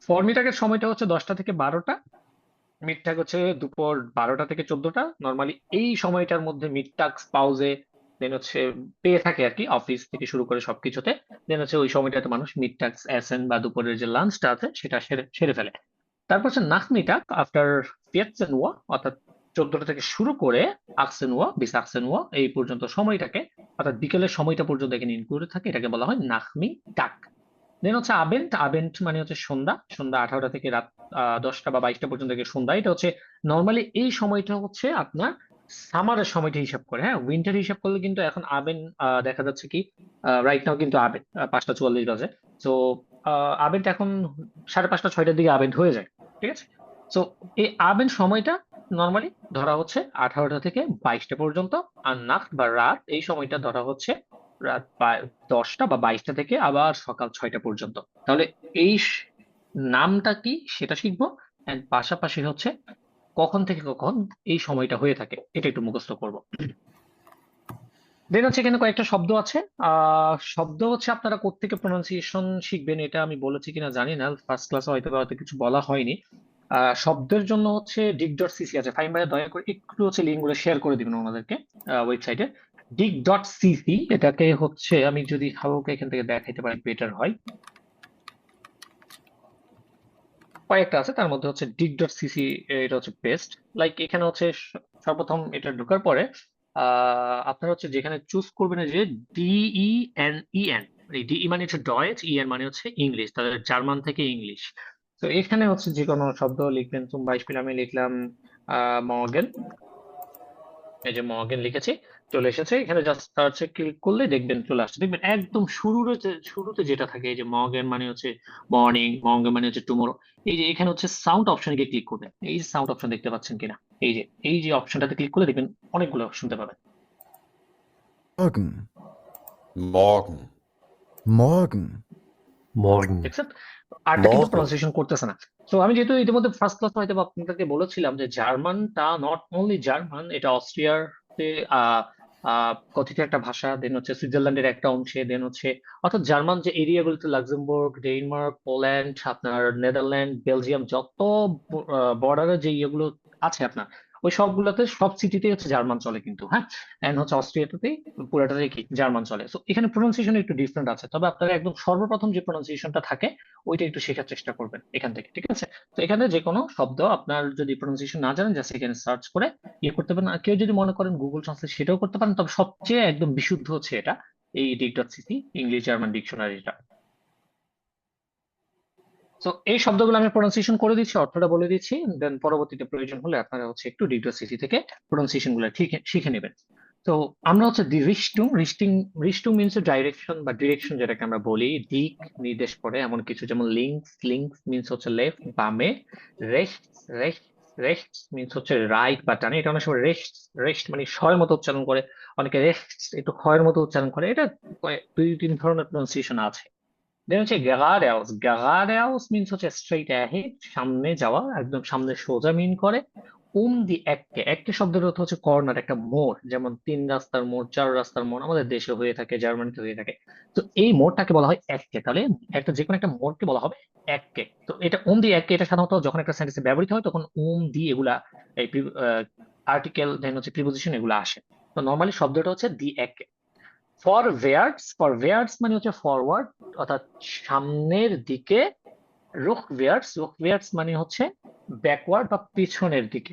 ফর মিটাকের সময়টা হচ্ছে 10টা থেকে 12টা, মিডটাক হচ্ছে দুপুর 12টা থেকে 14টা। নর্মালি এই সময়টার মধ্যে মিডটাক পাউজে দেন হচ্ছে পেয়ে থাকে আর কি, অফিস থেকে শুরু করে সবকিছুতে। দেন হচ্ছে ওই সময়টাতে মানুষ মিডটাক এসেন বা দুপুরের যে লাঞ্চটা আছে সেটা সেরে ফেলে। তারপর হচ্ছে নাখমিটাক আফটার 14 Uhr, অর্থাৎ 14টা থেকে শুরু করে 18 Uhr bis 18 Uhr এই পর্যন্ত সময়টাকে, অর্থাৎ বিকেলের সময়টা পর্যন্ত এখানে ইনক্লুডেড থাকে, এটাকে বলা হয় নাখমিটাক। দেন হচ্ছে আবেন্ট, আবেন্ট মানে হচ্ছে সন্ধ্যা, সন্ধ্যা 18টা থেকে রাত 10টা বা 22টা পর্যন্ত সন্ধ্যা। এটা হচ্ছে নর্মালি এই সময়টা হচ্ছে আপনার সামারের সময়টা হিসাব করে, হ্যাঁ উইন্টার হিসাব করলে কিন্তু এখন আবেন দেখা যাচ্ছে কি রাইট নাও কিন্তু আবেন 5টা 44 বাজে। তো আবেন্ট এখন 5:30 6টার দিকে আবেন্ট হয়ে যায়, ঠিক আছে। তো এই আবেন সময়টা নর্মালি ধরা হচ্ছে 18টা থেকে 22টা পর্যন্ত, আর নাট বা রাত এই সময়টা ধরা হচ্ছে রাত 10টা বা 22টা থেকে আবার সকাল 6টা পর্যন্ত। তাহলে এই নামটা কি সেটা শিখবো, এন্ড পাশাপাশি হচ্ছে কখন থেকে কখন এই সময়টা হয়ে থাকে এটা একটু মুখস্থ করব। দেন হচ্ছে এখানে কয়েকটা শব্দ আছে, শব্দ হচ্ছে আপনারা কোত্থেকে প্রোনাউন্সিয়েশন শিখবেন এটা আমি বলেছি কিনা জানি না, ফার্স্ট ক্লাসে হয়তো কিছু বলা হয়নি। শব্দের জন্য হচ্ছে dig.cc আছে, ফাইন ভাইয়া দয়া করে একটু হচ্ছে লিঙ্ক গুলো শেয়ার করে দিবেন আমাদেরকে ওয়েবসাইটে। dig.cc এটাকে হচ্ছে আমি যদি হালকা এখান থেকে দেখাইতে পারি বেটার হয়, কয়েকটা আছে তার মধ্যে হচ্ছে dig.cc, এটা হচ্ছে বেস্ট। লাইক এখানে হচ্ছে সর্বপ্রথম এটা ঢোকার পরে আপনারা হচ্ছে যেখানে চুজ করবেন যে DENEN, এই DE মানে হচ্ছে ডয়েচ, EN মানে হচ্ছে ইংলিশ, তাহলে জার্মান থেকে ইংলিশ। তো এখানে হচ্ছে যে কোনো শব্দ লিখবেন, zum Beispiel আমি লিখলাম মর্গেন, এই যে মর্গেন লিখেছি, চলে এসেছে। এখানে জাস্ট সার্চে ক্লিক করলে দেখবেন চলে আসছে। দেখবেন একদম শুরুতে যেটা থাকে, এই যে মর্গেন মানে হচ্ছে মর্নিং, মর্গেন মানে হচ্ছে টুমরো। এই যে এখানে হচ্ছে সাউন্ড অপশনে গিয়ে ক্লিক করবেন, এই যে সাউন্ড অপশন দেখতে পাচ্ছেন কিনা, এই যে অপশনটাতে ক্লিক করলে দেখবেন অনেকগুলো শুনতে পাবেন। Morgen, Morgen, morgen, morgen, দেখছেন আরটা কিন্তু morgen. প্রনাউন্সিয়েশন করতেছে না। তো আমি যেহেতু ইতিমধ্যে ফার্স্ট ক্লাস হয়তো আপনাদেরকে বলেছিলাম যে জার্মানটা নট অনলি জার্মান, এটা অস্ট্রিয়াতে কথিত একটা ভাষা, দেন হচ্ছে সুইজারল্যান্ডের একটা অংশে, দেন হচ্ছে অর্থাৎ জার্মান যে এরিয়াগুলোতে লাক্সেমবার্গ, ডেনমার্ক, পোল্যান্ড, আপনার নেদারল্যান্ড, বেলজিয়াম, যত বর্ডারে যে ইয়েগুলো আছে আপনার, ওই সবগুলোতে সব সিটিতে হচ্ছে জার্মান চলে কিন্তু, হ্যাঁ। এন্ড হচ্ছে অস্ট্রিয়াতে পুরোটাতে কি জার্মান চলে। সো এখানে প্রোনাউন্সিয়েশন একটু ডিফারেন্ট আছে, তবে আপনারা একদম সর্বপ্রথম যে প্রোনাউন্সিয়েশনটা থাকে ওইটা একটু শেখার চেষ্টা করবেন এখান থেকে, ঠিক আছে। তো এখানে যে কোনো শব্দ আপনার যদি প্রোনাউন্সিয়েশন না জানেন, জাস্ট এখানে সার্চ করে ইয়ে করতে পারেন। আর কেউ যদি মনে করেন গুগল ট্রান্সলেট সেটাও করতে পারেন, তবে সবচেয়ে একদম বিশুদ্ধ হচ্ছে এটা, এই dig.cc ইংলিশ জার্মান ডিকশনারিটা। তো এই শব্দগুলো আমি প্রোনাউন্সিয়েশন করে দিচ্ছি, অর্থটা বলে দিচ্ছি, দেন পরবর্তীতে প্রয়োজন হলে আপনারা হচ্ছে একটু dig.cc থেকে প্রোনাউন্সিয়েশন গুলো শিখে নেবেন। তো আমরা হচ্ছে দি রিস্টিং মিনস ডাইরেকশন বা ডিরেকশন, যেটাকে আমরা বলি দিক নির্দেশ করে এমন কিছু, যেমন লিঙ্কস মিনস হচ্ছে লেফট বামে, রেস্ট মিনস হচ্ছে রাইট বা ডানে। এটা অনেক সময় রেস্ট মানে শয়ের মতো উচ্চারণ করে, অনেকে রেস্ট একটু ক্ষয়ের মতো উচ্চারণ করে, এটা 2-3 ধরনের প্রোনাউন্সিয়েশন আছে। দেন হচ্ছে geradeaus মিনস হচ্ছে স্ট্রেইট অ্যাহেড, সামনে যাওয়া, একদম সামনে সোজা মিন করে। দি এক্কে শব্দের অর্থ হচ্ছে কর্নার, একটা মোড়, যেমন 3 রাস্তার মোড়, 4 রাস্তার মোড় আমাদের দেশে হয়ে থাকে, জার্মানিতে হয়ে থাকে। তো এই মোড়টাকে বলা হয় এক্কে, তাহলে যে কোনো একটা মোড়কে বলা হবে এক্কে। তো এটা দি এক্কে, এটা সাধারণত যখন একটা সেন্টেন্সে ব্যবহৃত হয় তখন দি এগুলা এই আর্টিকেল দেন হচ্ছে প্রিপোজিশন এগুলা আসে। তো নর্মালি শব্দটা হচ্ছে দি এক্কে। ফরওয়ার্ডস মানে হচ্ছে ফরওয়ার্ড, অর্থাৎ সামনের দিকে। রুকওয়ার্ডস মানে হচ্ছে ব্যাকওয়ার্ড বা পিছনের দিকে।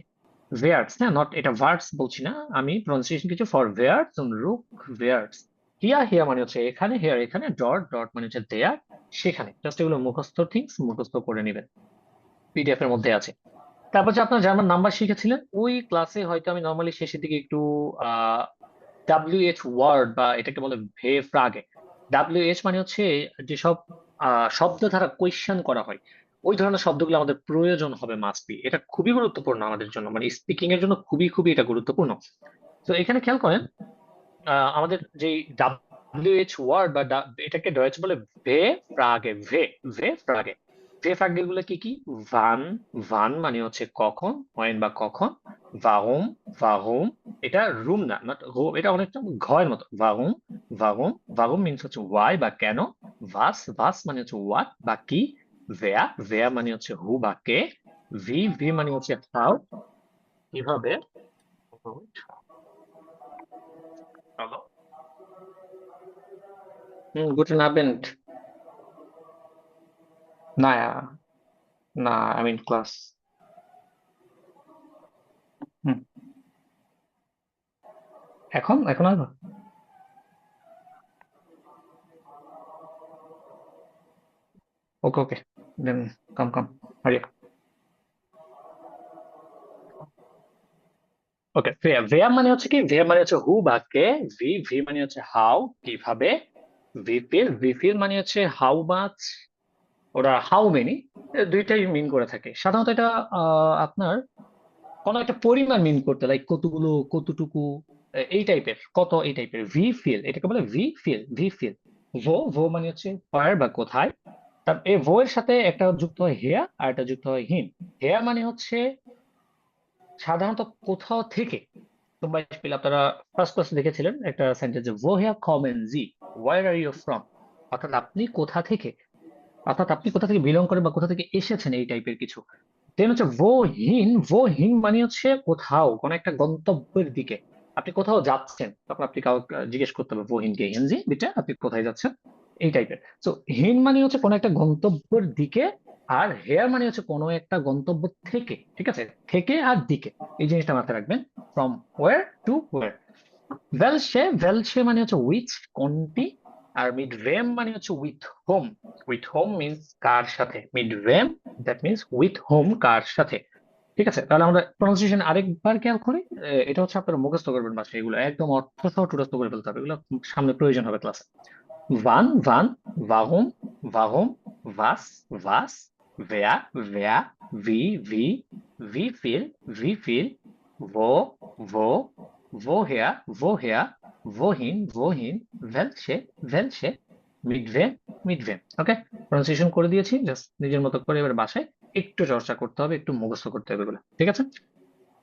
ভেয়ার্স, হ্যাঁ, নট এটা ভার্বস বলছি না আমি, প্রনাউন্সিয়েশন কিছু ফর ভেয়ার্স, রুক ভেয়ার্স। হিয়া হিয়া মানে হচ্ছে এখানে, হেয়ার এখানে, ডট ডট মানে হচ্ছে দেয়ার সেখানে। জাস্ট এগুলো মুখস্থ থিংস, মুখস্থ করে নেবেন, পিডিএফ এর মধ্যে আছে। তারপর যে আপনার জার্মান নাম্বার শিখেছিলেন ওই ক্লাসে হয়তো আমি নর্মালি শেষের দিকে একটু WH ওয়ার্ড বা এটাকে বলে ভে ফ্রাগে। WH মানে হচ্ছে যেসব শব্দ দ্বারা কোয়েশ্চেন করা হয়, ওই ধরনের শব্দগুলো আমাদের প্রয়োজন হবে, মাস্ট বি। এটা খুবই গুরুত্বপূর্ণ আমাদের জন্য, মানে স্পিকিং এর জন্য খুবই খুবই এটা গুরুত্বপূর্ণ। তো এখানে খেয়াল করেন আমাদের যে WH ওয়ার্ড বা এটাকে ডয়েচ বলে ভে ফ্রাগে, ভে ভে ফ্রাগে। ভে ফ্রাগে গুলো কি কি? ভান, ভান মানে হচ্ছে কখন, হয় বা কখন। ভাহুম, ভাহুম, এটা রুম না, নট হোম, এটা অনেকটা ঘয়ের মতো। ভাহুম, ভাহুম, ভাহুম মিনস হচ্ছে ওয়াই বা কেন। ভাস, ভাস মানে হচ্ছে হোয়াট বা কি। ভেয়া, ভেয়া মানে হচ্ছে হু বা কে। ভি, ভি মানে হচ্ছে হাউ, কিভাবে। হ্যালো, গুটেন আবেন্ড। না, না, আই মিন ক্লাস। এখন এখন আসবো। ওকে ওকে, দেন কাম কাম, হারি। ওকে, ভেয়া, ভেয়া মানে হচ্ছে কি? ভেয়া মানে হচ্ছে হু বা কে। ভি, ভি মানে হচ্ছে হাউ, কিভাবে। ভি ফিল, ভি ফিল মানে হচ্ছে হাউ মাচ, ওরা হাউ মেনি, দুইটাই মিন করে থাকে সাধারণত। এটা আপনার কোন একটা পরিমাণ মিন করতে, লাইক কতগুলো, কতটুকু, এই টাইপের, কত, এই টাইপের। ভি ফিল এটাকে বলে ভি ফিল, ভি ফিল। ভো, ভো মানে হচ্ছে ফায়ার বা কোথায়। তার এই ভো এর সাথে একটা যুক্ত হয় হেয়া আর একটা যুক্ত হয় হিন। হেয়া মানে হচ্ছে সাধারণত কোথাও থেকে। তোমরা স্পেল আপনারা ফার্স্ট ক্লাসে দেখেছিলেন একটা সেন্টেন্স, ভো হেয়া কমেন জি, ওয়ার আর ইউ ফ্রম, অর্থাৎ আপনি কোথা থেকে, অর্থাৎ আপনি কোথা থেকে বিলং করেন বা কোথা থেকে এসেছেন, এই টাইপের কিছু। দেন হচ্ছে ভো হিন, ভো হিন মানে হচ্ছে কোথাও, কোন একটা গন্তব্যের দিকে। আপনি কোথাও যাচ্ছেন, তখন আপনি কাউকে জিজ্ঞেস করতে হবে ভো হিন কে, হিনজি বিটা আপনি কোথায় যাচ্ছেন, এই টাইপের। তো হিন মানে হচ্ছে কোন একটা গন্তব্যের দিকে, আর হেয়ার মানে হচ্ছে কোনো একটা গন্তব্য থেকে, ঠিক আছে, থেকে আর দিকে, এই জিনিসটা মাথায় রাখবেন। ফ্রম ওয়ার টু ওয়ার। ভেলসে, ভেলসে মানে হচ্ছে উইচ, কোনটি। আর মিডভেম মানে হচ্ছে with whom. With whom means কার সাথে, মিডভেম দ্যাট মিন্স উইথ হোম, কার সাথে। ঠিক আছে, তাহলে আমরা প্রনাউন্সিয়েশন আরেকবার খেয়াল করি। এটা হচ্ছে আপনারা মুখস্থ করবেন বাসায়, এগুলো একদম অর্থ সহ টুরস্থ করে ফেলতে হবে, এগুলো সামনে প্রয়োজন হবে ক্লাসে। Wann, wann, warum, warum, was, was, wer, wer, wie viel, wo, woher, woher, wohin, wohin, welche, welche, mit wem, mit wem। Okay, pronunciation করে দিয়েছি, জাস্ট নিজের মতো করে এবার বাসায় একটু চর্চা করতে হবে, একটু মুখস্থ করতে হবে এগুলো, ঠিক আছে।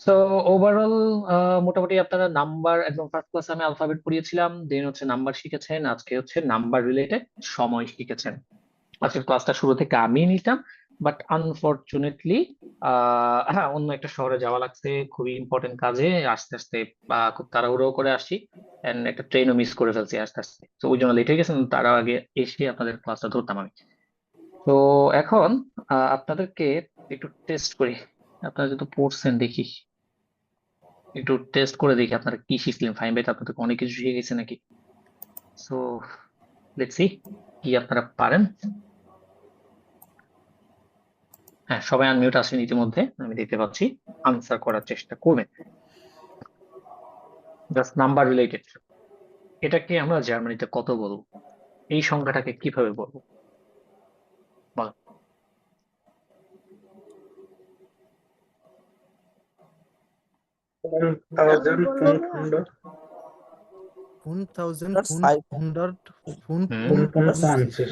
তো ওভারঅল মোটামুটি আপনারা নাম্বার, একদম ফার্স্ট ক্লাসে আমি অ্যালফাবেট পড়িয়েছিলাম, দেন হচ্ছে নাম্বার শিখেছেন, আজকে হচ্ছে নাম্বার রিলেটেড সময় শিখেছেন। আজকের ক্লাসটা শুরু থেকে আমি নিতাম, বাট আনফরচুনেটলি হ্যাঁ, অন্য একটা শহরে যাওয়া লাগছে খুবই ইম্পর্টেন্ট কাজে, আস্তে আস্তে খুব তাড়াহুড়ো করে আসছি, এন্ড একটা ট্রেনও মিস করে ফেলছি আস্তে আস্তে, তো ওই জন্য লেট হয়ে গেছে, তার আগে এসে আপনাদের ক্লাসটা ধরতাম আমি। তো এখন আপনাদেরকে একটু টেস্ট করি, আপনারা যত পড়ছেন দেখি, একটু টেস্ট করে দেখি আপনারা কি শিখলেন। ফাইন ভাই তো আপনাদের অনেক কিছু শিখে গেছে নাকি। সো লেটস সি কি আপনারা পারেন। হ্যাঁ, সবাই আনমিউট আছেন ইতিমধ্যে, আমি দেখতে পাচ্ছি, আনসার করার চেষ্টা করবেন। জাস্ট নাম্বার রিলেটেড, এটাকে আমরা জার্মানিতে কত বলবো, এই সংখ্যাটাকে কিভাবে বলবো, বল। 1500 1500 Pfund, হুম, Pfund, Pfund, 25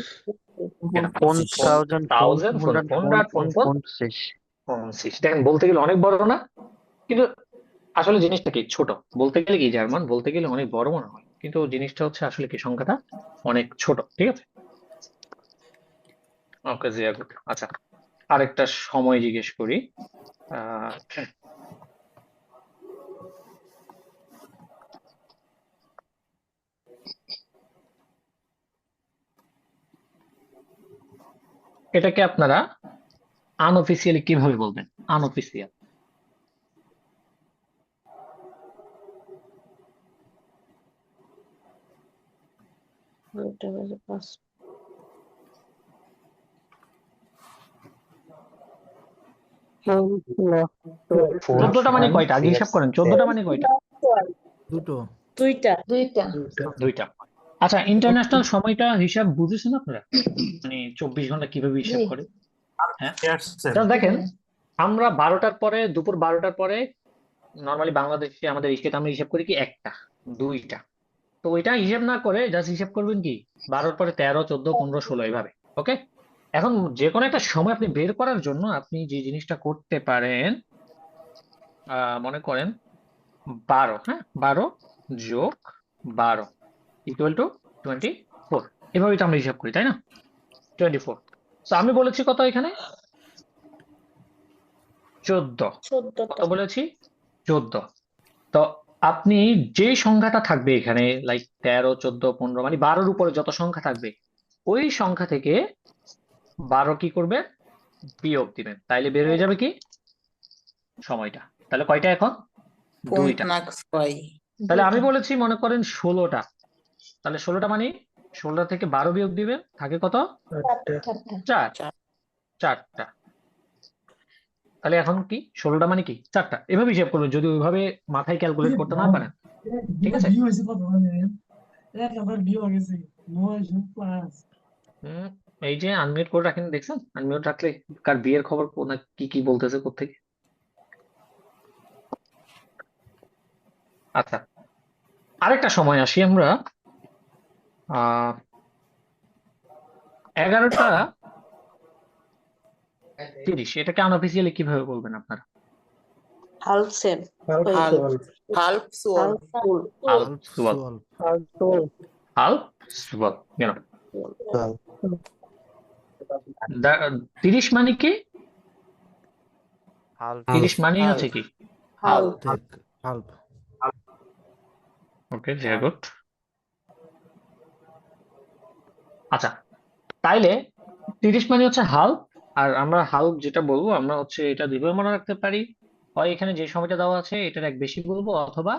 এটা 1550 দেখেন, বলতে গেলে অনেক বড় না, কিন্তু আসলে জিনিসটা কি ছোট। বলতে গেলে কি জার্মান বলতে গেলে অনেক বড় মনে হয়, কিন্তু জিনিসটা হচ্ছে আসলে কি সংখ্যাটা অনেক ছোট, ঠিক আছে। ওকে জিয়া, গুড। আচ্ছা, আরেকটা সময় জিজ্ঞেস করি। আহ এটাকে আপনারা আনঅফিসিয়ালি কিভাবে বলবেন? আনঅফিসিয়াল, দুইটা বাজে 5। চোদ্দটা মানে কয়টা আগে হিসাব করেন, 14টা মানে কয়টা? দুটো দুইটা। দুইটা। আচ্ছা, ইন্টারন্যাশনাল সময়টা হিসাব বুঝেছেন আপনারা? মানে 24 ঘন্টা কিভাবে হিসাব করে? হ্যাঁ, Just দেখেন, আমরা 12টার পরে, দুপুর 12টার পরে নর্মালি বাংলাদেশে আমাদের স্টেট আমরা হিসাব করি কি 1টা 2টা। তো ওইটা হিসাব না করে জাস্ট হিসাব করবেন কি 12 পরে 13, 14, 15, 16 এইভাবে। ওকে, এখন যে কোনো একটা সময় আপনি বের করার জন্য আপনি যে জিনিসটা করতে পারেন, মনে করেন 12, হ্যাঁ, 12 যোগ 12 ইকুয়াল টু 24। এভাবেই তো আমরা হিসাব করি, তাই না? 24। তো আমি বলেছি কত এখানে? 14। কত বলেছি? 14। তো আপনি যে সংখ্যাটা থাকবে এখানে, লাইক 13, 14, 15, মানে 12-র উপরে যত সংখ্যা থাকবে ওই সংখ্যা থেকে 12 কি করবে? বিয়োগ দিবেন, তাইলে বের হয়ে যাবে কি সময়টা। তাহলে কয়টা এখন? 2টা। তাহলে আমি বলেছি মনে করেন 16টা, তাহলে 16টা মানে 16টা থেকে 12 বিয়োগ দিবেন, থাকে কত? 4টা। তাহলে এখন কি 16টা মানে কি 4টা। এভাবে হিসাব করবেন যদি ওইভাবে মাথায় ক্যালকুলেট করতে না পারেন, ঠিক আছে? এই যে আনমিউট করে রাখেন, দেখছেন? আনমিউট রাখলে কার বিয়ের খবর না কি কি বলতেছে কোত্থেকে। আচ্ছা, আরেকটা সময় আসি আমরা। 11টা 30, এটাকে আনঅফিসিয়ালি কিভাবে বলবেন আপনারা? হাল্ফ সেম। হাল্ফ সোল। হাল্ফ সোয়াল। হাল্ফ সোয়াল, কেন? 30 মানে কি? 30 মানে হচ্ছে কি? হাল্প। ওকে, ভেরি গুড। আচ্ছা, তাইলে 30 মানে হচ্ছে হাল্ফ। আর আমরা হাল্ফ যেটা বলবো আমরা হচ্ছে এটা দুইভাবে মনে রাখতে পারি, হয় এখানে যে সময়টা দেওয়া আছে এটার এক বেশি বলবো, অথবা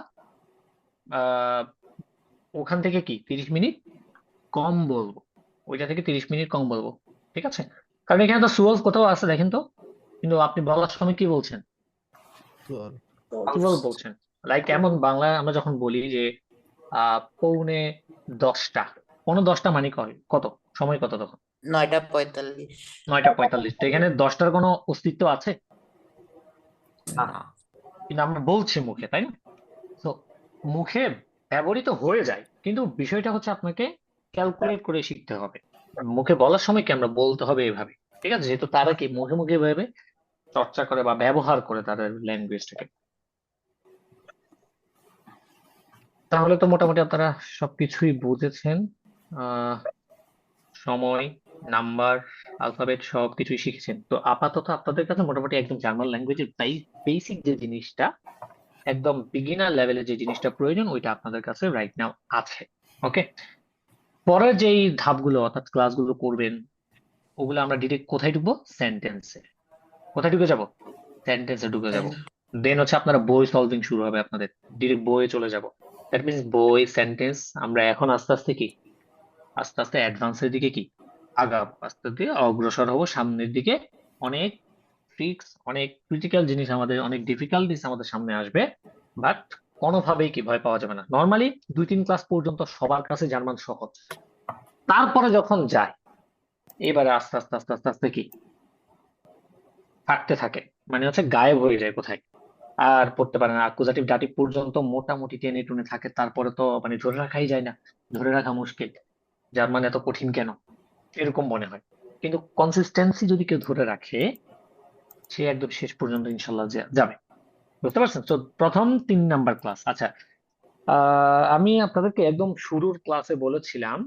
ওখান থেকে কি 30 মিনিট কম বলবো, ওইটা থেকে 30 মিনিট কম বলবো, ঠিক আছে? কারণ এখানে তো সুয়াল কোথাও আছে দেখেন তো, কিন্তু আপনি বলার সময় কি বলছেন? সুয়াল বলছেন। লাইক এমন বাংলায় আমরা যখন বলি যে 9:45, 10টা মানে কত সময়, কত তখন? 9:45। 9:45। তো এখানে 10টার কোনো অস্তিত্ব আছে? কিন্তু আমরা বলছি মুখে, তাই না? তো মুখে ব্যবহৃত হয়ে যায়, কিন্তু বিষয়টা হচ্ছে আপনাকে ক্যালকুলেট করে শিখতে হবে। মুখে বলার সময় কি আমরা বলতে হবে এভাবে, ঠিক আছে? যেহেতু তারা কি মুখে মুখে ভাবে চর্চা করে বা ব্যবহার করে তাদের ল্যাঙ্গুয়েজটাকে। তাহলে তো মোটামুটি আপনারা সবকিছুই বুঝেছেন। সময়, নাম্বার, অ্যালফাবেট সবকিছুই শিখেছেন। তো আপাতত আপনাদের কাছে মোটামুটি একদম জার্মান ল্যাঙ্গুয়েজের বেসিক যে জিনিসটা, একদম বিগিনার লেভেলে যে জিনিসটা প্রয়োজন ওইটা আপনাদের কাছে রাইট নাও আছে। ওকে, পরের যেই ধাপগুলো অর্থাৎ ক্লাসগুলো করবেন ওগুলো আমরা ডিরেক্ট কোথায় ঢুকবো? সেন্টেন্সে। কোথায় ঢুকে যাব? সেন্টেন্সে ঢুকে যাব। দেন হচ্ছে আপনারা বই সলভিং শুরু হবে আপনাদের, ডিরেক্ট বইয়ে চলে যাব। দ্যাট মিনস বই, সেন্টেন্স। আমরা এখন আস্তে আস্তে কি আস্তে আস্তে অ্যাডভান্সের দিকে কি আগাবো, আস্তে আস্তে অগ্রসর হব সামনের দিকে। অনেক ট্রিক্স, অনেক ক্রিটিক্যাল জিনিস, আমাদের অনেক ডিফিকাল্টিস আমাদের সামনে আসবে, বাট কোনোভাবেই কি ভয় পাওয়া যাবে না। নর্মালি 2-3 ক্লাস পর্যন্ত সবার কাছে জার্মান সহজ, তারপরে যখন যায় এবারে আস্তে আস্তে আস্তে আস্তে আস্তে কি থাকতে থাকে, মানে হচ্ছে গায়েব হয়ে যায় কোথায়, আর পড়তে পারে না। অ্যাকুজাটিভ ডাটিভ পর্যন্ত মোটামুটি টেনে টুনে থাকে, তারপরে তো মানে ধরে রাখাই যায় না, ধরে রাখা মুশকিল। জার্মান এত কঠিন কেন এরকম মনে হয়, কিন্তু কনসিস্টেন্সি যদি কেউ ধরে রাখে সে একদম শেষ পর্যন্ত ইনশাল্লাহ যাবে। বুঝতে পারছেন? তো প্রথম 3 নাম্বার ক্লাস। আচ্ছা, আমি আপনাদেরকে একদম শুরুর ক্লাসে বলেছিলাম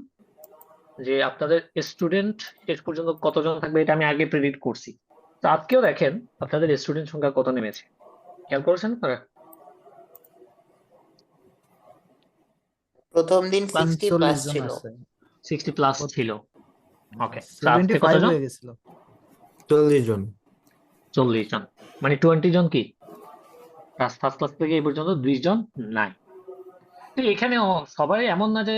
যে আপনাদের স্টুডেন্ট শেষ পর্যন্ত কতজন থাকবে এটা আমি আগে প্রেডিক্ট করছি। তো আজকেও দেখেন আপনাদের স্টুডেন্ট সংখ্যা কত নেমেছে, খেয়াল করেছেন আপনারা? প্রথম দিন 60 প্লাস 45 জন ছিল। আছে। 60 প্লাস ছিল। ওকে, আজকে 75 কতজন? হয়ে গেছিল। 40 জন। 40 জন, মানে 20 জন কি ফার্স্ট ক্লাস থেকে এই পর্যন্ত 20 জন নাই। তো এখানেও সবাই এমন না যে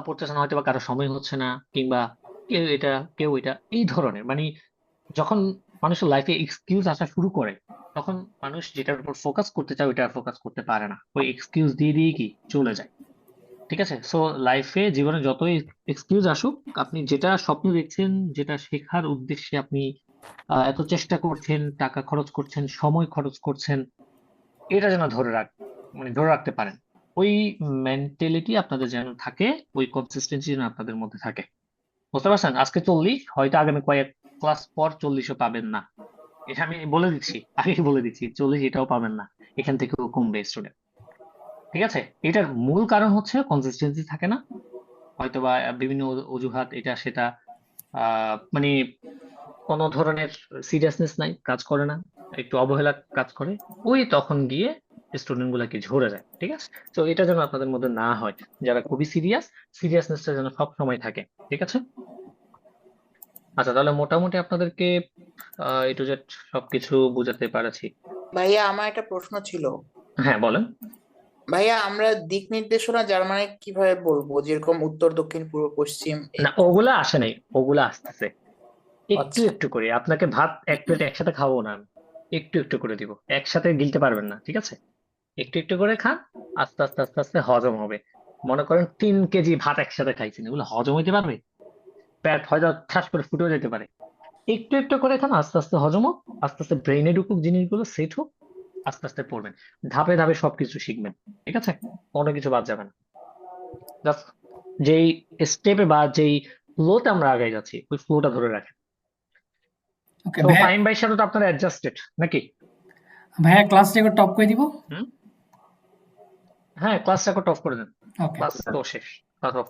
পড়তেছেন, হয়তো বা কারো সময় হচ্ছে না, কিংবা কেউ এটা এই ধরনের, মানে যখন মানুষের লাইফে এক্সকিউজ আসা শুরু করে, তখন মানুষ যেটার উপর ফোকাস করতে চায় ওইটা ফোকাস করতে পারে না, ওই এক্সকিউজ দিয়ে দিয়ে কি চলে যায়। ঠিক আছে, সো লাইফে জীবনে যতই এক্সকিউজ আসুক, আপনি যেটা স্বপ্ন দেখছেন, যেটা শেখার উদ্দেশ্যে আপনি এত চেষ্টা করছেন, টাকা খরচ করছেন, সময় খরচ করছেন, এটা যেন ধরে রাখতে পারেন। ওই মেন্টালিটি আপনাদের যেন থাকে, ওই কনসিস্টেন্সি যেন আপনাদের মধ্যে থাকে। বুঝতে পারছেন? আজকে 40, হয়তো আগামী কয়েক ক্লাস পর 40ও পাবেন না। এটা আমি বলে দিচ্ছি, আগেই বলে দিচ্ছি, 40 এটাও পাবেন না, এখান থেকেও কমবে স্টুডেন্ট। ঠিক আছে, এটার মূল কারণ হচ্ছে কনসিস্টেন্সি থাকে না, হয়তোবা বিভিন্ন অজুহাত, এটা সেটা, মানে কোনো ধরনের সিরিয়াসনেস নাই, কাজ করে না, একটু অবহেলা কাজ করে, ওই তখন গিয়ে স্টুডেন্ট গুলা কি ঝরে যায়। ঠিক আছে, তো এটা যেন আপনাদের মধ্যে না হয়, যারা খুবই সিরিয়াসনেসটা যেন সব সময় থাকে। ঠিক আছে, আচ্ছা, তাহলে মোটামুটি আপনাদেরকে এ টু জেড সবকিছু বুঝাতে পারছি। ভাইয়া আমার একটা প্রশ্ন ছিল। হ্যাঁ, বলেন। ভাইয়া আমরা দিক নির্দেশনা জার্মানি কিভাবে বলবো, যেরকম উত্তর দক্ষিণ পূর্ব পশ্চিম না, ওগুলা আসে নাই, ওগুলা আসতেছে একটু আচ্ছা একটু করে। আপনাকে ভাত এক প্লেট একসাথে খাওয়াবো না আমি, একটু একটু করে দিব, একসাথে গিলতে পারবেন না। ঠিক আছে, একটু একটু করে খান, আস্তে আস্তে আস্তে আস্তে হজম হবে। মনে করেন 3 কেজি ভাত একসাথে খাইছেন, এগুলো হজম হইতে পারবে? পেট হয়তো ঠাস করে ফুটেও যেতে পারে। একটু একটু করে খান, আস্তে আস্তে হজম হোক, আস্তে আস্তে ব্রেইনে ঢুকুক জিনিসগুলো, সেট হোক, আস্তে আস্তে পড়বেন, ধাপে ধাপে সবকিছু শিখবেন। ঠিক আছে, কোনো কিছু বাদ যাবে না। জাস্ট যেই স্টেপে বা যেই ফ্লোতে আমরা আগে যাচ্ছি, ওই ফ্লোটা ধরে রাখেন। ওকে তো ভাইয়া, ফাইম ভাইয়ের সাথে তো আপনারা অ্যাডজাস্টেড নাকি? ভাইয়া ক্লাস রেকর্ড টপ করে দিব। হুম, হ্যাঁ, ক্লাস রেকর্ড অফ করে দেন, ওকে ক্লাস তো শেষ, ক্লাস